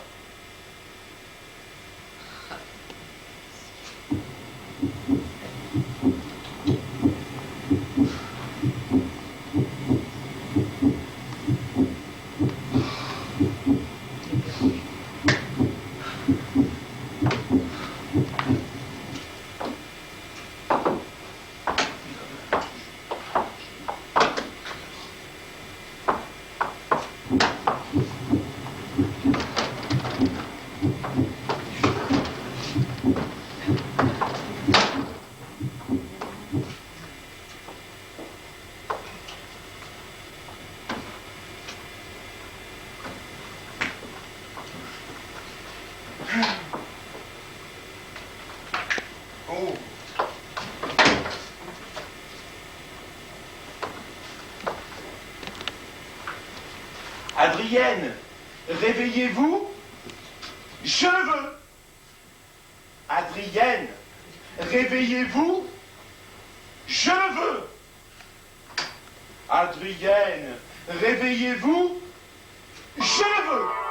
Speaker 1: Oh. Adrienne, réveillez-vous. Je le veux. Adrienne, réveillez-vous. Je le veux. Adrienne, réveillez-vous. Je le veux.